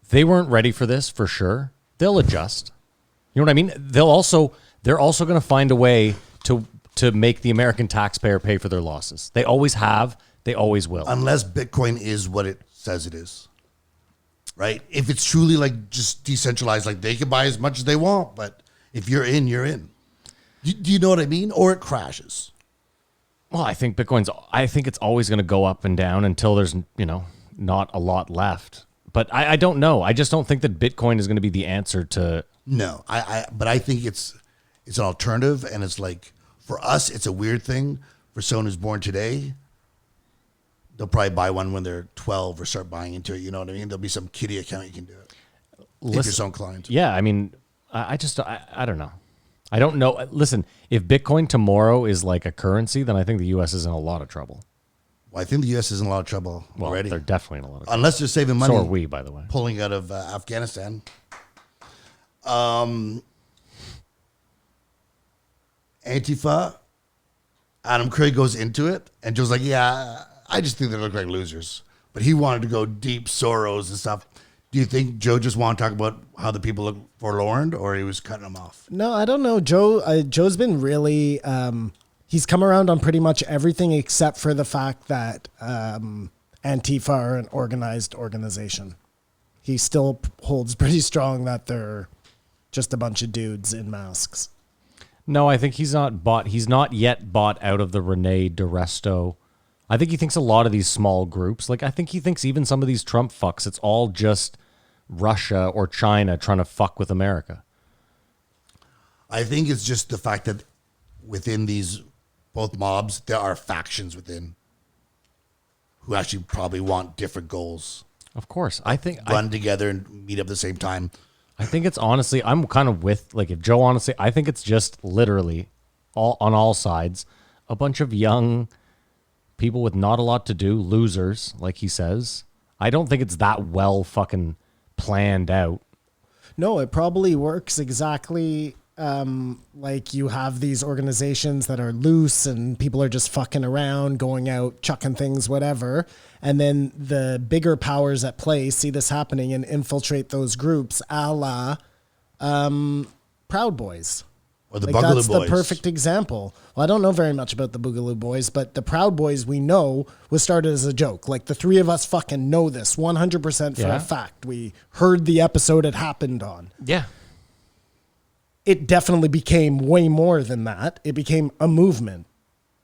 They weren't ready for this for sure. They'll adjust. You know what I mean? They're also going to find a way to make the American taxpayer pay for their losses. They always have. They always will. unless Bitcoin is what it says it is, right? If it's truly like just decentralized, like they can buy as much as they want, but if you're in, you're in. Do you know what I mean? Or it crashes. Well, I think it's always going to go up and down until there's, not a lot left. But I don't know. I just don't think that Bitcoin is going to be the answer to. No, but I think it's an alternative, and it's like for us, it's a weird thing. For someone who's born today, they'll probably buy one when they're 12 or start buying into it. You know what I mean? There'll be some kiddie account you can do it if you're so inclined. Yeah, I mean, I don't know. I don't know. Listen, if Bitcoin tomorrow is like a currency, then I think the U.S. is in a lot of trouble. Well, I think the U.S. is in a lot of trouble Well, already. they're definitely in a lot of trouble. Unless they're saving money. So are we, by the way. Pulling out of Afghanistan. Antifa, Adam Curry goes into it and Joe's like, yeah, I just think they look like losers. But he wanted to go deep Soros and stuff. Do you think Joe just wanted to talk about how the people look forlorn, or he was cutting them off? No, I don't know. Joe's been really, he's come around on pretty much everything except for the fact that Antifa are an organized organization. He still holds pretty strong that they're just a bunch of dudes in masks. No, I think he's not yet bought out of the Rene DiResto. I think he thinks a lot of these small groups, like I think he thinks even some of these Trump fucks, it's all just Russia or China trying to fuck with America. I think it's just the fact that within these both mobs, there are factions within who actually probably want different goals. Of course. I think Run together and meet up at the same time. I think it's honestly, I'm kind of with, like, if Joe honestly, I think it's just literally on all sides, a bunch of young people with not a lot to do, losers, like he says. I don't think it's that well fucking planned out. No, it probably works exactly like you have these organizations that are loose and people are just fucking around, going out, chucking things, whatever. And then the bigger powers at play see this happening and infiltrate those groups, a la Proud Boys. Or the Like Boogaloo that's Boys. the perfect example. Well, I don't know very much about the Boogaloo Boys, but the Proud Boys we know was started as a joke. Like the three of us fucking know this 100% for Yeah. a fact. We heard the episode it happened on. Yeah. it definitely became way more than that. It became a movement.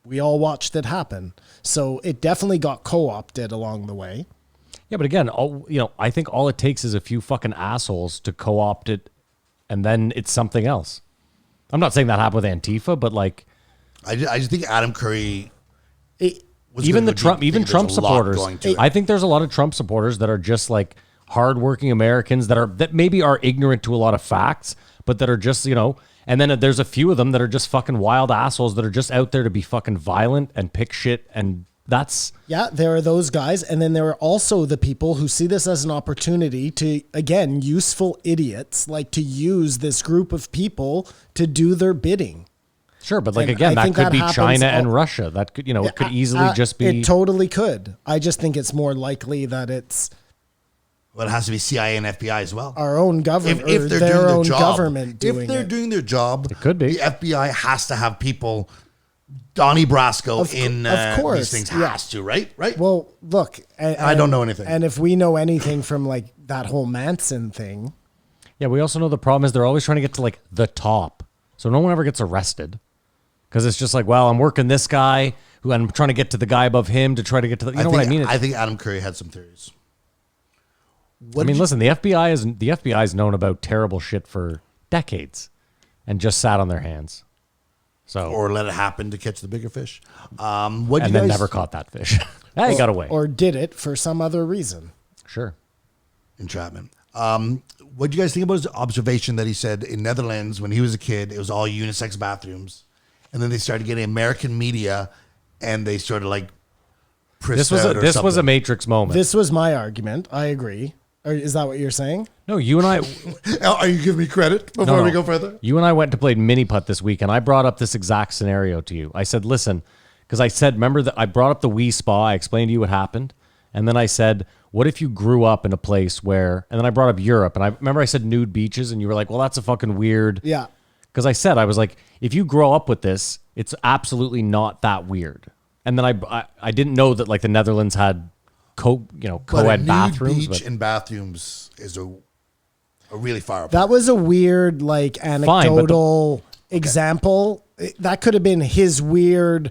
We all watched it happen. So it definitely got co-opted along the way. Yeah, but again, I think all it takes is a few fucking assholes to co-opt it, and then it's something else. I'm not saying that happened with Antifa, but like, I just think Adam Curry. Even Trump supporters. I think there's a lot of Trump supporters that are just like hardworking Americans that maybe are ignorant to a lot of facts, but that are just, and then there's a few of them that are just fucking wild assholes that are just out there to be fucking violent and pick shit, and that's... Yeah, there are those guys, and then there are also the people who see this as an opportunity to, again, useful idiots, like to use this group of people to do their bidding. Sure, but like, again, that could be China and Russia. That could, it could easily just be... It totally could. I just think it's more likely that it's... Well, it has to be CIA and FBI as well. Our own government, if they're their doing own their job, government doing if they're it. doing their job, it could be. The FBI has to have people. Donnie Brasco of course, these things has to, right? Well, look, I don't know anything. And if we know anything from like that whole Manson thing, yeah, we also know the problem is they're always trying to get to like the top, so no one ever gets arrested because it's just like, well, I'm working this guy who I'm trying to get to the guy above him to try to get to the. You know what I mean? I think Adam Curry had some theories. Listen, the FBI is known about terrible shit for decades, and just sat on their hands. So or let it happen to catch the bigger fish. And then never caught that fish. He got away. Or did it for some other reason. Sure. Entrapment. What do you guys think about his observation that he said in Netherlands when he was a kid, it was all unisex bathrooms, and then they started getting American media, and they sort of like this was a Matrix moment. This was my argument. I agree. Or is that what you're saying? No, you and I... Are you giving me credit before we go further? You and I went to play mini putt this week, and I brought up this exact scenario to you. I said, listen, because I said, remember that I brought up the Wii Spa, I explained to you what happened, and then I said, what if you grew up in a place where... And then I brought up Europe, and I remember I said nude beaches, and you were like, well, that's a fucking weird... Yeah. Because I was like, if you grow up with this, it's absolutely not that weird. And then I didn't know that like the Netherlands had... co-ed bathrooms. Beach and bathrooms is a really far apart. That was a weird, like, anecdotal example. That could have been his weird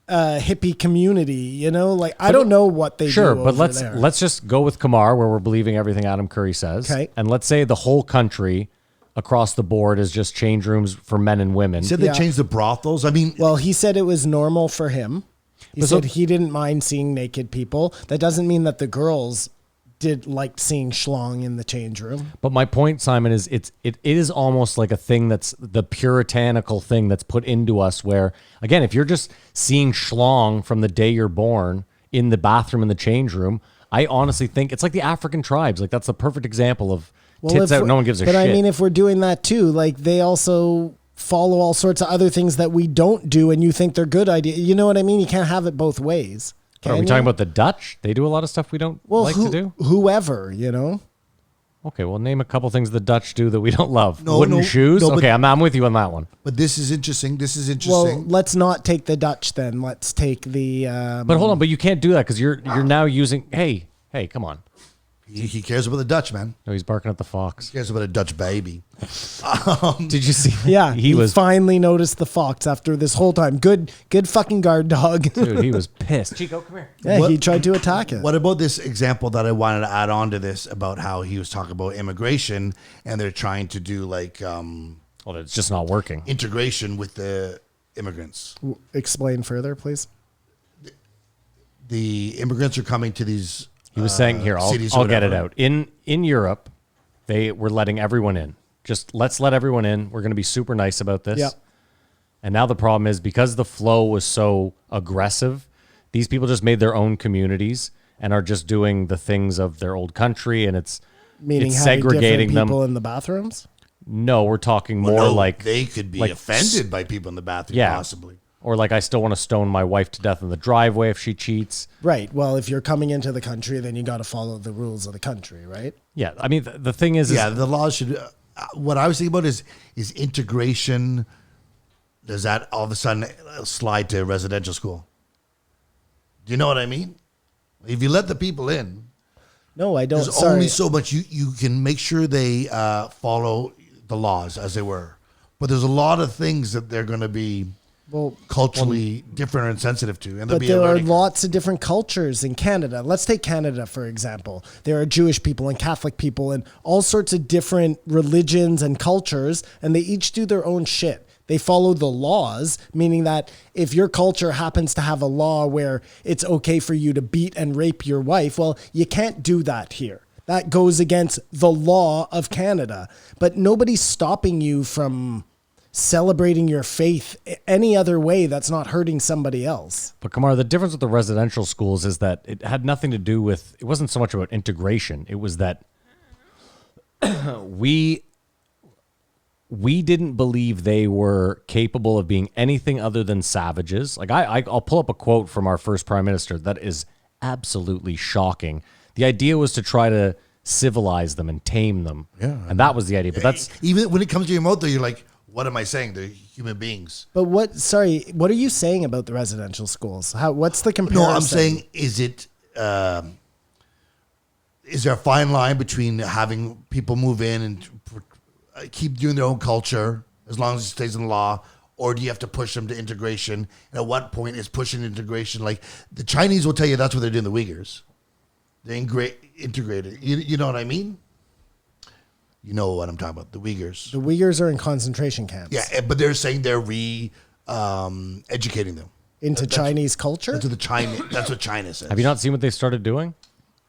hippie community, Like, I don't know what they do. Sure, but there. let's just go with Kamar, where we're believing everything Adam Curry says. Okay. And let's say the whole country across the board is just change rooms for men and women. He said they changed the brothels. Well, he said it was normal for him. He said he didn't mind seeing naked people. That doesn't mean that the girls did like seeing schlong in the change room. But my point, Simon, is it is almost like a thing that's the puritanical thing that's put into us where, again, if you're just seeing schlong from the day you're born in the bathroom in the change room, I honestly think it's like the African tribes. Like that's the perfect example of tits out, no one gives a shit. But I mean, if we're doing that too, like they also... follow all sorts of other things that we don't do and you think they're good ideas. You know what I mean? You can't have it both ways. Are we talking about the Dutch? They do a lot of stuff we don't to do? Whoever, Okay, well, name a couple things the Dutch do that we don't love. No, Wooden shoes? no, okay, I'm with you on that one. But this is interesting. Well, let's not take the Dutch then. Let's take the... But hold on, but you can't do that because you're now using... Hey, come on. He cares about the Dutch, man. No, he's barking at the fox. He cares about a Dutch baby. Did you see? Yeah, he was finally noticed the fox after this whole time. Good fucking guard dog. Dude, he was pissed. Chico, come here. Yeah, he tried to attack it. What about this example that I wanted to add on to this about how he was talking about immigration and they're trying to do like well, it's just not working. Integration with the immigrants. Explain further, please. The immigrants are coming to these. He was saying here, I'll get it out. In Europe, they were letting everyone in. Just let's let everyone in. We're going to be super nice about this. Yep. And now the problem is because the flow was so aggressive, these people just made their own communities and are just doing the things of their old country, and it's segregating them. People in the bathrooms. No, we're talking more like they could be offended by people in the bathroom, possibly. Or like I still want to stone my wife to death in the driveway if she cheats. Right. Well, if you're coming into the country, then you got to follow the rules of the country, right? Yeah. I mean, the thing is... the laws should... what I was thinking about is integration. Does that all of a sudden slide to residential school? Do you know what I mean? If you let the people in... No, I don't. There's only so much you can make sure they follow the laws as they were. But there's a lot of things that they're going to be culturally different and sensitive to. And But be there are lots of different cultures in Canada. Let's take Canada, for example. There are Jewish people and Catholic people and all sorts of different religions and cultures, and they each do their own shit. They follow the laws, meaning that if your culture happens to have a law where it's okay for you to beat and rape your wife, well, you can't do that here. That goes against the law of Canada. But nobody's stopping you from celebrating your faith any other way that's not hurting somebody else. But Kamar, the difference with the residential schools is that it had nothing to do with, it wasn't so much about integration. It was that we didn't believe they were capable of being anything other than savages. Like I'll pull up a quote from our first prime minister that is absolutely shocking. The idea was to try to civilize them and tame them. Yeah. And that was the idea. But that's even when it comes to your mouth, though, you're like, what am I saying? They're human beings. But what are you saying about the residential schools? What's the comparison? No, I'm saying, is there a fine line between having people move in and keep doing their own culture as long as it stays in the law, or do you have to push them to integration? And at what point is pushing integration? Like the Chinese will tell you that's what they're doing the Uyghurs. They're integrated. You know what I mean? You know what I'm talking about, the Uyghurs. The Uyghurs are in concentration camps. Yeah, but they're saying they're educating them. Into Chinese culture? That's what China says. Have you not seen what they started doing?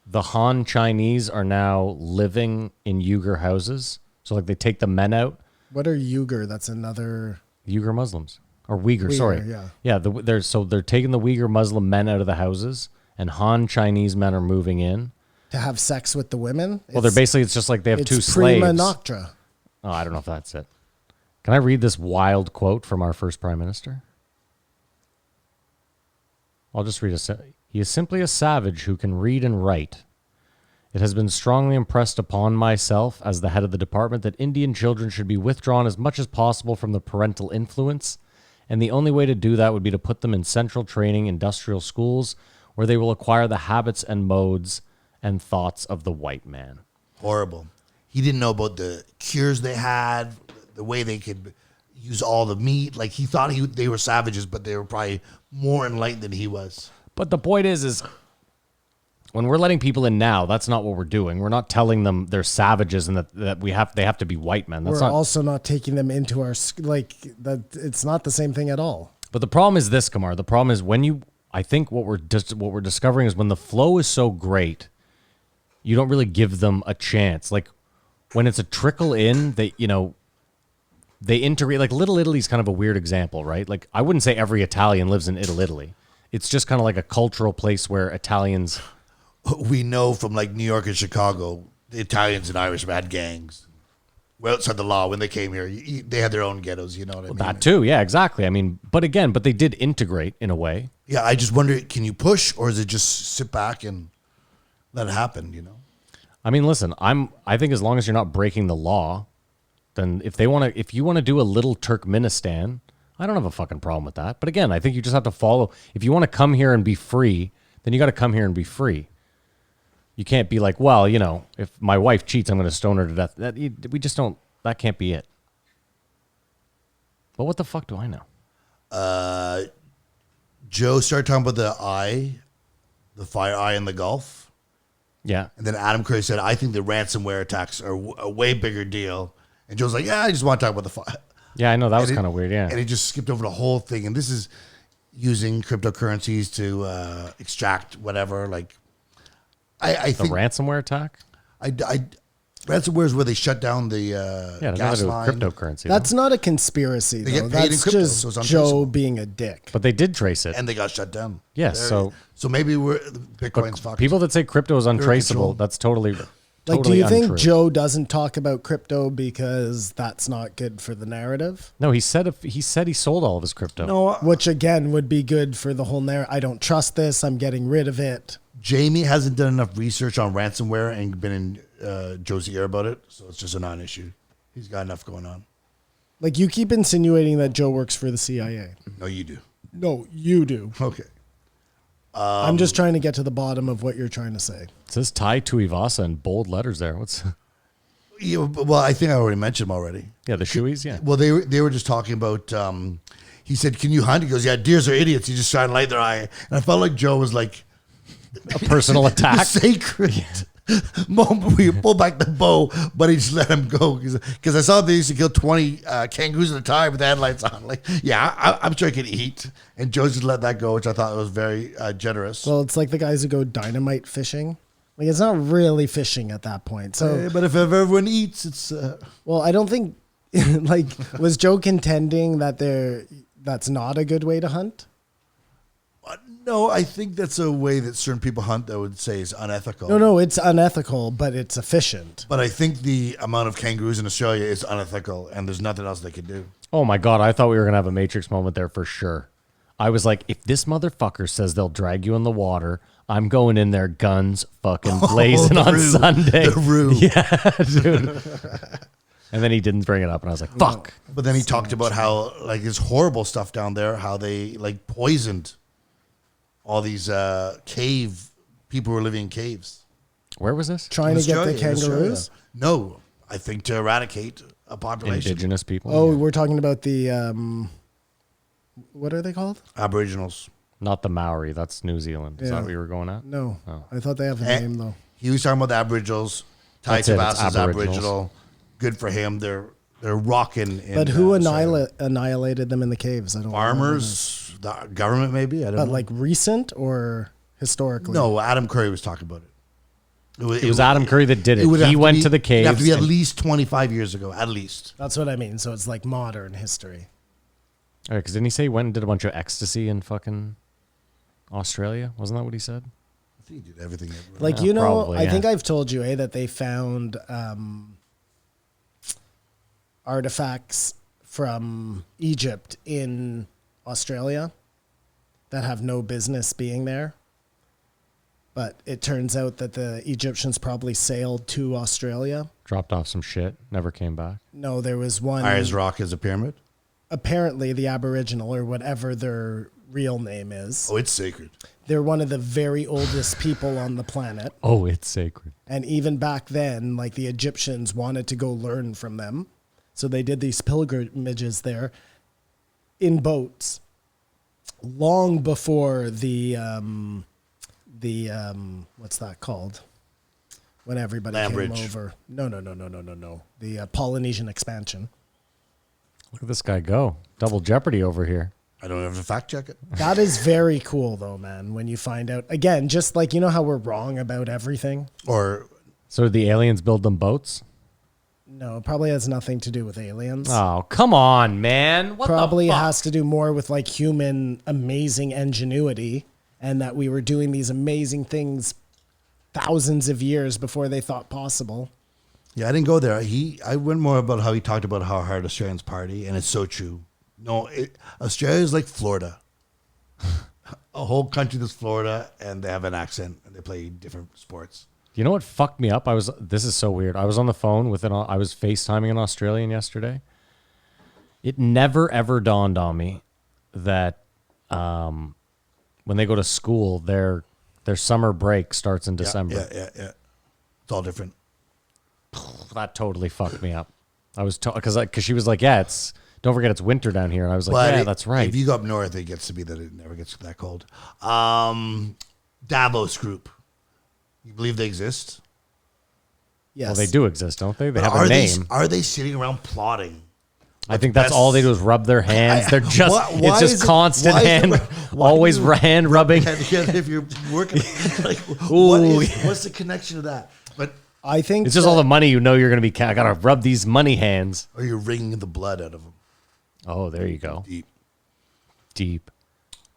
The Han Chinese are now living in Uyghur houses. So like they take the men out. What are Uyghur? That's another... Uyghur Muslims. Or Uyghur, sorry. Yeah. Yeah, they're taking the Uyghur Muslim men out of the houses, and Han Chinese men are moving in. To have sex with the women? Well, it's just like they have two it's slaves. prima noctra. Oh, I don't know if that's it. Can I read this wild quote from our first prime minister? I'll just read he is simply a savage who can read and write. It has been strongly impressed upon myself as the head of the department that Indian children should be withdrawn as much as possible from the parental influence, and the only way to do that would be to put them in central training industrial schools where they will acquire the habits and modes and thoughts of the white man. Horrible. He didn't know about the cures they had, the way they could use all the meat. Like he thought they were savages, but they were probably more enlightened than he was. But the point is when we're letting people in now, that's not what we're doing. We're not telling them they're savages and that they have to be white men. We're also not taking them into our that. It's not the same thing at all. But the problem is this, Kamar. The problem is I think what we're discovering is when the flow is so great, you don't really give them a chance. Like when it's a trickle in, they integrate. Like Little Italy's kind of a weird example, right? Like I wouldn't say every Italian lives in Italy. It's just kind of like a cultural place where Italians. We know from like New York and Chicago, the Italians and Irish had gangs. Well, outside the law, when they came here, they had their own ghettos. You know what I mean? That too, yeah, exactly. I mean, but they did integrate in a way. Yeah, I just wonder, can you push, or is it just sit back and let it happen? You know. I mean, listen, I think as long as you're not breaking the law, then if you want to do a little Turkmenistan, I don't have a fucking problem with that. But again, I think you just have to follow. If you want to come here and be free, then you got to come here and be free. You can't be like, well, if my wife cheats, I'm going to stone her to death. That can't be it. But what the fuck do I know? Joe started talking about the fire eye in the Gulf. Yeah. And then Adam Curry said, I think the ransomware attacks are a way bigger deal. And Joe's like, yeah, I just want to talk about the fire. Yeah, I know. That was kind of weird, yeah. And he just skipped over the whole thing. And this is using cryptocurrencies to extract whatever, like, I think ransomware attack. Ransomware is where they shut down the gas line. Cryptocurrency. That's not a conspiracy, They though. get paid in That's crypto, just so it's Joe untraceable. being a dick. But they did trace it. And they got shut down. Yes, so maybe Bitcoin's fucked. people that say crypto is untraceable, control. that's totally Like, do you think untrue. Joe doesn't talk about crypto because that's not good for the narrative? No, he said he sold all of his crypto. No, Which again would be good for the whole narrative. I don't trust this. I'm getting rid of it. Jamie hasn't done enough research on ransomware and been in Joe's ear about it, so it's just a non-issue. He's got enough going on. Like, you keep insinuating that Joe works for the CIA. No, you do. No, you do. Okay. I'm just trying to get to the bottom of what you're trying to say. It says Tai Tuivasa in bold letters there. Yeah, well, I think I already mentioned them already. Yeah, the shoeies. Yeah. Well, they were just talking about. He said, "Can you hunt?" He goes, "Yeah, deers are idiots. You just try and light their eye." And I felt like Joe was like A personal attack. sacred moment where you pull back the bow, but he just let him go because I saw they used to kill 20 kangaroos at a time with the headlights on. Like, yeah, I'm sure I could eat, and Joe just let that go, which I thought was very generous. Well, it's like the guys who go dynamite fishing. Like, it's not really fishing at that point. So, But if everyone eats, it's well, I don't think, like, was Joe contending that that's not a good way to hunt? no. I think that's a way that certain people hunt that would say is unethical. No, it's unethical, but it's efficient. But I think the amount of kangaroos in Australia is unethical, and there's nothing else they could do. Oh my God, I thought we were going to have a Matrix moment there for sure. I was like, if this motherfucker says they'll drag you in the water, I'm going in there guns fucking blazing on Roo. Sunday. The Roo. Yeah, dude. And then he didn't bring it up, and I was like, fuck. But then he talked about how like there's horrible stuff down there, how they like poisoned all these cave people who were living in caves. Where was this? Trying to get the Australia, in kangaroos? Australia. No, I think to eradicate a population. Indigenous people. Oh, Yeah. we're talking about the, what are they called? Aboriginals. Not the Maori. That's New Zealand. Is Yeah. that what you were going at? No. Oh. I thought they have a And name, though. He was talking about the Aboriginals. That's Ty it, it's Tabas is Aboriginals. Aboriginal. Good for him. They're rocking. But who Australia. annihilated them in the caves? I don't know. Farmers, the government, maybe. I don't But know. like recent or historically? No, Adam Curry was talking about it. It was Adam Curry that did it. would He have went be- to the It'd have to caves. be at and- least 25 years ago, at least. That's what I mean. So it's like modern history. All right, because didn't he say he went and did a bunch of ecstasy in fucking Australia? Wasn't that what he said? I think he did everything. Like, Yeah, you know, probably, I think yeah. I've told you, that they found artifacts from Egypt in Australia that have no business being there. But it turns out that the Egyptians probably sailed to Australia. Dropped off some shit. Never came back. No, there was one. Ayers Rock is a pyramid. Apparently, the Aboriginal, or whatever their real name is, Oh, it's sacred. they're one of the very oldest people on the planet. Oh, it's sacred. And even back then, like, the Egyptians wanted to go learn from them. So they did these pilgrimages there in boats long before the what's that called? When everybody Land came bridge. over. No. The Polynesian expansion. Look at this guy go. Double jeopardy over here. I don't have to fact check it. That is very cool, though, man, when you find out. Again, just like, you know how we're wrong about everything? Or So did the aliens build them boats? No, it probably has nothing to do with aliens. Oh, come on, man. What Probably the fuck? has to do more with like human amazing ingenuity, and that we were doing these amazing things thousands of years before they thought possible. yeah, I didn't go there. I went more about how he talked about how hard Australians party, and it's so true. No, Australia is like Florida. A whole country that's Florida, and they have an accent, and they play different sports. You know what fucked me up? This is so weird. I was on the phone I was FaceTiming an Australian yesterday. It never ever dawned on me that when they go to school, their summer break starts in December. Yeah. It's all different. That totally fucked me up. I was because she was like, "Yeah, don't forget it's winter down here," and I was like, "Yeah, that's right." If you go up north, it gets to be that it never gets that cold. Davos Group. You believe they exist? Yes. Well, they do exist, don't they? They But have a name. Are they sitting around plotting? I think that's all they do is rub their hands. They're just Why it's just is it- constant why is hand, it- why always do you- hand rubbing. And if you're working, like, Ooh, what's the connection to that? But I think It's just all the money you know you're going to be. I gotta rub these money hands. or you're wringing the blood out of them. Oh, there you go. Deep.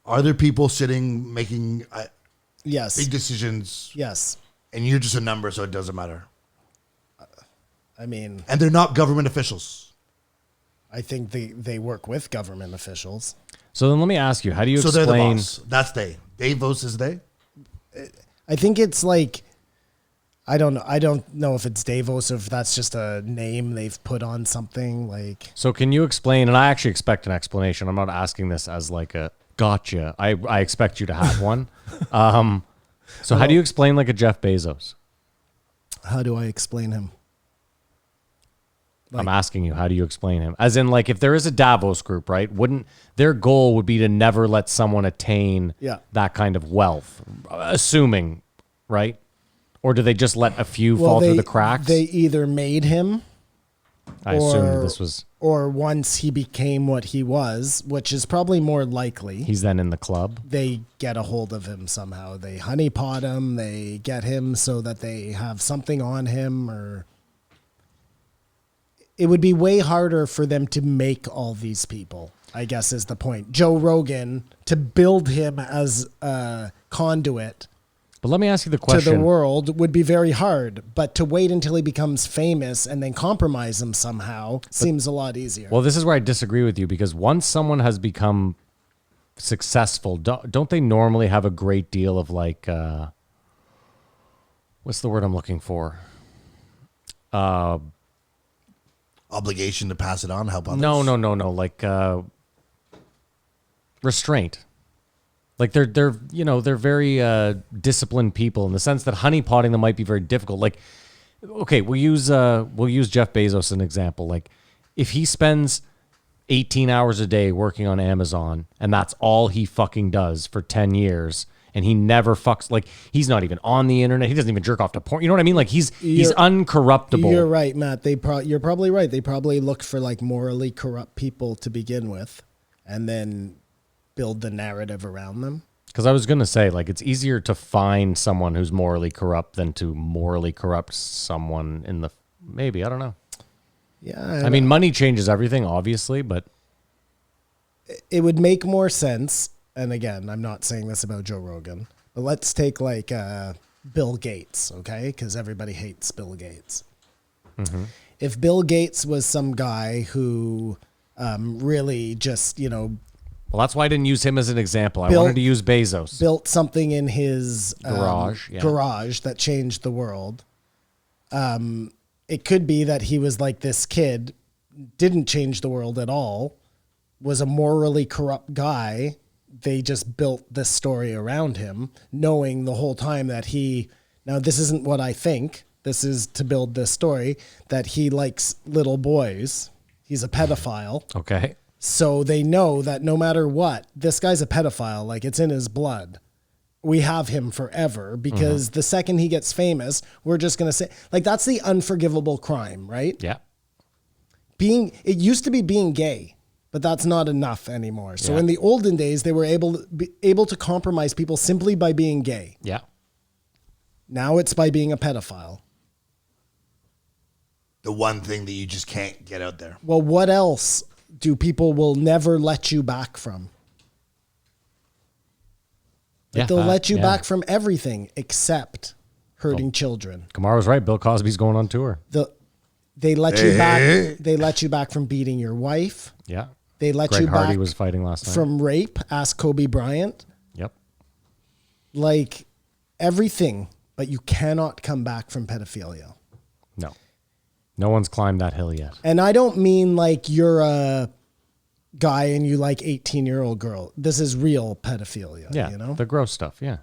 Are there people sitting making yes. big decisions, Yes. and you're just a number, so it doesn't matter? I mean, And they're not government officials. I think they work with government officials. So then let me ask you: how do you So they're the explain? boss. That's they. Davos is they. I think it's like, I don't know if it's Davos or if that's just a name they've put on something like. So can you explain? And I actually expect an explanation. I'm not asking this as like a gotcha. I expect you to have one. So how do you explain like a Jeff Bezos? How do I explain him? I'm asking you, how do you explain him? As in, like, if there is a Davos group, right? Wouldn't their goal would be to never let someone attain that kind of wealth, assuming, right? Or do they just let a few fall through the cracks? They either made him, I assumed this was, or once he became what he was, which is probably more likely. He's then in the club. They get a hold of him somehow. They honeypot him. They get him so that they have something on him, or it would be way harder for them to make all these people, I guess is the point. Joe Rogan, to build him as a conduit But let me ask you the question. to the world would be very hard. But to wait until he becomes famous and then compromise him somehow seems a lot easier. Well, this is where I disagree with you, because once someone has become successful, don't they normally have a great deal of like, what's the word I'm looking for? Obligation to pass it on, help others. No. Like restraint. Like they're very disciplined people in the sense that honeypotting them might be very difficult. Like, okay, we'll use Jeff Bezos as an example. Like, if he spends 18 hours a day working on Amazon and that's all he fucking does for 10 years, and he never fucks, like, he's not even on the internet. He doesn't even jerk off to porn. You know what I mean? Like, he's uncorruptible. You're right, Matt. You're probably right. They probably look for like morally corrupt people to begin with, and then build the narrative around them. Because I was going to say, like, it's easier to find someone who's morally corrupt than to morally corrupt someone in the, maybe, I don't know. Yeah. I mean, money changes everything, obviously, but it would make more sense. And again, I'm not saying this about Joe Rogan, but let's take like Bill Gates, okay? Because everybody hates Bill Gates. Mm-hmm. If Bill Gates was some guy who really just, well, that's why I didn't use him as an example. I wanted to use Bezos. Built something in his garage that changed the world. It could be that he was like this kid, didn't change the world at all, was a morally corrupt guy. They just built this story around him, knowing the whole time that now this isn't what I think, this is to build this story, that he likes little boys. He's a pedophile. Okay. So they know that no matter what, this guy's a pedophile, like it's in his blood. We have him forever because the second he gets famous, we're just going to say, like, that's the unforgivable crime, right? Yeah. It used to be being gay, but that's not enough anymore. So in the olden days, they were able to compromise people simply by being gay. Yeah. Now it's by being a pedophile. The one thing that you just can't get out there. Well, what else do people will never let you back from? Like they'll let you back from everything except hurting children. Kamar was right. Bill Cosby's going on tour. They let you back. They let you back from beating your wife. Yeah. They let Greg you Hardy back was fighting last night. from rape. Ask Kobe Bryant. Yep. Like everything, but you cannot come back from pedophilia. No. No one's climbed that hill yet. And I don't mean like you're a guy and you like 18-year-old girl. This is real pedophilia. Yeah. You know? The gross stuff. Yeah.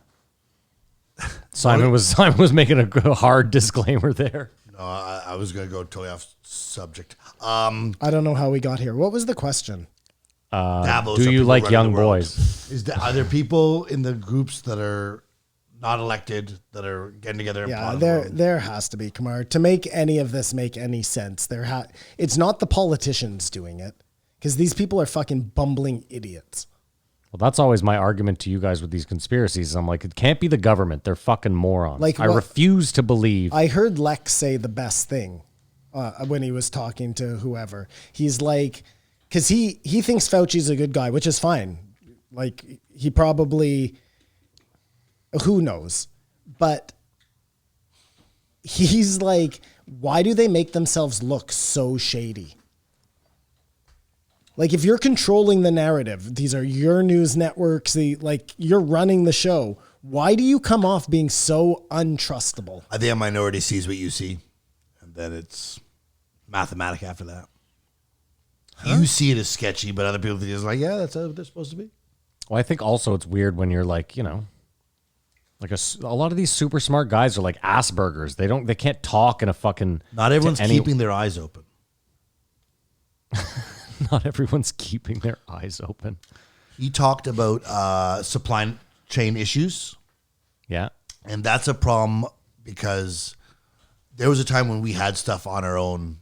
Simon was making a hard disclaimer there. No, I was going to go totally off subject. I don't know how we got here. What was the question? Davos, Do are you people like running young the world? boys? Are there people in the groups that are not elected that are getting together? And Yeah, plotting the world? there has to be, Kamar. To make any of this make any sense, it's not the politicians doing it, because these people are fucking bumbling idiots. Well, that's always my argument to you guys with these conspiracies. I'm like, it can't be the government. They're fucking morons. Like I what? refuse to believe. I heard Lex say the best thing when he was talking to whoever. He's like, because he thinks Fauci's a good guy, which is fine. Like, he probably, who knows? But he's like, why do they make themselves look so shady? Like, if you're controlling the narrative, these are your news networks, you're running the show. Why do you come off being so untrustable? I think a minority sees what you see, and then it's mathematic after that. Huh? You see it as sketchy, but other people think it's like, yeah, that's how they're supposed to be. Well, I think also it's weird when you're like, like a lot of these super smart guys are like Asperger's. They can't talk in a fucking. Not everyone's keeping their eyes open. Not everyone's keeping their eyes open. He talked about supply chain issues, Yeah. and that's a problem because there was a time when we had stuff on our own.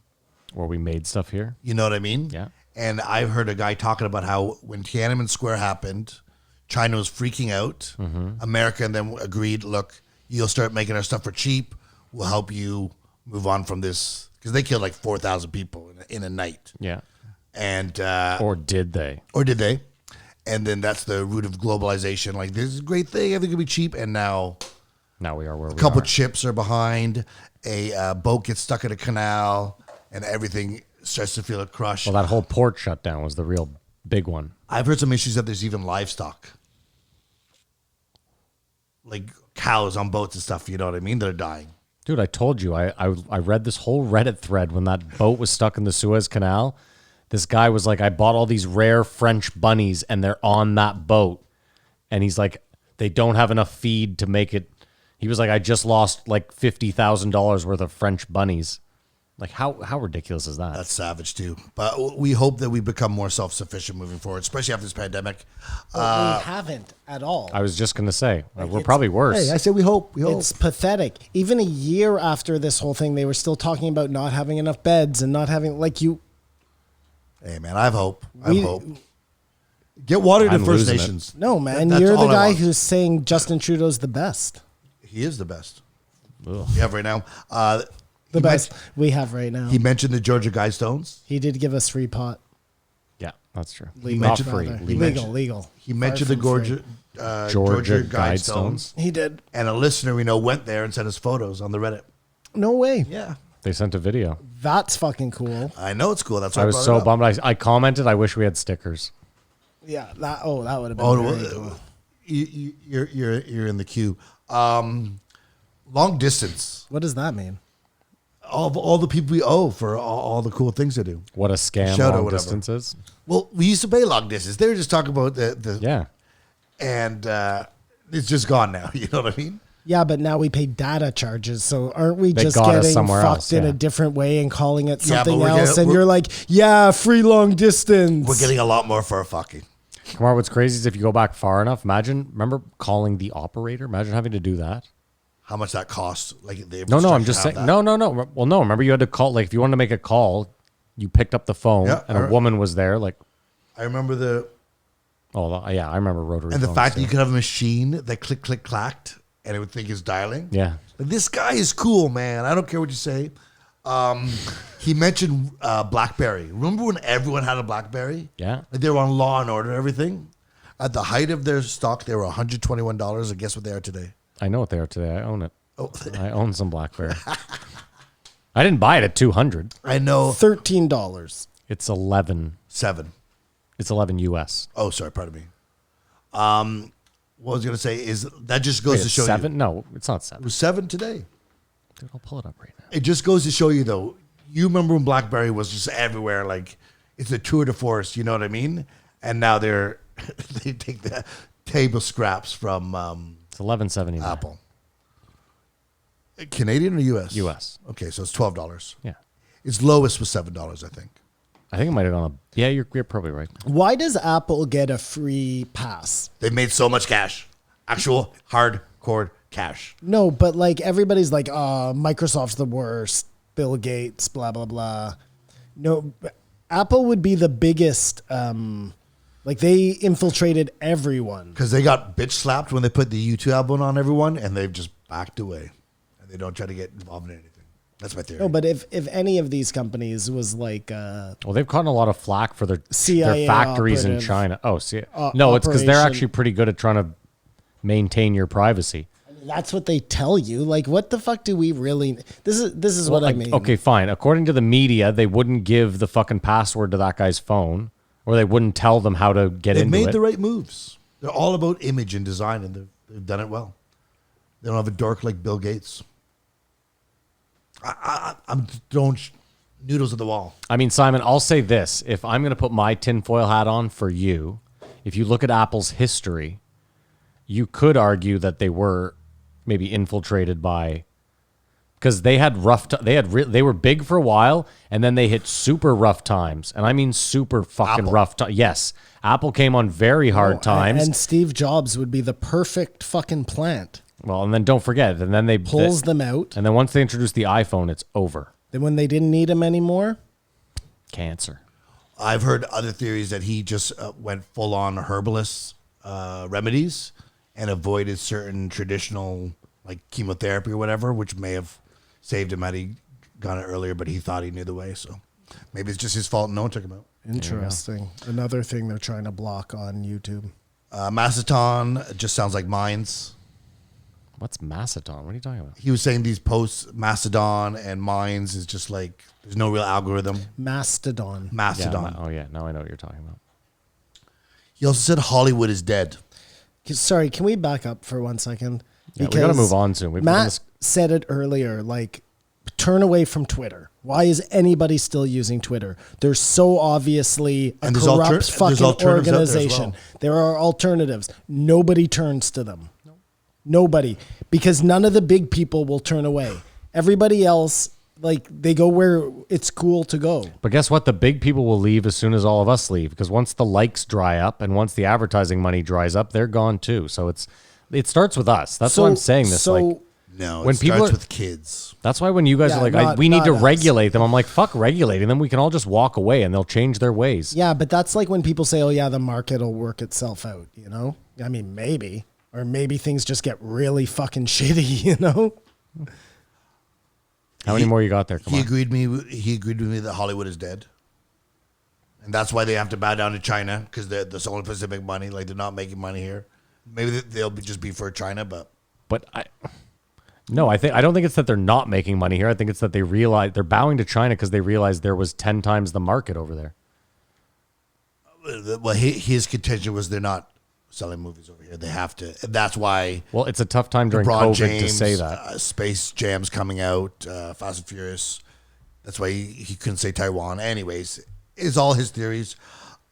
Or we made stuff here. You know what I mean? Yeah. And I've heard a guy talking about how when Tiananmen Square happened, China was freaking out. America and them agreed, look, you'll start making our stuff for cheap. We'll help you move on from this. Because they killed like 4,000 people in a night. Yeah. And Or did they? or did they? And then that's the root of globalization. Like, this is a great thing. Everything will be cheap. And now Now we are where we a couple are. chips are behind. A boat gets stuck in a canal. And everything starts to feel a crush. Well, that whole port shutdown was the real big one. I've heard some issues that there's even livestock. Like cows on boats and stuff, you know what I mean? They're dying. Dude, I told you, I read this whole Reddit thread when that boat was stuck in the Suez Canal. This guy was like, I bought all these rare French bunnies and they're on that boat. And he's like, they don't have enough feed to make it. He was like, I just lost like $50,000 worth of French bunnies. Like, how ridiculous is that? That's savage too. But we hope that we become more self-sufficient moving forward, especially after this pandemic. But we haven't at all. I was just going to say, we're it's- probably worse. Hey, I said we hope. We hope. It's pathetic. Even a year after this whole thing, they were still talking about not having enough beds and not having, like, you. Hey, man, I have hope. I We- have hope. Get water to I'm First losing it. Nations. No, man, That's you're the all I guy want. who's saying Justin Trudeau's the best. He is the best. We have right now. The He best we have right now. He mentioned the Georgia Guidestones. He did give us free pot. Yeah, that's true. Legal. Not Rather. free. Legal. He mentioned the Far from Georgia Guidestones. Guidestones. He did. And a listener we know went there and sent us photos on the Reddit. No way. Yeah. They sent a video. That's fucking cool. I know it's cool. That's why I was brought it so up. bummed. I commented, I wish we had stickers. Yeah. That would have been Oh, very cool. you're in the queue. Long distance. What does that mean? All the people we owe for all the cool things they do. What a scam Shout out long whatever. distance is. Well, we used to pay long distance. They were just talking about the Yeah. and it's just gone now. You know what I mean? Yeah, but now we pay data charges. So aren't we They just got us getting somewhere fucked else, in yeah. a different way and calling it Yeah, but something we're else? getting- And we're- you're like, yeah, free long distance. We're getting a lot more for our fucking. Kamar, what's crazy is if you go back far enough, remember calling the operator? Imagine having to do that. How much that costs? Like the No, I'm infrastructure just to saying. have that? No. Well, no, remember you had to call, like if you wanted to make a call, you picked up the phone Yeah, and a woman was there like, I remember yeah, I remember rotary and the phones, fact that too. you could have a machine that click clacked and it would think it's dialing. Yeah. Like, this guy is cool, man. I don't care what you say. He mentioned BlackBerry. Remember when everyone had a BlackBerry? Yeah. Like they were on Law and Order, everything. At the height of their stock, they were $121. And guess what they are today? I know what they are today. I own it. Oh, I own some BlackBerry. I didn't buy it at 200. I know. $13. It's 11. 7. It's 11 US. Oh, sorry. Pardon me. What I was going to say is that just goes Wait, to it's show 7? you. No, it's not It 7. was 7 today. Dude, I'll pull it up right now. It just goes to show you, though. You remember when BlackBerry was just everywhere, like it's a tour de force. You know what I mean? And now they take the table scraps from It's 11.79. Apple. Canadian or U.S.? US. Okay, so it's $12. Yeah. Its lowest was $7, I think. I think it might have gone up. Yeah, you're probably right. Why does Apple get a free pass? They made so much cash, actual hardcore cash. No, but like everybody's like, Microsoft's the worst. Bill Gates, blah, blah, blah. No, Apple would be the biggest. Like they infiltrated everyone. Because they got bitch slapped when they put the U2 album on everyone, and they've just backed away. And they don't try to get involved in anything. That's my theory. No, but if any of these companies was like, Well, they've gotten a lot of flack for their CIA factories in operative, China. Oh, see, no, it's because they're operation. actually pretty good at trying to maintain your privacy. that's what they tell you. Like, what the fuck do we really? This is what I mean. Okay, fine. According to the media, they wouldn't give the fucking password to that guy's phone, or they wouldn't tell them how to get They've into made it. the right moves. They're all about image and design, and they've done it well. They don't have a dork like Bill Gates. I'm throwing noodles at the wall. I mean, Simon, I'll say this. If I'm going to put my tinfoil hat on for you, if you look at Apple's history, you could argue that they were maybe infiltrated by because they had they were big for a while, and then they hit super rough times, and I mean super fucking rough times. Yes, Apple came on very hard times, And Steve Jobs would be the perfect fucking plant. well, and then don't forget, and then they Pulls them out. and then once they introduced the iPhone, it's over. Then when they didn't need him anymore, Cancer. I've heard other theories that he just went full on herbalist remedies and avoided certain traditional like chemotherapy or whatever, which may have saved him had he gone it earlier, but he thought he knew the way. So maybe it's just his fault. No one took him out. interesting. Another thing they're trying to block on YouTube. Macedon just sounds like mines. What's Macedon? What are you talking about? He was saying these posts, Macedon and mines is just like there's no real algorithm. Mastodon. Macedon. Oh yeah, now I know what you're talking about. He also said Hollywood is dead. Sorry, can we back up for 1 second? Yeah, we gotta move on soon. We've been Matt this- said it earlier, like, turn away from Twitter. Why is anybody still using Twitter? There's so obviously a And there's corrupt there's fucking alternatives out there as organization. well. There are alternatives. Nobody turns to them. Nobody. Because none of the big people will turn away. Everybody else, like, they go where it's cool to go. But guess what? The big people will leave as soon as all of us leave, because once the likes dry up and once the advertising money dries up, they're gone too. So it starts with us. That's why I'm saying this. Like, No, When it people starts are- with kids. that's why when you guys Yeah, are like, not- we need not to us. regulate them, I'm like, fuck regulating them. We can all just walk away and they'll change their ways. Yeah, but that's like when people say, oh, yeah, the market will work itself out, you know? I mean, maybe. Or maybe things just get really fucking shitty, you know? How many more you got there? Come He on. agreed with me that Hollywood is dead. And that's why they have to bow down to China, because they're the only place they make money. Like, they're not making money here. Maybe they'll just be for China, but But I don't think it's that they're not making money here. I think it's that they realize they're bowing to China because they realized there was 10 times the market over there. well, his contention was they're not selling movies over here. They have to. And that's why Well, it's a tough time during LeBron COVID James, to say that. Space Jam's coming out, Fast and Furious. That's why he couldn't say Taiwan. Anyways, it's all his theories.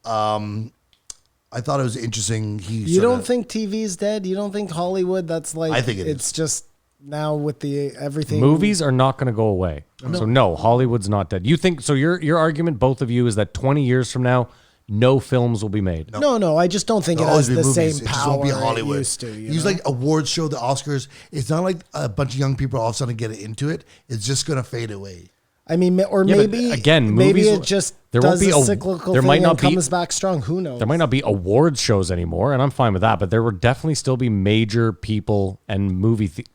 I thought it was interesting. You don't think TV's dead? You don't think Hollywood, that's like, I think it it's is. just now with the everything. Movies are not going to go away. So no, Hollywood's not dead. You think so? Your argument, both of you, is that 20 years from now, no films will be made. No, I just don't think There'll it has always be the movies. same It just power won't be it Hollywood. used to. You Use know? like awards show, the Oscars. It's not like a bunch of young people all of a sudden get into it. It's just going to fade away. I mean, or Yeah, but maybe again, maybe movies- it just there won't does be a a- cyclical there thing might not and be- comes back strong. Who knows? There might not be awards shows anymore, and I'm fine with that. But there will definitely still be major people and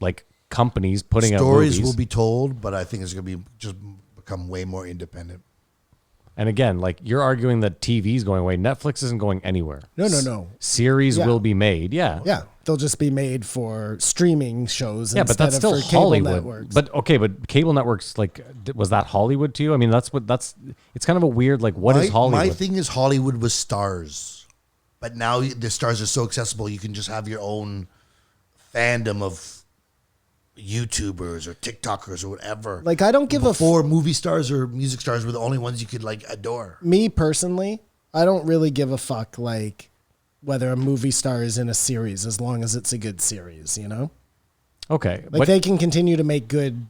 like companies putting out Stories movies. will be told, but I think it's going to be just become way more independent. And again, like you're arguing that TV's going away. Netflix isn't going anywhere. No. Series Yeah. will be made. Yeah. Yeah, they'll just be made for streaming shows. Yeah, but instead that's of still for cable Hollywood. networks. But okay, but cable networks, like, was that Hollywood to you? I mean, it's kind of a weird, like, what is Hollywood? My thing is Hollywood was stars, but now the stars are so accessible. You can just have your own fandom of YouTubers or TikTokers or whatever. Like, I don't give a Before movie stars or music stars were the only ones you could like adore. me personally, I don't really give a fuck like whether a movie star is in a series as long as it's a good series, you know? Okay. Like they can continue to make good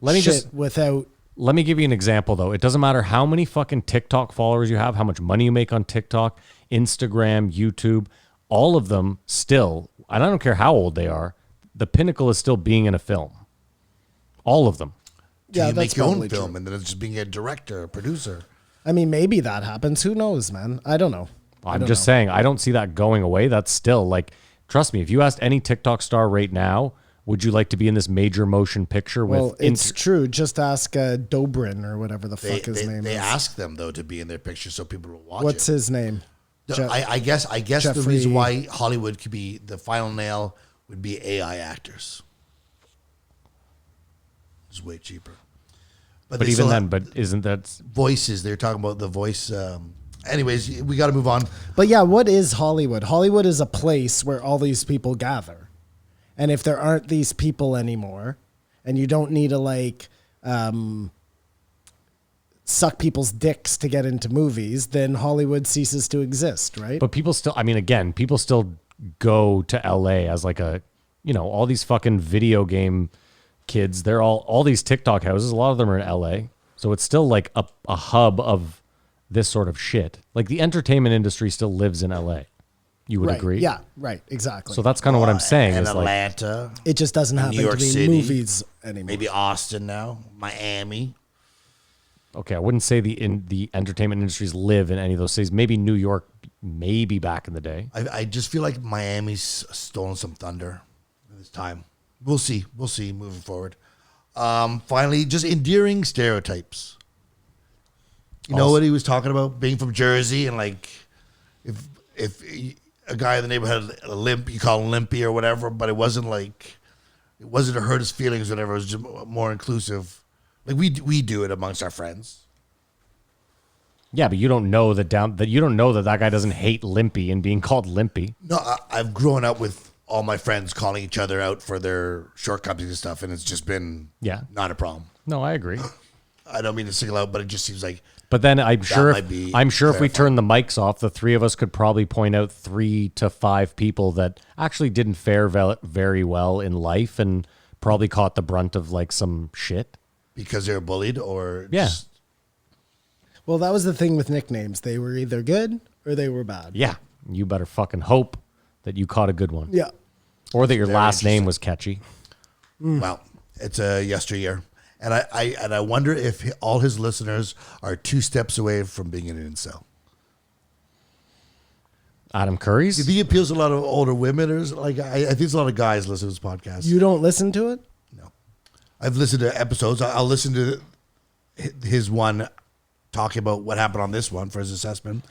Let me shit just without let me give you an example though. It doesn't matter how many fucking TikTok followers you have, how much money you make on TikTok, Instagram, YouTube, all of them still, and I don't care how old they are, the pinnacle is still being in a film. All of them. Do Yeah, you that's make your own probably film true. and then it's just being a director, a producer? I mean, maybe that happens. Who knows, man? I don't know. I'm just saying, I don't see that going away. That's still like, trust me, if you asked any TikTok star right now, would you like to be in this major motion picture Well, with it's true. Just ask Dobrin or whatever the fuck his name they is. ask them though to be in their picture so people will watch What's it. his name? I guess the Jeffrey- reason why Hollywood could be the final nail would be AI actors. It's way cheaper. but they even still then, have but isn't that voices? They're talking about the voice. Anyways, we got to move on. But yeah, what is Hollywood? Hollywood is a place where all these people gather. And if there aren't these people anymore, and you don't need to like suck people's dicks to get into movies, then Hollywood ceases to exist, right? But people still, I mean, again, people still go to LA as like a, all these fucking video game kids, they're all these TikTok houses. A lot of them are in LA, so it's still like a hub of this sort of shit. Like the entertainment industry still lives in LA. You would Right. agree? Yeah, right. Exactly. So that's kind of what I'm saying. And Is like, Atlanta, it just doesn't happen New York to be City, movies anymore. maybe Austin now, Miami. okay, I wouldn't say the entertainment industries live in any of those cities. Maybe New York, maybe back in the day. I just feel like Miami's stolen some thunder this time. We'll see. We'll see moving forward. Finally, just endearing stereotypes. You know what he was talking about? Being from Jersey and like if a guy in the neighborhood had a limp, you call him limpy or whatever, but it wasn't to hurt his feelings or whatever. It was just more inclusive. Like we do it amongst our friends. Yeah, but you don't know that that guy doesn't hate Limpy and being called Limpy. No, I've grown up with all my friends calling each other out for their shortcomings and stuff, and it's just been not a problem. No, I agree. I don't mean to single out, but it just seems like. But then I'm sure might be if we turn the mics off, the three of us could probably point out 3 to 5 people that actually didn't fare very well in life and probably caught the brunt of like some shit. Because they were bullied or Yeah. Well, that was the thing with nicknames. They were either good or they were bad. Yeah. You better fucking hope that you caught a good one. Yeah. Or that your Very last name interesting. was catchy. Well, it's a yesteryear. And I wonder if all his listeners are 2 steps away from being an incel. Adam Do Curry's? you think he appeals to a lot of older women? Or is it like I think there's a lot of guys listen to this podcast. You don't listen to it? No. I've listened to episodes. I'll listen to his one talking about what happened on this one for his assessment.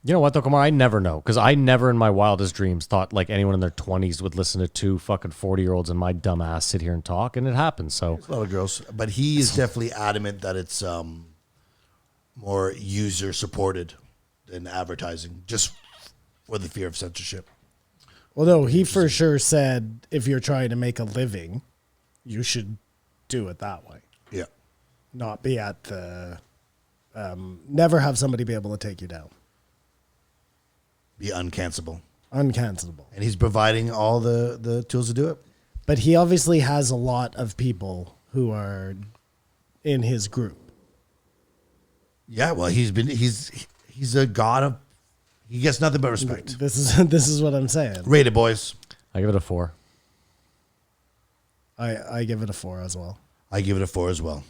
You know what, though, Kumar? I never know. Because I never in my wildest dreams thought like anyone in their 20s would listen to 2 fucking 40-year-olds and my dumb ass sit here and talk. And it happens. So A lot of girls. But he is definitely adamant that it's more user supported than advertising, just for the fear of censorship. Well, no, he for sure said if you're trying to make a living, you should do it that way. Yeah. Not be at the, never have somebody be able to take you down. Be uncancelable. Uncancelable. And he's providing all the tools to do it. But he obviously has a lot of people who are in his group. Yeah, well, he's a god of. He gets nothing but respect. This is what I'm saying. Rate it, boys. I give it a 4. I give it a 4 as well. I give it a 4 as well.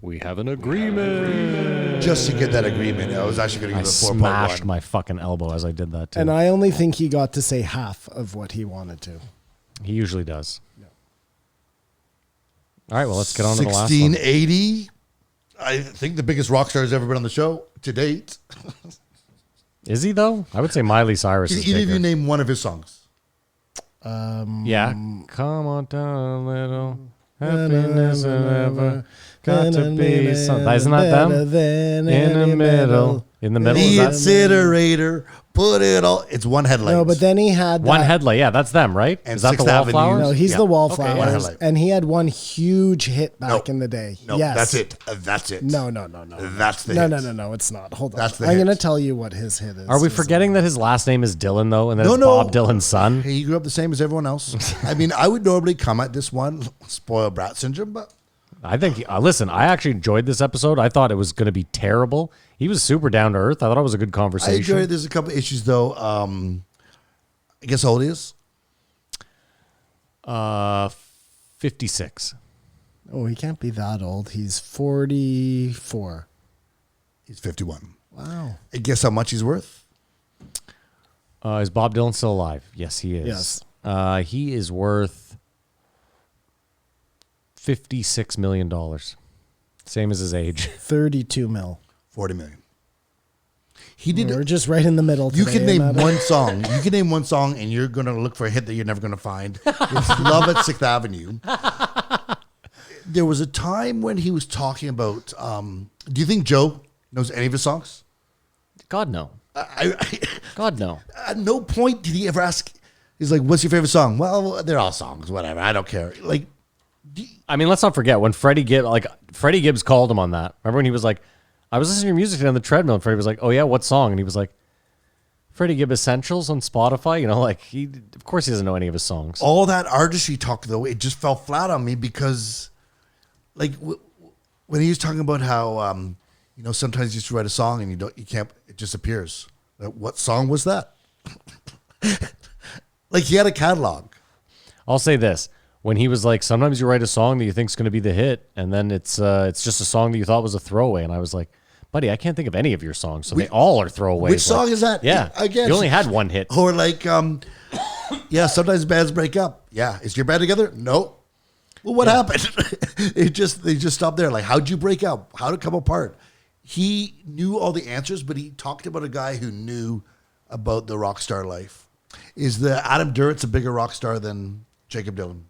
We have an agreement. Just to get that agreement, I was actually going to I give it a 4.1. smashed my fucking elbow as I did that, too. And I only think he got to say half of what he wanted to. He usually does. All right, well, let's get on to the last one. 1680. I think the biggest rock star has ever been on the show to date. Is he, though? I would say Miley Cyrus Can is either of bigger. you name one of his songs? Yeah. Come on down a little. Happiness and ever got to be something. Isn't that them? In the middle. In the middle. The Is that incinerator. Put it all. It's one headlight. No, but then he had one that- headlight? Yeah, that's them, right? And Is that the Sixth Avenue. Wallflowers? No, he's Yeah. the Okay, one Wallflowers, headlight. and he had one huge hit back in the day. No, yes, that's it. That's it. No. That's the no, hit. no. It's not. Hold on. That's the I'm hit. gonna tell you what his hit is. Are we forgetting that his last name is Dylan, though, and that it's No. Bob Dylan's son? He grew up the same as everyone else. I mean, I would normally come at this one spoiled brat syndrome, but I think, listen, I actually enjoyed this episode. I thought it was going to be terrible. He was super down to earth. I thought it was a good I conversation. enjoyed it. There's a couple of issues, though. I guess how old he is? 56. Oh, he can't be that old. He's 44. He's 51. Wow. And guess how much he's worth? Is Bob Dylan still alive? Yes, he is. Yes. He is worth $56 million. Same as his age. 32 mil. 40 million. He did. We're just right in the middle. You today, can name Matt. one song. You can name one song, and you're going to look for a hit that you're never going to find. It's Love at 6th Avenue. There was a time when he was talking about. Do you think Joe knows any of his songs? God, no. God, no. At no point did he ever ask. He's like, "What's your favorite song?" Well, they're all songs. Whatever. I don't care. Like, I mean, let's not forget when Freddie Gibbs called him on that. Remember when he was like, I was listening to your music today on the treadmill, and Freddie was like, oh, yeah, what song? And he was like, Freddie Gibb Essentials on Spotify. You know, like of course he doesn't know any of his songs. All that artistry talk, though, it just fell flat on me because, like, when he was talking about how, sometimes you just write a song and you can't, it just appears. What song was that? Like, he had a catalog. I'll say this. When he was like, sometimes you write a song that you think is going to be the hit, and then it's just a song that you thought was a throwaway. And I was like, buddy, I can't think of any of your songs, so they all are throwaways. Which song is that? Yeah, Again, you only had one hit. Or like, sometimes bands break up. Yeah, is your band together? No. Well, what happened? They just stopped there. Like, how'd you break up? How'd it come apart? He knew all the answers, but he talked about a guy who knew about the rock star life. Is the Adam Duritz a bigger rock star than Jakob Dylan?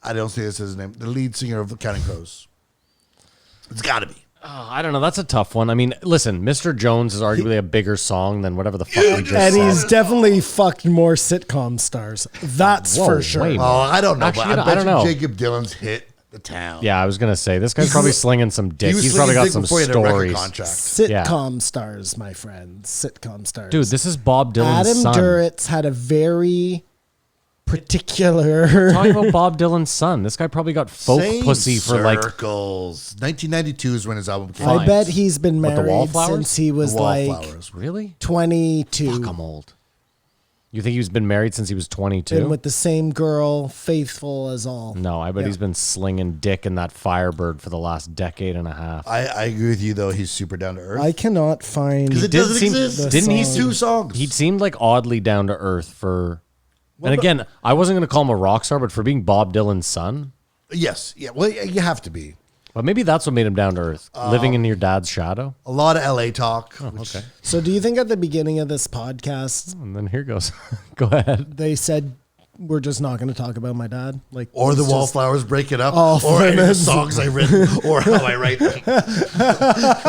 I don't say this as his name. The lead singer of the Counting Crows. It's got to be. I don't know. That's a tough one. I mean, listen, Mr. Jones is arguably a bigger song than whatever the fuck we just And said. he's definitely fucked more sitcom stars. That's Whoa, for sure. wait a minute. Oh, I don't know. Actually, but I don't know. Jakob Dylan's hit the town. Yeah, I was going to say, this guy's probably slinging some dick. He's probably got some stories. Sitcom stars, my friend. Sitcom stars. Dude, this is Bob Dylan's Adam son. Duritz had a very particular. Talking about Bob Dylan's son. This guy probably got folk Same pussy for like... circles. 1992 is when his album came I out. bet he's been What, the married Wallflowers? since he was like Wallflowers. Really? 22. Fuck, I'm old. You think he's been married since he was 22? Been with the same girl, faithful as all. No, I bet he's been slinging dick in that Firebird for the last decade and a half. I agree with you, though. He's super down to earth. I cannot find. Because it did doesn't seem- exist. didn't he song. Two songs. He seemed like oddly down to earth for... And again, I wasn't going to call him a rock star, but for being Bob Dylan's son, Yes. Yeah. Well, you have to be. but maybe that's what made him down to earth. Living in your dad's shadow. A lot of LA talk. Okay. So, do you think at the beginning of this podcast And then here goes. Go ahead. they said we're just not going to talk about my dad? Like, Or the it's just- Wallflowers break it up. Oh, or any of the goodness. songs I've written. Or how I write them.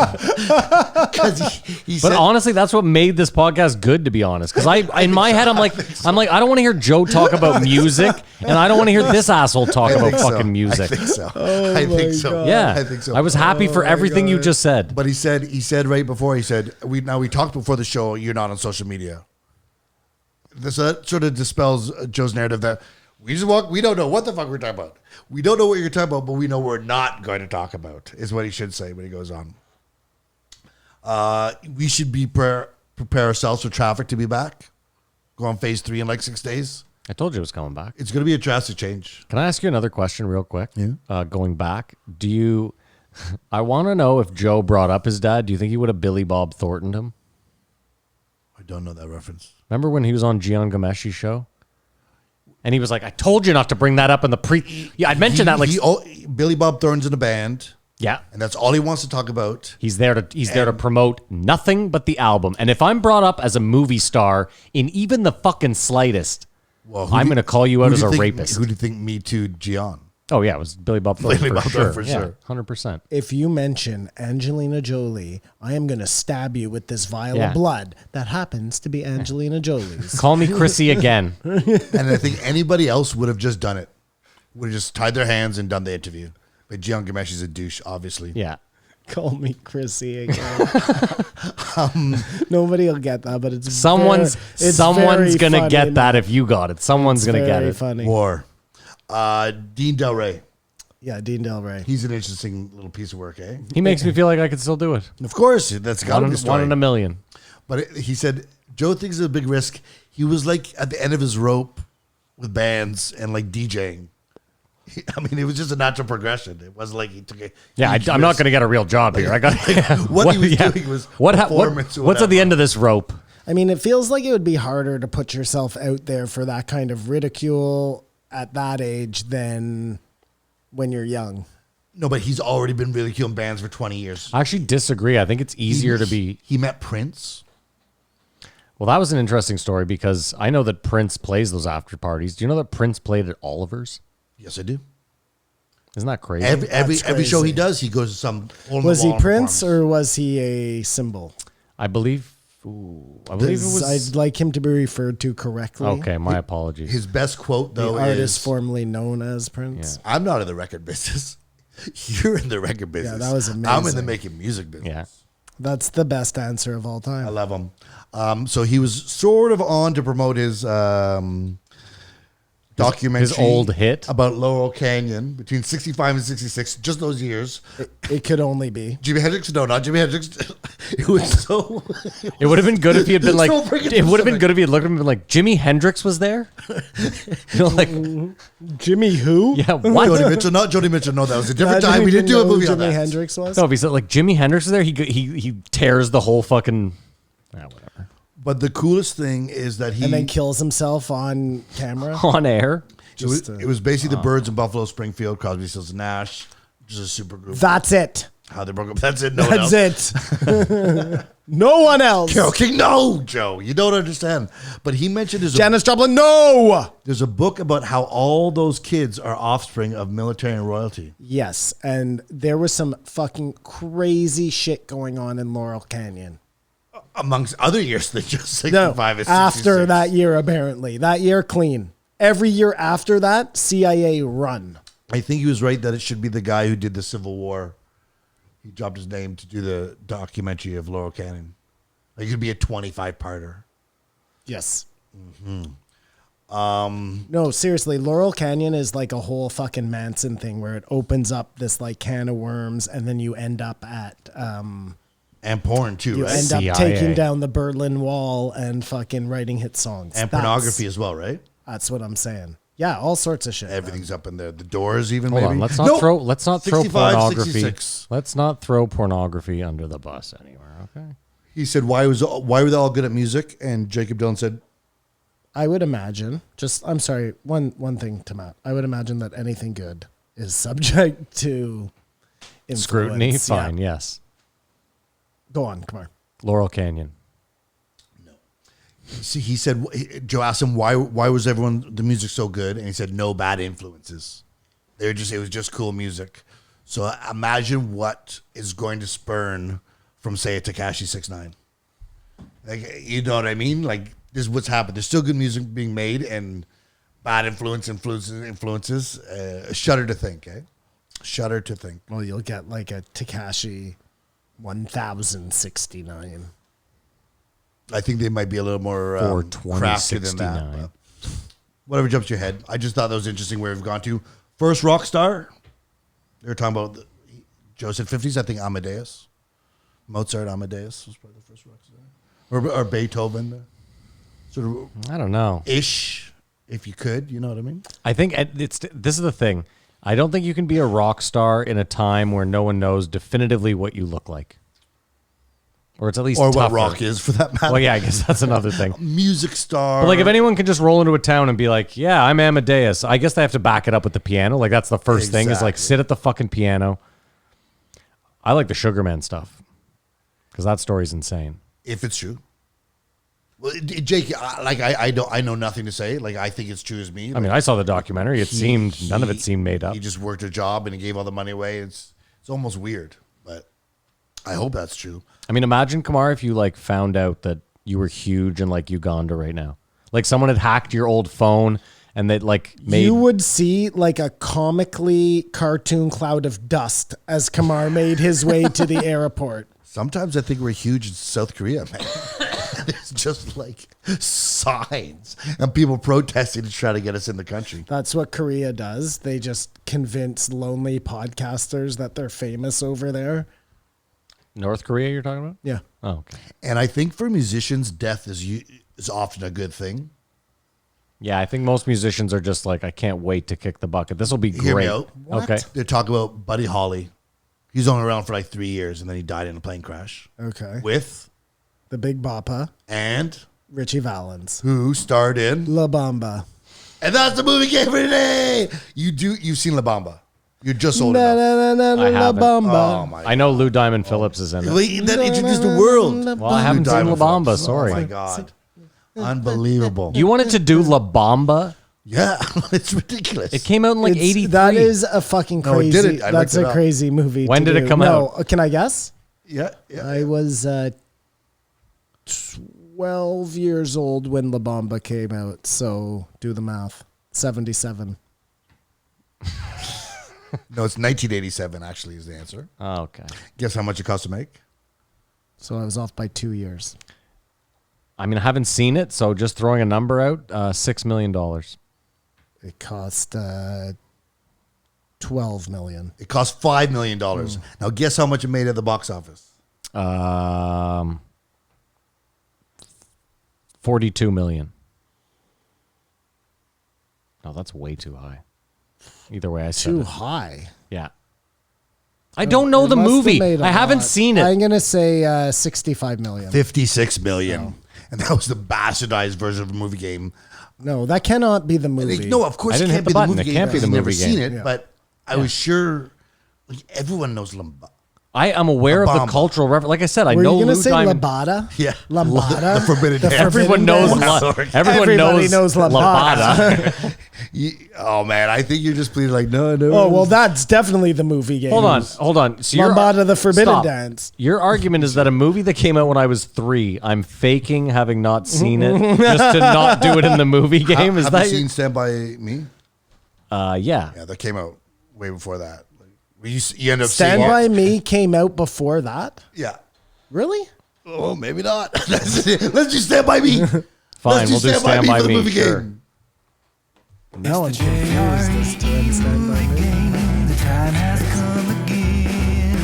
Because he But said, honestly, that's what made this podcast good, to be honest. Because in my head, I'm like, I don't want to hear Joe talk about music, and I don't want to hear this asshole talk about fucking music. I think so. I think so. God. Yeah, I think so. I was happy for everything you just said. But he said right before, we talked before the show, you're not on social media. So that sort of dispels Joe's narrative that we don't know what the fuck we're talking about. We don't know what you're talking about, but we know we're not going to talk about, is what he should say when he goes on. We should be prepare ourselves for traffic to be back. Go on phase 3 in like 6 days. I told you it was coming back. It's going to be a drastic change. Can I ask you another question real quick? Yeah. Going back, I want to know if Joe brought up his dad, do you think he would have Billy Bob Thorntoned him? I don't know that reference. Remember when he was on Gian Gomeshi's show? And he was like, I told you not to bring that up in the pre... Yeah, I mentioned that like... Billy Bob Thornton's in a band, yeah. and that's all he wants to talk about. He's there to promote nothing but the album. And if I'm brought up as a movie star in even the fucking slightest, Well, I'm going to call you out as a rapist. Who do you think Me Too Gian? Oh, yeah, it was Billy Bob Thornton Billy for Bob sure. Thornton for sure. 100%. If you mention Angelina Jolie, I am going to stab you with this vial Yeah. of blood that happens to be Angelina Jolie's. Call me Chrissy again. And I think anybody else would have just done it. Would have just tied their hands and done the interview. But Gian Gomeshi's a douche, obviously. Yeah. Call me Chrissy again. Nobody will get that, but it's Someone's very going to funny. get that if you got it. Someone's going to get Very it. funny. Or Dean Del Rey. Yeah, Dean Del Rey. He's an interesting little piece of work, eh? He makes me feel like I could still do it. Of course, that's got to be the story. One in a million. But he said Joe thinks it's a big risk. He was like at the end of his rope with bands and like DJing. I mean, it was just a natural progression. It wasn't like he took a Yeah, huge I'm not risk. going to get a real job here. I got What he was doing was performance or what's at the whatever. end of this rope? I mean, it feels like it would be harder to put yourself out there for that kind of ridicule at that age than when you're young. No, but he's already been ridiculing bands for 20 years. I actually disagree. I think it's easier to be. He met Prince. Well, that was an interesting story because I know that Prince plays those after parties. Do you know that Prince played at Oliver's? Yes, I do. Isn't that crazy? Every show he crazy. does, he goes to some. Was he Prince or was he a symbol? I believe. I believe it was. I'd like him to be referred to correctly. Okay, my apologies. His best quote The though artist is, formerly known as Prince. "I'm not in the record business. You're in the record business. that was I'm in the amazing. making music business." Yeah. That's the best answer of all I time. love him. So he was sort of on to promote his documentary, his old hit about Laurel Canyon between 65 and 66, just those years. It could only be. Jimi Hendrix? No, not Jimi Hendrix. It was so. It would have been good if he had been like. So freaking It would have been specific. good if he had looked at him and been like, Jimi Hendrix was there. You know, like, Jimmy who? yeah, what? Joni Mitchell, not Joni Mitchell. No, that was a different Imagine time. he We didn't do a know who movie on Jimi that. Hendrix was. No, if he's like Jimi Hendrix was there, he tears the whole fucking. Whatever. But the coolest thing is that he. And then kills himself on camera. On air. it was basically the Byrds in Buffalo Springfield, Crosby, Stills, and Nash, which is a super group. That's it. How they broke up. That's it. No one else. That's it. No one else. Carole King, no, Joe. You don't understand. But he mentioned Janis Joplin, no. there's a book about how all those kids are offspring of military and royalty. Yes, and there was some fucking crazy shit going on in Laurel Canyon. Amongst other years than just No, 65 and 66. after that year, apparently. That year, clean. Every year after that, CIA run. I think he was right that it should be the guy who did the Civil War. He dropped his name to do the documentary of Laurel Canyon. Like, it could be a 25-parter. Yes. No, seriously, Laurel Canyon is like a whole fucking Manson thing where it opens up this like can of worms and then you end up at And porn, too, you right? end up CIA. taking down the Berlin Wall and fucking writing hit songs. And pornography as well, right? That's what I'm saying. Yeah, all sorts of shit. Everything's up in there. The Doors, even, Hold maybe. on. Let's not No, throw 65, pornography. 66. Let's not throw pornography under the bus anywhere. Okay. He said, why were they all good at music? And Jakob Dylan said, I would imagine, I'm sorry, one thing to Matt. I would imagine that anything good is subject to influence. Scrutiny. Yeah. Fine. Yes. Go on, come on. Laurel Canyon. see, he said, Joe asked him, why was the music so good? And he said, no bad influences. It was just cool music. So imagine what is going to spurn from, say, a Tekashi 6ix9ine. Like, you know what I mean? Like, this is what's happened. There's still good music being made and bad influences. Shudder to think, eh? Shudder to think. Well, you'll get like a Tekashi 1069. I think they might be a little more For crafty than that. 2069. But whatever jumps to your head. I just thought that was interesting where we've gone to. First rock star. They were talking about, Joe said 50s, I think Amadeus. Mozart, Amadeus was probably the first rock star. Or Beethoven. Sort of I don't know. ish, if you could. You know what I mean? I think this is the thing. I don't think you can be a rock star in a time where no one knows definitively what you look like. Or it's at least Or tougher. what rock is, for that matter. Well, yeah, I guess that's another thing. Music star. But like, if anyone can just roll into a town and be like, "Yeah, I'm Amadeus," I guess they have to back it up with the piano. Like, that's the first thing is like, Exactly. sit at the fucking piano. I like the Sugarman stuff because that story's insane. If it's true. Well, Jake, I know nothing to say. Like, I think it's true as me. I mean, I saw the documentary. None of it seemed made up. He just worked a job and he gave all the money away. It's almost weird, but I hope that's true. I mean, imagine, Kamar, if you like found out that you were huge in like Uganda right now. Like someone had hacked your old phone and they like made. You would see like a comically cartoon cloud of dust as Kamar made his way to the airport. Sometimes I think we're huge in South Korea, man. There's just like signs and people protesting to try to get us in the country. That's what Korea does. They just convince lonely podcasters that they're famous over there. North Korea, you're talking about? Yeah. Oh, okay. And I think for musicians, death is often a good thing. Yeah, I think most musicians are just like, I can't wait to kick the bucket. This will be Hear me great. out. Okay. They're talking about Buddy Holly. He's only around for like 3 years and then he died in a plane crash. Okay. With The Big Boppa, and Richie Valens, who starred in La Bamba. And that's the movie game for today. You've seen La Bamba. You're just old Na, enough. na, na, na, I La haven't. Bamba. Oh my I know Lou Diamond Phillips is in it. Wait, that introduced the world. Well, I haven't Lou seen La Diamond Bamba, Phillips. sorry. Oh my God. Unbelievable. You wanted to do La Bamba? Yeah, it's ridiculous. It came out in like It's- 83. That is a fucking No, it crazy. didn't. I That's looked it a up. crazy movie. When to did it do. come no, out? can I guess? Yeah. I was 12 years old when La Bamba came out. So do the math. 77. No, it's 1987 actually is the answer. Oh, okay. Guess how much it cost to make? So I was off by 2 years. I mean, I haven't seen it, so just throwing a number out, $6 million. It cost $12 million. It cost $5 million. Now guess how much it made at the box office? 42 million. No, that's way too high. Either way, I said Too it. high. Yeah. I don't know It the must have movie. made a I haven't lot. seen it. I'm gonna say 65 million. 56 million. And that was the bastardized version of the movie game. No, that cannot be the movie. No, of course I it didn't can't hit be the the button. movie It game. can't be the I've never movie seen game. it, but I was sure like, everyone knows Lombardo. I am aware of the Obama. cultural reference. Like I said, I Were know you gonna Lou say Diamond. Lambada? Yeah. Lambada. The Forbidden Dance. Everyone knows. Dance. Everyone Everybody knows Lambada. Lambada. Oh man, I think you're just pleading like no. Oh well, that's definitely the movie game. Hold on. So Lambada, the Forbidden stop. Dance. Your argument is that a movie that came out when I was 3, I'm faking having not seen it just to not do it in the movie game. Is Have that you seen Stand By Me? Yeah. Yeah, that came out way before that. You end up Stand seeing by it. Me came out before that. Yeah. Really? Oh, maybe not. Let's do Stand By Me. Fine, we'll do Stand By for the Me. movie Sure. game. Now I'm confused as to when Stand By Me. The time has come again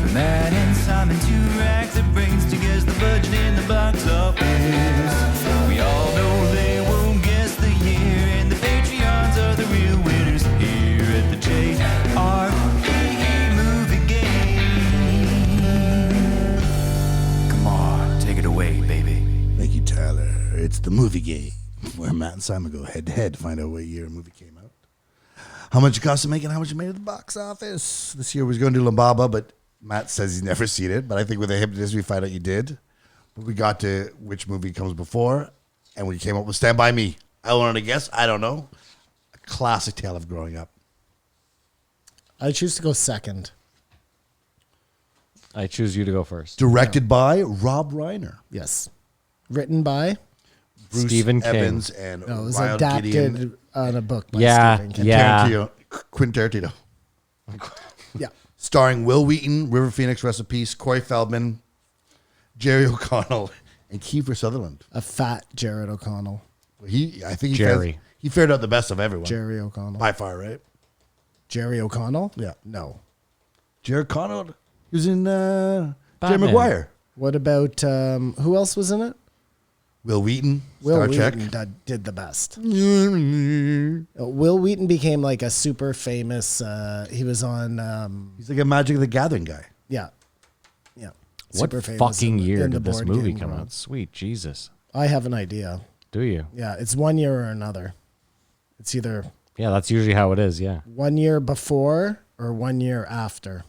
for Matt and Simon to rack their brains to guess the budget in the box office. We all know they won't guess the year, and the Patreons are the real winners here at the JREE movie game. Come on, take it away, baby. Thank you, Tyler. It's the movie game where Matt and Simon go head to head to find out what year a movie came out. How much it cost to make and how much it made at the box office. This year we was going to do Lambaba, but Matt says he's never seen it. But I think with the hypnotist we find out you did. But we got to which movie comes before, and we came up with Stand By Me. I wanted to guess. I don't know. A classic tale of growing up. I choose to go second. I choose you to go first. Directed by Rob Reiner. Yes. Written by. Bruce Stephen King. Evans and No, it was Ryan adapted Gideon. on a book by Yeah, Stephen King. yeah. Quentin Tarantino. Yeah. Starring Will Wheaton, River Phoenix, rest in peace, Corey Feldman, Jerry O'Connell, and Kiefer Sutherland. A fat Jared O'Connell. I think Jerry. he fared out the best of everyone. Jerry O'Connell. By far, right? Jerry O'Connell? Yeah. No. Jerry O'Connell. He was in Jerry Batman. Maguire. What about who else was in it? Will Wheaton, Will Star Wheaton Trek. did the best. Will Wheaton became like a super famous. He was on. He's like a Magic the Gathering guy. Yeah. What Super famous fucking in year the did this board movie game come world. out? Sweet Jesus. I have an idea. Do you? Yeah, it's 1 year or another. It's either Yeah, that's usually how it is, yeah. 1 year before or 1 year after.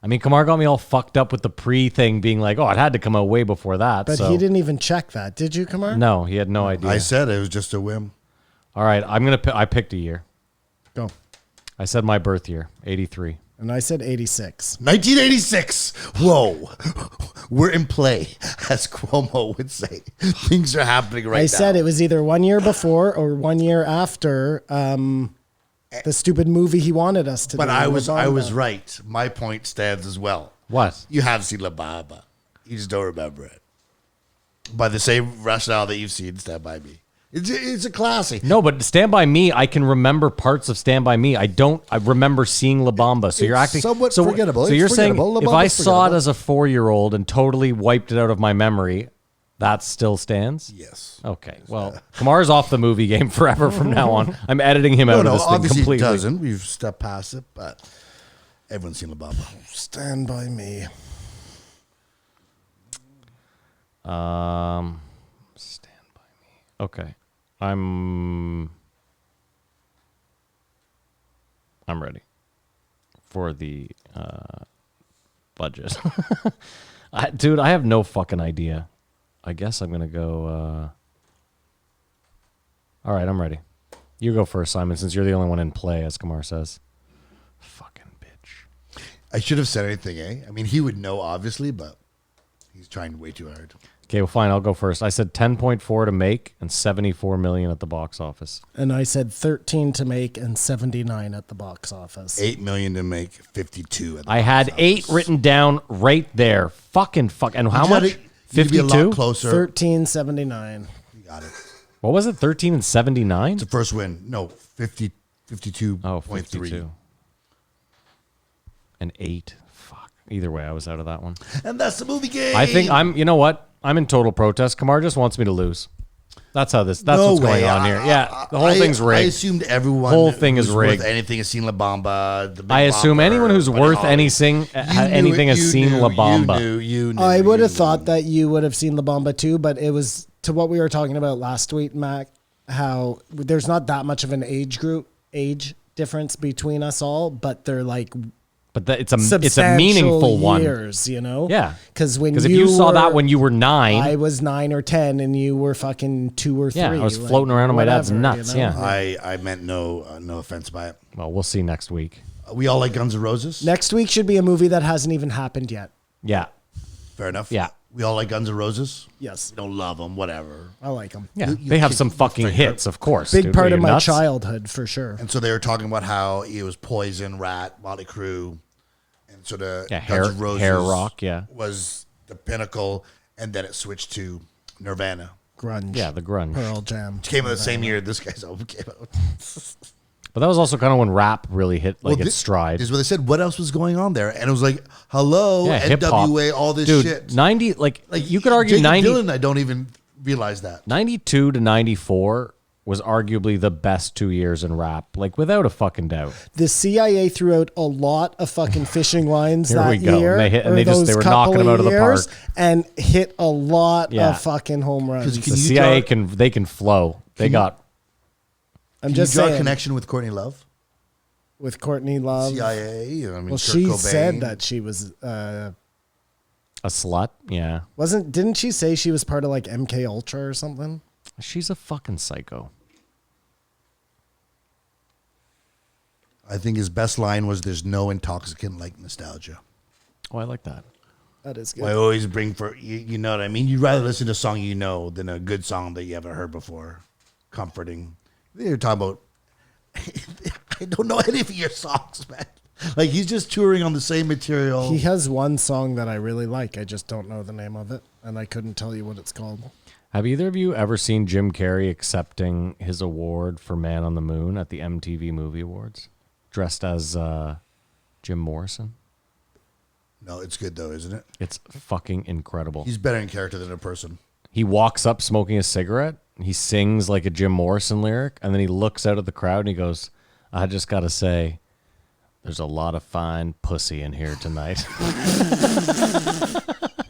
I mean, Kamar got me all fucked up with the pre-thing being like, oh, it had to come out way before that. But so. he didn't even check that. Did you, Kamar? No, he had no idea. I said it was just a whim. All right, I picked a year. Go. I said my birth year, 83. And I said 86. 1986. Whoa. We're in play, as Cuomo would say. Things are happening right now. I said it was either 1 year before or 1 year after the stupid movie he wanted us to do. But I was Lambada. right. My point stands as well. What? You have seen La Bamba. You just don't remember it. By the same rationale that you've seen Stand By Me. It's a classic. No, but Stand By Me, I can remember parts of Stand By Me. I remember seeing La Bamba. So you're It's acting somewhat so, forgettable. So It's you're saying forgettable. La if I Bamba's saw it forgettable. as a 4-year-old and totally wiped it out of my memory, that still stands? Yes. Okay. Well, Kamar's off the movie game forever from now on. I'm editing him out No, of this thing obviously completely. it doesn't. We've stepped past it, but everyone's seen La Bamba. Stand By Me. Stand By Me. Okay. I'm ready for the budget. Dude, I have no fucking idea. I guess I'm going to go... All right, I'm ready. You go first, Simon, since you're the only one in play, as Kamar says. Fucking bitch. I should have said anything, eh? I mean, he would know, obviously, but he's trying way too hard. Okay, well, fine. I'll go first. I said 10.4 to make and 74 million at the box office. And I said 13 to make and 79 at the box office. 8 million to make, 52. At the I box had office. 8 written down right there. Fucking fuck. And how much? You'd be a lot 52? closer. 13.79. You got it. What was it? 13 and 79? It's the first win. No, 50, 52.3. Oh, 52. And 8. Fuck. Either way, I was out of that one. And that's the movie game. I think you know what? I'm in total protest. Kamar just wants me to lose. That's what's going on here. Yeah, the whole thing's rigged. I assumed everyone whole thing is who's worth rigged. anything has seen La Bamba. The Big I assume Bopper, anyone who's Buddy worth Holly. anything has seen La Bamba. You knew. I would have thought that you would have seen La Bamba too, but it was to what we were talking about last week, Mac, how there's not that much of an age difference between us all, but they're like But it's a meaningful one. years, you know? Yeah. Because if you saw that when you were 9, I was 9 or 10 and you were fucking 2 or 3. yeah, I was floating around on my dad's whatever, nuts. you know? Yeah. I meant no offense by it. Well, we'll see next week. We all like Guns N' Roses. Next week should be a movie that hasn't even happened yet. Yeah. Fair enough. Yeah. We all like Guns N' Roses. Yes. We don't love them. Whatever. I like them. Yeah. They have some fucking hits, of course. Big dude. part What, of you my nuts? childhood, for sure. And so they were talking about how it was Poison, Rat, Motley Crue, and sort of Yeah, Guns N' Roses hair rock, yeah. was the pinnacle, and then it switched to Nirvana. Grunge. Yeah, the grunge. Pearl Jam. Which came out the same year this guy's album came out. But that was also kind of when rap really hit Well, its this stride. is what they said. What else was going on there? And it was like, hello, Yeah, hip-hop. NWA, all this Dude, shit. 90, like you could argue Jacob 90, Dylan, I don't even realize that. 92 to 94 was arguably the best 2 years in rap, like without a fucking doubt. The CIA threw out a lot of fucking fishing lines Here that we go. year. And they hit- and or they those were couple knocking 'em out of the years, park. and hit a lot Yeah. of fucking home runs. Can The you CIA draw- can flow. They got I'm Can just you draw saying. a connection with Courtney Love? With Courtney Love. CIA? I mean, Well, Kurt she Cobain. said that she was a slut. Yeah, didn't she say she was part of like MK Ultra or something? she's a fucking psycho. I think his best line was, "There's no intoxicant like nostalgia." Oh, I like that. That is good. I always bring for you know what I mean. You'd rather listen to a song you know than a good song that you haven't heard before. Comforting. You're talking about. I don't know any of your songs, man. Like he's just touring on the same material. He has one song that I really like. I just don't know the name of it, and I couldn't tell you what it's called. Have either of you ever seen Jim Carrey accepting his award for Man on the Moon at the MTV Movie Awards, dressed as Jim Morrison? No, it's good though, isn't it? It's fucking incredible. He's better in character than a person. He walks up smoking a cigarette. He sings like a Jim Morrison lyric, and then he looks out at the crowd and he goes, "I just got to say, there's a lot of fine pussy in here tonight."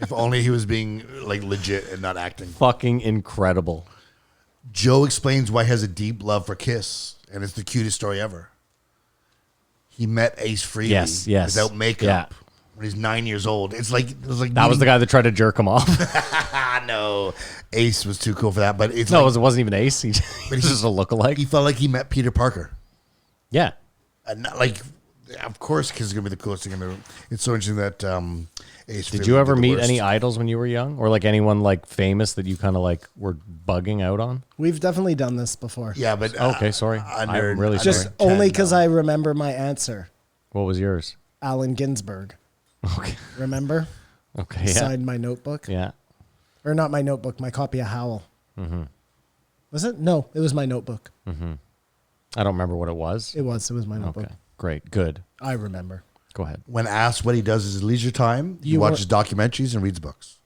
If only he was being like legit and not acting. Fucking incredible. Joe explains why he has a deep love for Kiss, and it's the cutest story ever. He met Ace Frehley Yes. without makeup Yeah. when he's 9 years old. It was like That was the guy that tried to jerk him off. No, Ace was too cool for that. But it's No, like, it wasn't even Ace. He was just a lookalike. he felt like he met Peter Parker. Yeah. And not like, of course, Kiss is gonna be the coolest thing in the room. It's so interesting that Ace. Did Frehley you ever the meet worst. any idols when you were young, or like anyone like famous that you kind of like were bugging out on? We've definitely done this before. Yeah, but Okay, sorry. under- I'm really under sorry. Just only 10, because no. I remember my answer. What was yours? Allen Ginsberg. Okay. Remember? Okay. Yeah. Signed my notebook. Yeah. Or not my notebook, my copy of Howl. Mm-hmm. Was it? No, it was my notebook. I don't remember what it was. It was my notebook. Okay. Great. Good. I remember. Go ahead. When asked what he does in his leisure time, he You watches documentaries and reads books.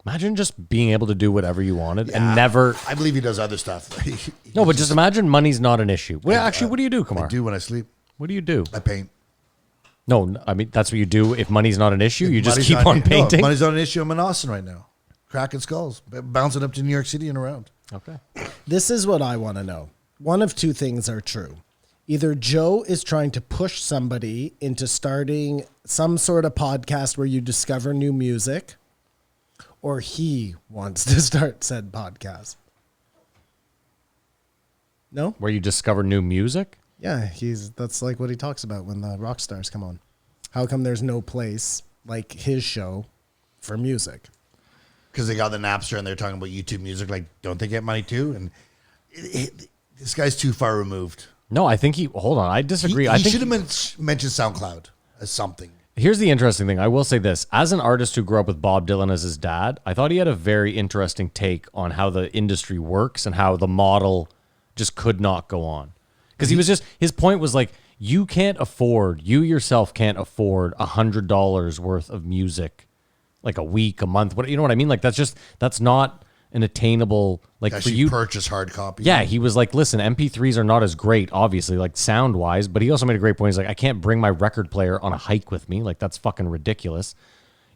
Imagine just being able to do whatever you wanted and never. I believe he does other stuff. No, but just imagine money's not an issue. Well, actually, what do you do, I Kumar? do when I sleep. What do you do? I paint. No, I mean that's what you do if money's not an issue. You just Money's keep not- on no, painting. money's not an issue. I'm in Austin right now, cracking skulls, bouncing up to New York City and around. Okay. This is what I want to know. One of two things are true. Either Joe is trying to push somebody into starting some sort of podcast where you discover new music, or he wants to start said podcast. No? Where you discover new music? Yeah, that's like what he talks about when the rock stars come on. How come there's no place like his show for music? because they got the Napster and they're talking about YouTube Music. Like, don't they get money too? And this guy's too far removed. No, I think hold on. I disagree. He I think should have mentioned SoundCloud as something. Here's the interesting thing. I will say this. As an artist who grew up with Bob Dylan as his dad, I thought he had a very interesting take on how the industry works and how the model just could not go on. Because his point was like, you yourself can't afford $100 worth of music, like a week, a month, you know what I mean? Like, that's not an attainable, like, for you purchase hard copy. Yeah, he was like, listen, MP3s are not as great, obviously, like sound wise, but he also made a great point. He's like, I can't bring my record player on a hike with me. Like, that's fucking ridiculous.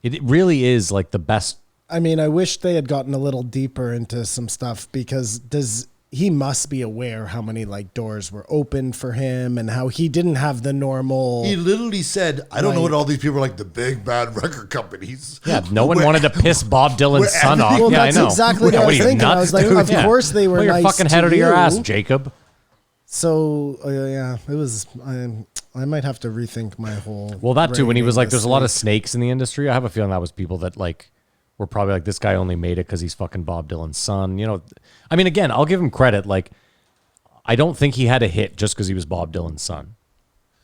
It really is like the best. I mean, I wish they had gotten a little deeper into some stuff, because he must be aware how many like doors were open for him and how he didn't have the normal. He literally said, I don't know what all these people are like, the big bad record companies. Yeah, no one wanted to piss Bob Dylan's son off. Well, Yeah, that's I know. exactly what I was thinking. I was like, of course they were Put your nice fucking to head out of your you. ass, Jacob. So, yeah, it was, I might have to rethink my whole. Well, that too, when he was like, there's a lot of this snakes in the industry. I have a feeling that was people that like were probably like, this guy only made it because he's fucking Bob Dylan's son. You know, I mean, again, I'll give him credit. Like, I don't think he had a hit just because he was Bob Dylan's son.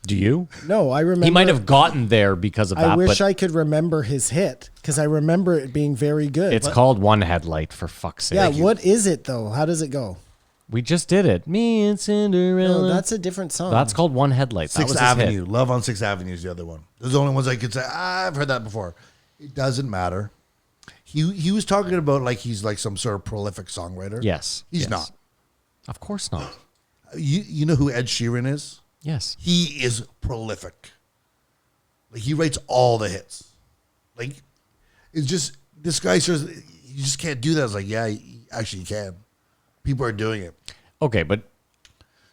Do you? week. No, I remember. He might have gotten there because of that. I wish but I could remember his hit, because I remember it being very good. it's called One Headlight, for fuck's sake. Yeah, what is it though? How does it go? We just did it. Me and Cinderella. No, that's a different song. That's called One Headlight. That Sixth was his Avenue. hit. Love on Sixth Avenue is the other one. Those are the only ones I could say, I've heard that before. It doesn't matter. He was talking about like he's like some sort of prolific songwriter. Yes. He's yes. not. Of course not. You know who Ed Sheeran is? Yes. He is prolific. Like, he writes all the hits. Like, it's just, this guy says, you just can't do that. I was like, yeah, actually you can. People are doing it. Okay, but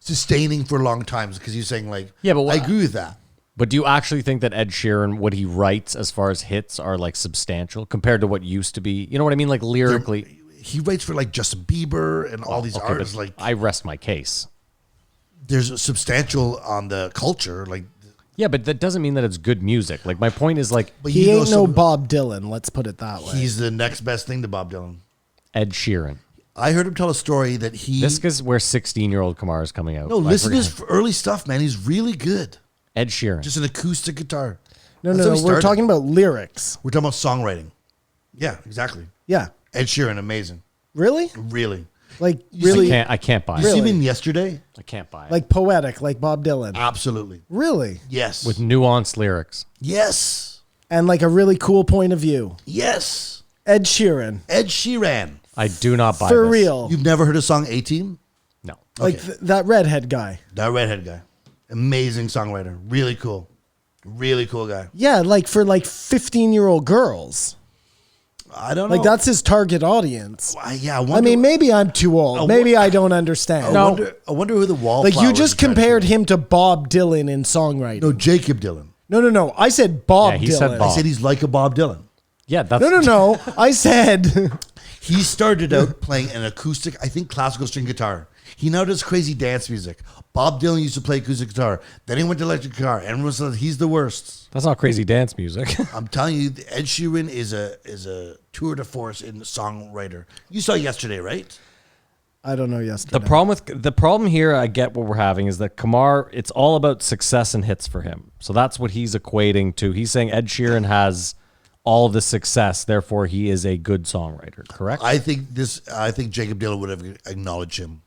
Sustaining for long times, because you're saying like, Yeah, but I agree with that. But do you actually think that Ed Sheeran, what he writes as far as hits are like substantial compared to what used to be? You know what I mean? Like lyrically. He writes for like Justin Bieber and all these Okay, artists. but Like, I rest my case. there's a substantial on the culture. Like, Yeah, but that doesn't mean that it's good music. Like my point is like but He you know ain't no some- Bob Dylan. Let's put it that way. He's the next best thing to Bob Dylan. Ed Sheeran. I heard him tell a story that he. This is where 16-year-old Kamar is coming out. No, I listen to forget. his early stuff, man. He's really good. Ed Sheeran. Just an acoustic guitar. no, That's how he we're started. talking about lyrics. We're talking about songwriting. Yeah, exactly. Yeah, Ed Sheeran, amazing. really, Really. like You really, I can't buy You it. see Really? him yesterday? I can't buy it. like poetic, like Bob Dylan. Absolutely. Really, Yes. With nuanced lyrics. yes. and like a really cool point of view. Yes. Ed Sheeran, Ed Sheeran. I do not buy for this. real, You've never heard a song A-Team? No. like Okay. that redhead guy. That redhead guy. Amazing songwriter. Really cool. Really cool guy. Yeah, like for like 15-year-old girls. I don't know. Like that's his target audience. Yeah, I I wonder, mean, maybe I'm too old. Maybe I don't understand. I wonder who the Wallflowers Like you just are trying to compared do. him to Bob Dylan in songwriting. No, Jacob Dylan. No. I said Bob Yeah, he Dylan. said I Bob. said he's like a Bob Dylan. Yeah, that's No. I said He started out playing an acoustic, I think classical string guitar. He now does crazy dance music. Bob Dylan used to play acoustic guitar. Then he went to electric guitar. Everyone said he's the worst. That's not crazy dance music. I'm telling you, Ed Sheeran is a tour de force in songwriter. You saw yesterday, right? I don't know yesterday. The problem here, I get what we're having, is that Kamar, it's all about success and hits for him. So that's what he's equating to. He's saying Ed Sheeran has all of the success, therefore he is a good songwriter, correct? I think Jacob Dylan would have acknowledged him.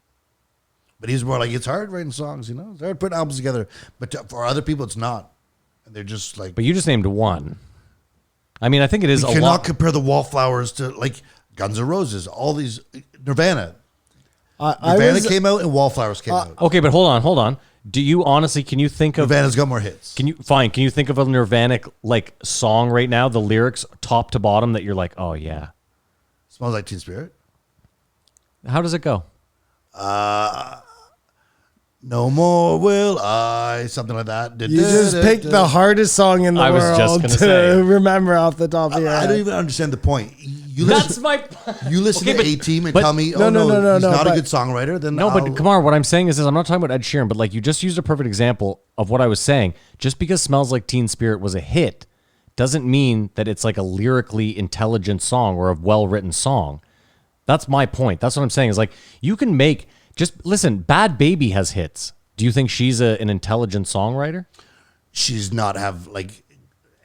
But he's more like, it's hard writing songs, you know? It's hard putting albums together. But for other people, it's not. And they're just like... But you just named one. I mean, I think it is You a cannot lot. compare the Wallflowers to, like, Guns N' Roses, all these... Nirvana. Nirvana came out and Wallflowers came out. Okay, but hold on. Do you honestly, can you think of... Nirvana's got more hits. Can you think of a Nirvana like song right now, the lyrics top to bottom that you're like, oh yeah. Smells Like Teen Spirit. How does it go? No more will I, something like that. You just picked the hardest song in the I was world just gonna to say. remember off the top of your I head. don't even understand the point. You That's listen, my... you listen Okay, to but- A-Team and but- tell me, No, oh no, no, no, he's no, not a but- good songwriter. Then No, I'll- but Kamar, what I'm saying is this. I'm not talking about Ed Sheeran, but like you just used a perfect example of what I was saying. Just because Smells Like Teen Spirit was a hit doesn't mean that it's like a lyrically intelligent song or a well-written song. That's my point. That's what I'm saying is like you can make just listen, Bad Baby has hits. Do you think she's an intelligent songwriter? She's not have like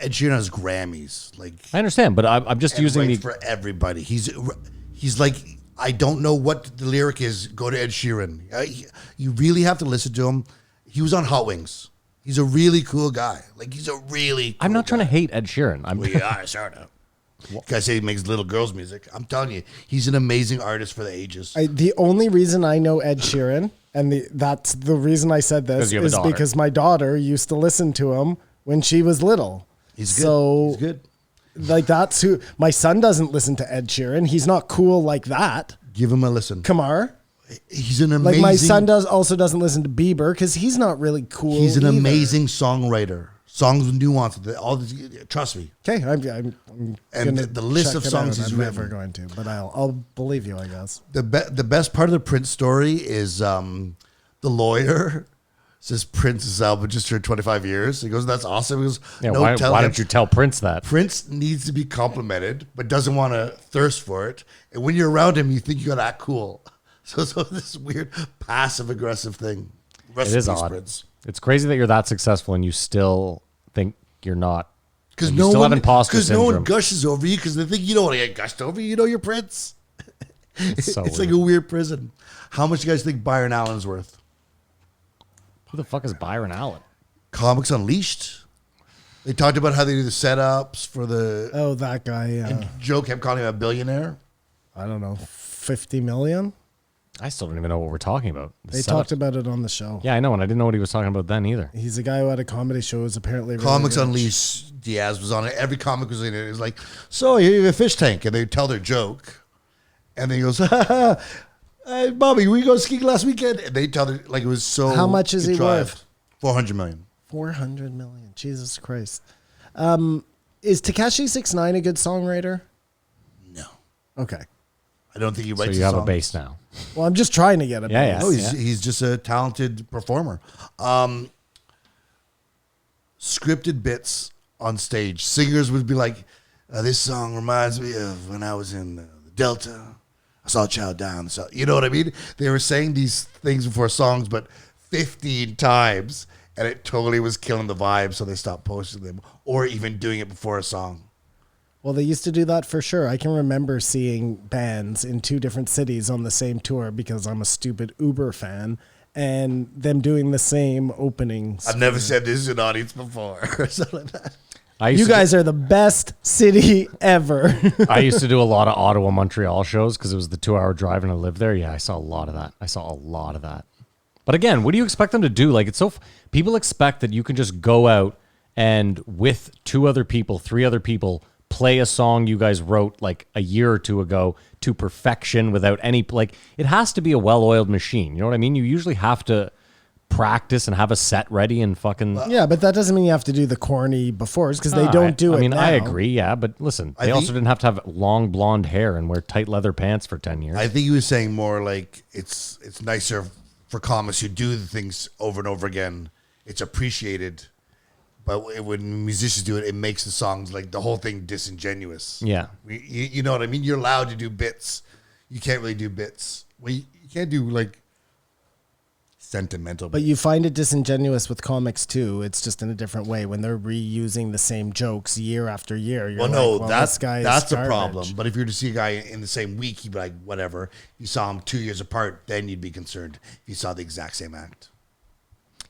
Ed Sheeran has Grammys. Like I understand, but I'm just and using writes for everybody. He's like I don't know what the lyric is. Go to Ed Sheeran. You really have to listen to him. He was on Hot Wings. He's a really cool guy. Like he's a really. I'm not trying to guy. hate Ed Sheeran. We are sort of. Guys say he makes little girls music. I'm telling you, he's an amazing artist for the ages. The only reason I know Ed Sheeran, and that's the reason I said this, 'Cause you have a is daughter. because my daughter used to listen to him when she was little. He's good. So, He's good. Like that's who my son doesn't listen to Ed Sheeran. He's not cool like that. Give him a listen. Kamar. He's an amazing. Like my son also doesn't listen to Bieber because he's not really cool. He's an either. amazing songwriter. Songs with nuance. All this, trust me. Okay, I'm And gonna the list check of it songs out. he's I'm never written. going to, but I'll believe you, I guess. The best part of the Prince story is the lawyer says Prince's album just turned 25 years. He goes, "That's awesome." He goes, Yeah, "No, why tell him don't you tell Prince that? Prince needs to be complimented, but doesn't want to thirst for it. And when you're around him, you think you got to act cool." So this weird passive aggressive thing. It is odd. Prince. It's crazy that you're that successful and you still think you're not. Because You no still one, have imposter because no one syndrome. gushes over you because they think you don't want to get gushed over. You know you're Prince. It's so It's like a weird prison. How much do you guys think Byron Allen's worth? Who the fuck is Byron Allen? Comics Unleashed. They talked about how they do the setups for the. Oh, that guy. And Joe kept calling him a billionaire. I don't know, 50 million. I still don't even know what we're talking about. The They setup. talked about it on the show. Yeah, I know, and I didn't know what he was talking about then either. He's a guy who had a comedy show. Is apparently really Comics rich. Unleashed. Diaz was on it. Every comic was in it. It was like, so you have a fish tank, and they tell their joke, and then he goes, "Hey, Bobby, we go skiing last weekend," and they tell their like it was so. How much is he contrived. worth? 400 million. 400 million. Jesus Christ. Is Tekashi 6ix9ine a good songwriter? No, Okay. I don't think he So writes. you have a songs. base now. Well, I'm just trying to get a Yeah, base. No, he's just a talented performer. Scripted bits on stage. Singers would be like, "This song reminds me of when I was in the Delta. I saw a child die on the south." You know what I mean? They were saying these things before songs, but 15 times, and it totally was killing the vibe. So they stopped posting them, or even doing it before a song. Well, they used to do that for sure. I can remember seeing bands in 2 different cities on the same tour because I'm a stupid Uber fan, and them doing the same openings. I've never said this to an audience before, or something like that. You guys are the best city ever. I used to do a lot of Ottawa, Montreal shows because it was the 2-hour drive and I lived there. Yeah, I saw a lot of that. But again, what do you expect them to do? Like people expect that you can just go out and with 2 other people, 3 other people, play a song you guys wrote like a year or 2 ago to perfection without any it has to be a well-oiled machine. You know what I mean? You usually have to practice and have a set ready and fucking. Yeah, but that doesn't mean you have to do the corny befores because they don't do it. I mean, now. I agree. Yeah, but listen, they also didn't have to have long blonde hair and wear tight leather pants for 10 years. I think he was saying more like it's nicer for comics who do the things over and over again. It's appreciated. But when musicians do it, it makes the songs like the whole thing disingenuous. Yeah. You know what I mean? You're allowed to do bits. You can't really do bits. Well, you can't do like sentimental. But you find it disingenuous with comics too. It's just in a different way when they're reusing the same jokes year after year. You're that's this the garbage. problem. But if you were to see a guy in the same week, you'd be like, whatever. If you saw him 2 years apart, then you'd be concerned. If you saw the exact same act.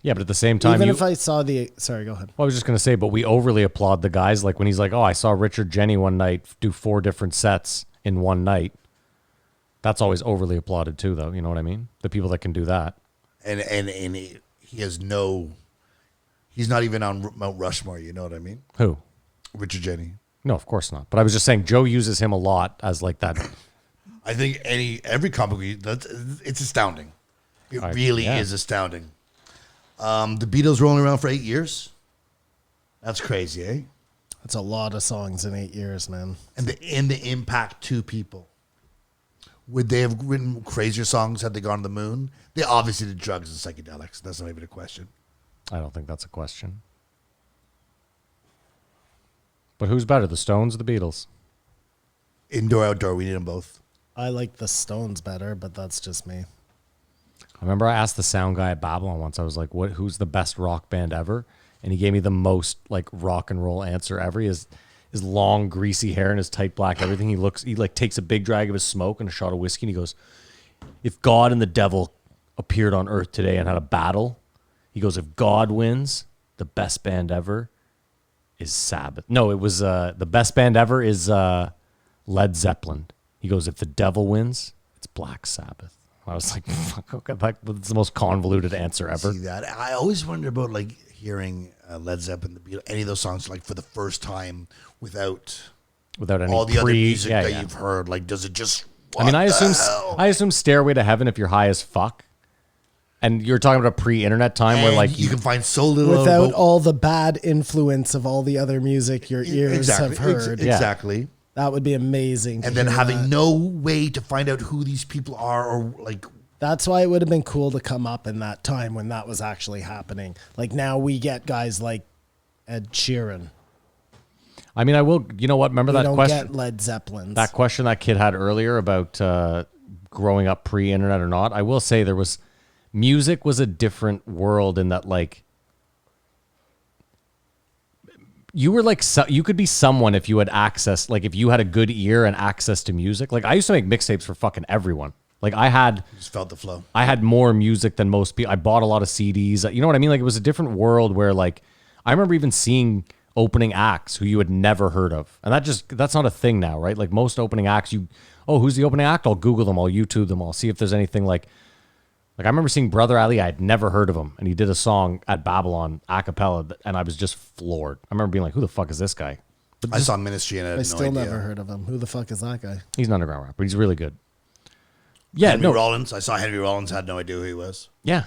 Yeah, but at the same time, Even if I saw sorry, go ahead. Well, I was just going to say, but we overly applaud the guys. Like when he's like, oh, I saw Richard Jenny one night do 4 different sets in one night. That's always overly applauded too, though. You know what I mean? The people that can do that. And he has he's not even on Mount Rushmore. You know what I mean? Who? Richard Jenny. No, of course not. But I was just saying Joe uses him a lot as like that. I think every comic, it's astounding. It really is astounding. The Beatles were only around for 8 years. That's crazy, eh? That's a lot of songs in 8 years, man. And the impact to people. Would they have written crazier songs had they gone to the moon? They obviously did drugs and psychedelics. That's not even a question. I don't think that's a question. But who's better, the Stones or the Beatles? Indoor, outdoor, we need them both. I like the Stones better, but that's just me. I remember I asked the sound guy at Babylon once. I was like, who's the best rock band ever? And he gave me the most like rock and roll answer ever. He has his long, greasy hair and his tight black everything. He like takes a big drag of his smoke and a shot of whiskey, and he goes, if God and the devil appeared on earth today and had a battle, he goes, if God wins, the best band ever is Sabbath. No, it was the best band ever is Led Zeppelin. He goes, if the devil wins, it's Black Sabbath. I was like, fuck, okay, that's the most convoluted answer ever. See that? I always wonder about like hearing Led Zeppelin, the Beatles, any of those songs like for the first time without any all the other music that yeah. you've heard. Like, does it just? I mean, I I assume Stairway to Heaven if you're high as fuck, and you're talking about pre-internet time where like you can find so little Without about, all the bad influence of all the other music your ears exactly, have heard. exactly. That would be amazing. And then having no way to find out who these people are or like. That's why it would have been cool to come up in that time when that was actually happening. Like now we get guys like Ed Sheeran. I mean, I will. You know what? Remember We that don't question? get Led Zeppelins. That question that kid had earlier about growing up pre-internet or not. I will say music was a different world in that like you were like you could be someone if you had access, like if you had a good ear and access to music. Like I used to make mixtapes for fucking everyone. Like Just felt the flow. I had more music than most people. I bought a lot of CDs. You know what I mean? Like it was a different world where like I remember even seeing opening acts who you had never heard of. And that's not a thing now, right? Like most opening acts, who's the opening act? I'll Google them, I'll YouTube them, I'll see if there's anything like I remember seeing Brother Ali. I had never heard of him, and he did a song at Babylon a cappella, and I was just floored. I remember being like, who the fuck is this guy? I saw Ministry and I had I no still idea. never heard of him. Who the fuck is that guy? He's an underground rapper, but he's really good. Yeah, Henry Rollins. I saw Henry Rollins. Had no idea who he was. Yeah.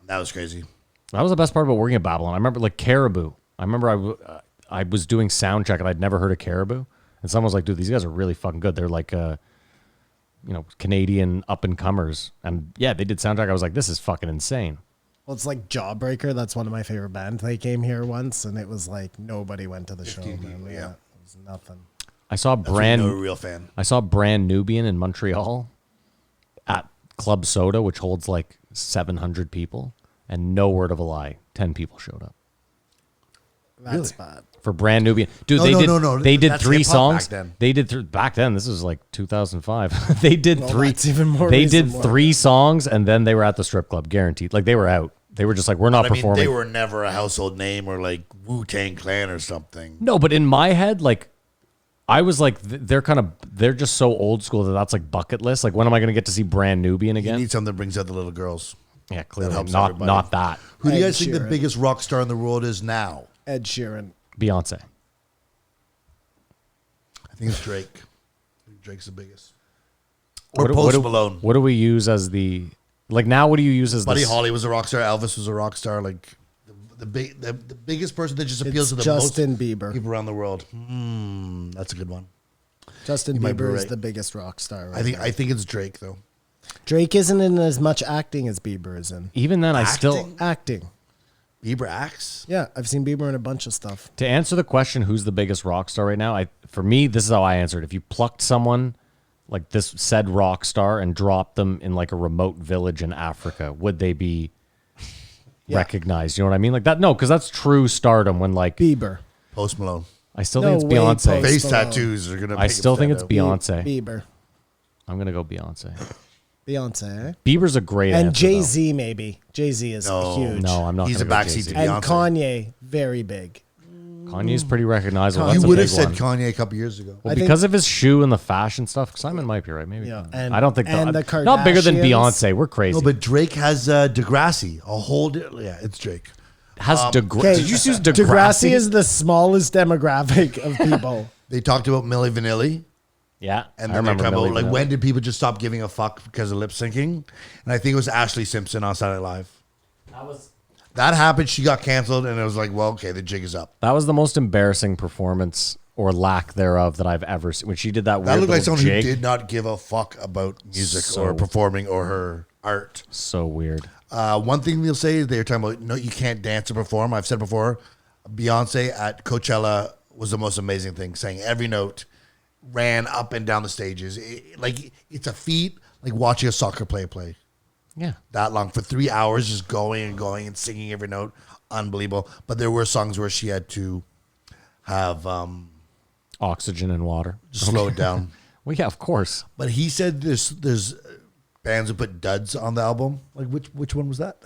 That was crazy. That was the best part about working at Babylon. I remember like Caribou. I remember I was doing sound check and I'd never heard of Caribou. And someone was like, dude, these guys are really fucking good. They're like, Canadian up and comers. And yeah, they did sound check. I was like, this is fucking insane. Well, it's like Jawbreaker. That's one of my favorite bands. They came here once, and it was like nobody went to the show, man. Yeah, it was nothing. I saw That's when you know a real fan. I saw Brand Nubian in Montreal at Club Soda, which holds like 700 people, and no word of a lie, 10 people showed up. That's bad. For Brand Nubian. Dude, No. They did That's 3 hip-hop songs. back then. They did back then. This was like 2005. They did Well, 3. that's even more They reason did why. 3 songs and then they were at the strip club, guaranteed. Like they were out. They were just like, we're not I mean, performing. they were never a household name or like Wu-Tang Clan or something. No, but in my head, like I was like, they're just so old school that's like bucket list. Like, when am I going to get to see Brand Nubian You again? need something that brings out the little girls. Yeah, clearly helps not everybody. not that. Who do you Ed guys think the Sheeran. biggest rock star in the world is now? Ed Sheeran. Beyonce. I think it's Drake. I think Drake's the biggest. Or What- Post what do- Malone. What do we use as the like now? What do you use as Buddy the Holly was a rock star. Elvis was a rock star. Like the biggest person that just appeals It's to the Justin most Bieber. people around the world. That's a good one. Justin might be Bieber is right. the biggest rock star. Right I think it's Drake though. Drake isn't in as much acting as Bieber is in. even then I Acting? still Acting. Bieber acts. Yeah, I've seen Bieber in a bunch of stuff. to answer the question who's the biggest rock star right now. For me, this is how I answered. If you plucked someone like this said rock star and dropped them in like a remote village in Africa, would they be recognized? You know what I mean? Like that? No, because that's true stardom. When like Bieber. Post Malone. I still No think it's way, Beyonce. Post Face Malone. tattoos are gonna. I make still him think stand it's out. Beyonce. Bieber. I'm gonna go Beyonce. Beyonce, eh? Bieber's a great And answer, Jay-Z maybe. Jay-Z is No. huge. though. No, I'm not. He's gonna a go backseat Jay-Z. to And Beyonce. Kanye, very big. Kanye's pretty recognizable. That's You a would big have said one. Kanye a couple years ago. Well, I think- because of his shoe and the fashion stuff. Simon might be right. Maybe. Yeah, and- I don't think and that. the Not bigger than Kardashians. Beyonce. We're crazy. No, but Drake has Degrassi. A whole. Yeah, it's Drake. Has Degrassi? Okay, Did you use Degrassi? Degrassi is the smallest demographic of people. They talked about Milli Vanilli. Yeah, And I then they're remember talking about Milli like Vanilli. when did people just stop giving a fuck because of lip syncing? And I think it was Ashley Simpson on Saturday Night Live. That happened. She got canceled, and it was like, well, okay, the jig is up. That was the most embarrassing performance or lack thereof that I've ever seen. When she did that weird That looked like little someone jig. who did not give a fuck about music So- or performing or her art. So weird. One thing they'll say is they're talking about no, you can't dance or perform. I've said before, Beyonce at Coachella was the most amazing thing. Sang every note, ran up and down the stages. It's a feat like watching a soccer player play. Yeah. That long for 3 hours, just going and going and singing every note. Unbelievable. But there were songs where she had to have Oxygen and water. slow it down. Well, yeah, of course. But he said there's bands who put duds on the album. Like which one was that?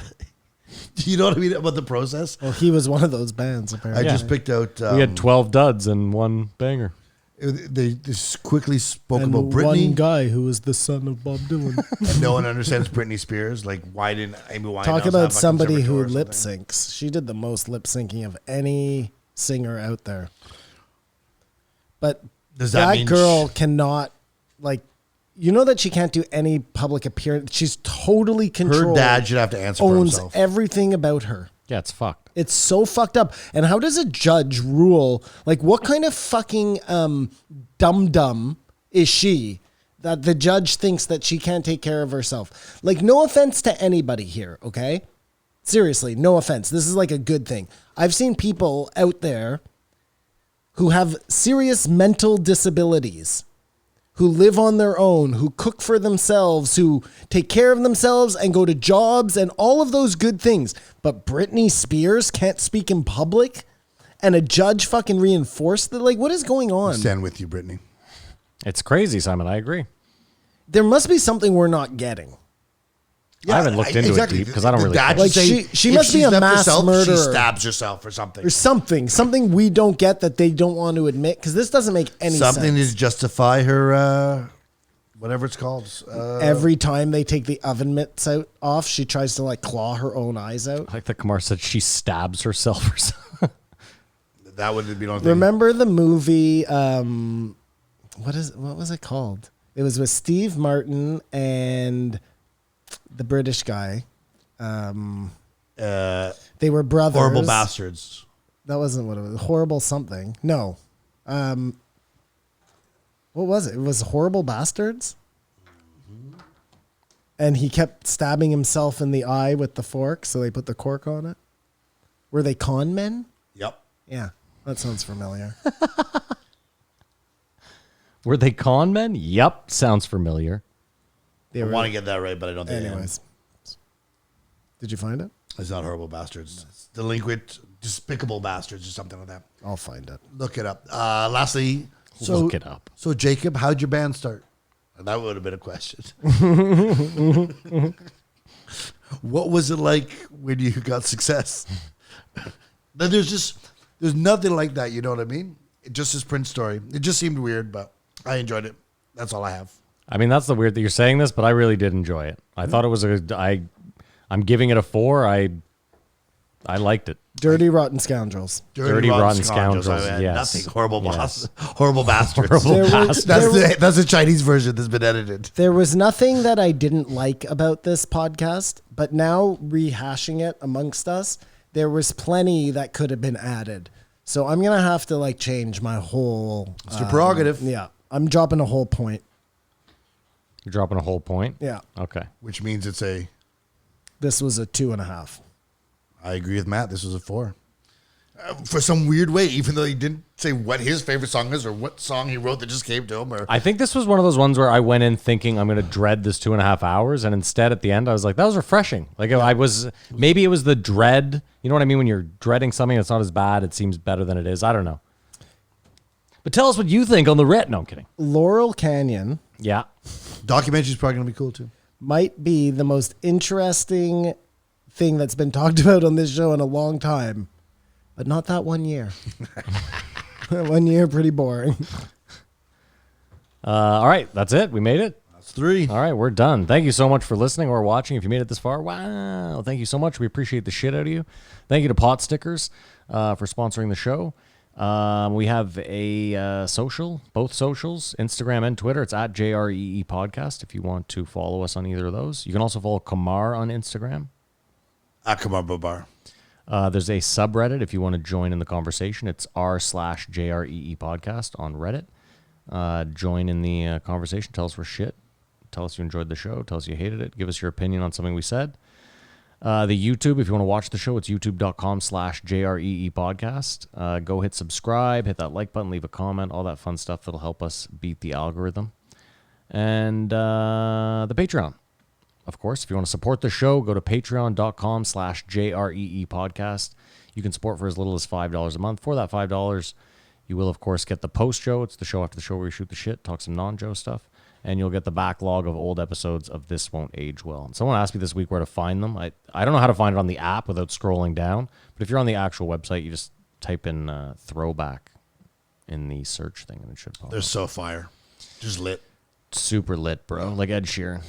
Do you know what I mean about the process? Well, he was one of those bands, I apparently. just picked out. We had 12 duds and one banger. They just quickly spoke and about Britney. one guy who was the son of Bob Dylan. And no one understands Britney Spears. Like, why didn't Amy Winehouse Talk have about a somebody who conservator or lip something? syncs. She did the most lip syncing of any singer out there. But Does that mean girl cannot, like, you know that she can't do any public appearance. She's totally Her controlled. dad should have to answer for owns himself. everything about her. Yeah, it's fucked. It's so fucked up. And how does a judge rule? Like, what kind of fucking dum-dum is she that the judge thinks that she can't take care of herself? Like, no offense to anybody here, okay? Seriously, no offense. This is like a good thing. I've seen people out there who have serious mental disabilities, who live on their own, who cook for themselves, who take care of themselves and go to jobs and all of those good things. But Britney Spears can't speak in public and a judge fucking reinforced that. Like, what is going on? Stand with you, Brittany. It's crazy, Simon. I agree. There must be something we're not getting. I haven't looked into it deep because I don't really Dad care. Like, should say, she if must be she's a left mass herself, murderer. She stabs herself or something. There's something we don't get that they don't want to admit, because this doesn't make any Something sense. to justify her, whatever it's called. Every time they take the oven mitts off, she tries to like claw her own eyes out. Like the Kamar said, she stabs herself or something. That would be the only thing. Remember the movie? What was it called? It was with Steve Martin and the British guy. They were brothers. Horrible Bastards. That wasn't what it was. Horrible something. No. What was it? It was Horrible Bastards. And he kept stabbing himself in the eye with the fork, so they put the cork on it. Were they con men? Yep. Yeah, that sounds familiar. Were they con men? Yep. Sounds familiar. They I were, want to get that right, but I don't think I am. anyways. Did you find it? It's not Horrible Bastards. It's Delinquent, Despicable Bastards or something like that. I'll find it. Look it up. Lastly, Look it up. So, Jacob, how'd your band start? That would have been a question. What was it like when you got success? There's nothing like that. You know what I mean? Just his Prince story. It just seemed weird, but I enjoyed it. That's all I have. I mean, that's the weird that you're saying this, but I really did enjoy it. I thought it was I'm giving it a 4. I liked it. Dirty Rotten Scoundrels. Dirty Rotten Scoundrels, I had yes. Nothing. Horrible Yes. Horrible Bastards. That's the Chinese version that's been edited. There was nothing that I didn't like about this podcast, but now rehashing it amongst us, there was plenty that could have been added. So I'm going to have to like change my whole... It's your prerogative. Yeah. I'm dropping a whole point. You're dropping a whole point? Yeah. Okay. Which means it's a... This was a 2.5. I agree with Matt. This was a 4. For some weird way, even though he didn't say what his favorite song is or what song he wrote that just came to him. Or I think this was one of those ones where I went in thinking I'm going to dread this 2.5 hours. And instead at the end, I was like, that was refreshing. Like maybe it was the dread. You know what I mean? When you're dreading something that's not as bad, it seems better than it is. I don't know. But tell us what you think on the Ret. No, I'm kidding. Laurel Canyon Yeah. documentary's probably going to be cool too. might be the most interesting thing that's been talked about on this show in a long time, but not that 1 year. 1 year, pretty boring. All right. That's it. We made it. That's 3. All right. We're done. Thank you so much for listening or watching. If you made it this far, wow. Thank you so much. We appreciate the shit out of you. Thank you to Pot Stickers for sponsoring the show. We have a social, both socials, Instagram and Twitter. It's at JREE Podcast if you want to follow us on either of those. You can also follow Kamar on Instagram. Akamar Babar. There's a subreddit if you want to join in the conversation. It's r/JREE Podcast on Reddit. Join in the conversation. Tell us we're shit. Tell us you enjoyed the show. Tell us you hated it. Give us your opinion on something we said. The YouTube, if you want to watch the show, it's youtube.com/JREE podcast. Go hit subscribe, hit that like button, leave a comment, all that fun stuff that'll help us beat the algorithm. And the Patreon. Of course, if you want to support the show, go to patreon.com/JREE podcast. You can support for as little as $5 a month. For that $5, you will, of course, get the post show. It's the show after the show where we shoot the shit, talk some non-Joe stuff. And you'll get the backlog of old episodes of This Won't Age Well. And someone asked me this week where to find them. I don't know how to find it on the app without scrolling down. But if you're on the actual website, you just type in throwback in the search thing and it should pop They're up. so fire. Just lit. Super lit, bro. Like Ed Sheeran.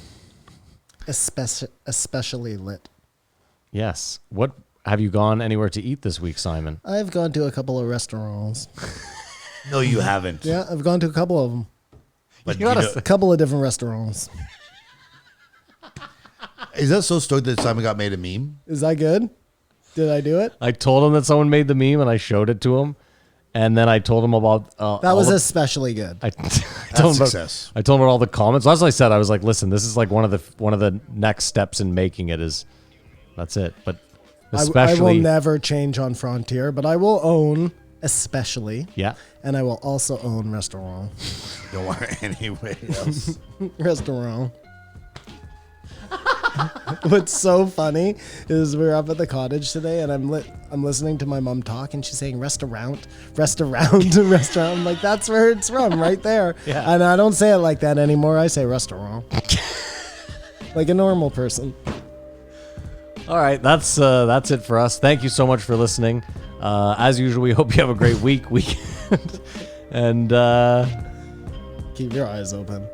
Especially lit. Yes. What have you gone anywhere to eat this week, Simon? I've gone to a couple of restaurants. No, you haven't. Yeah, I've gone to a couple of them. But A couple of different restaurants. is that so stoked that Simon got made a meme? Is that good? Did I do it? I told him that someone made the meme and I showed it to him. And then I told him about That was especially good. I told him success. I told him about all the comments. As I said, I was like, "Listen, this is like one of the next steps in making it is that's it." But I especially, will never change on Frontier, but I will own especially. yeah, And I will also own restaurant. Don't want anybody else. Restaurant. What's so funny is we were up at the cottage today, and I'm listening to my mom talk, and she's saying restaurant. I'm like, that's where it's from, right there. Yeah. And I don't say it like that anymore. I say restaurant, like a normal person. all right, that's it for us. Thank you so much for listening. As usual, we hope you have a great weekend, and Keep your eyes open.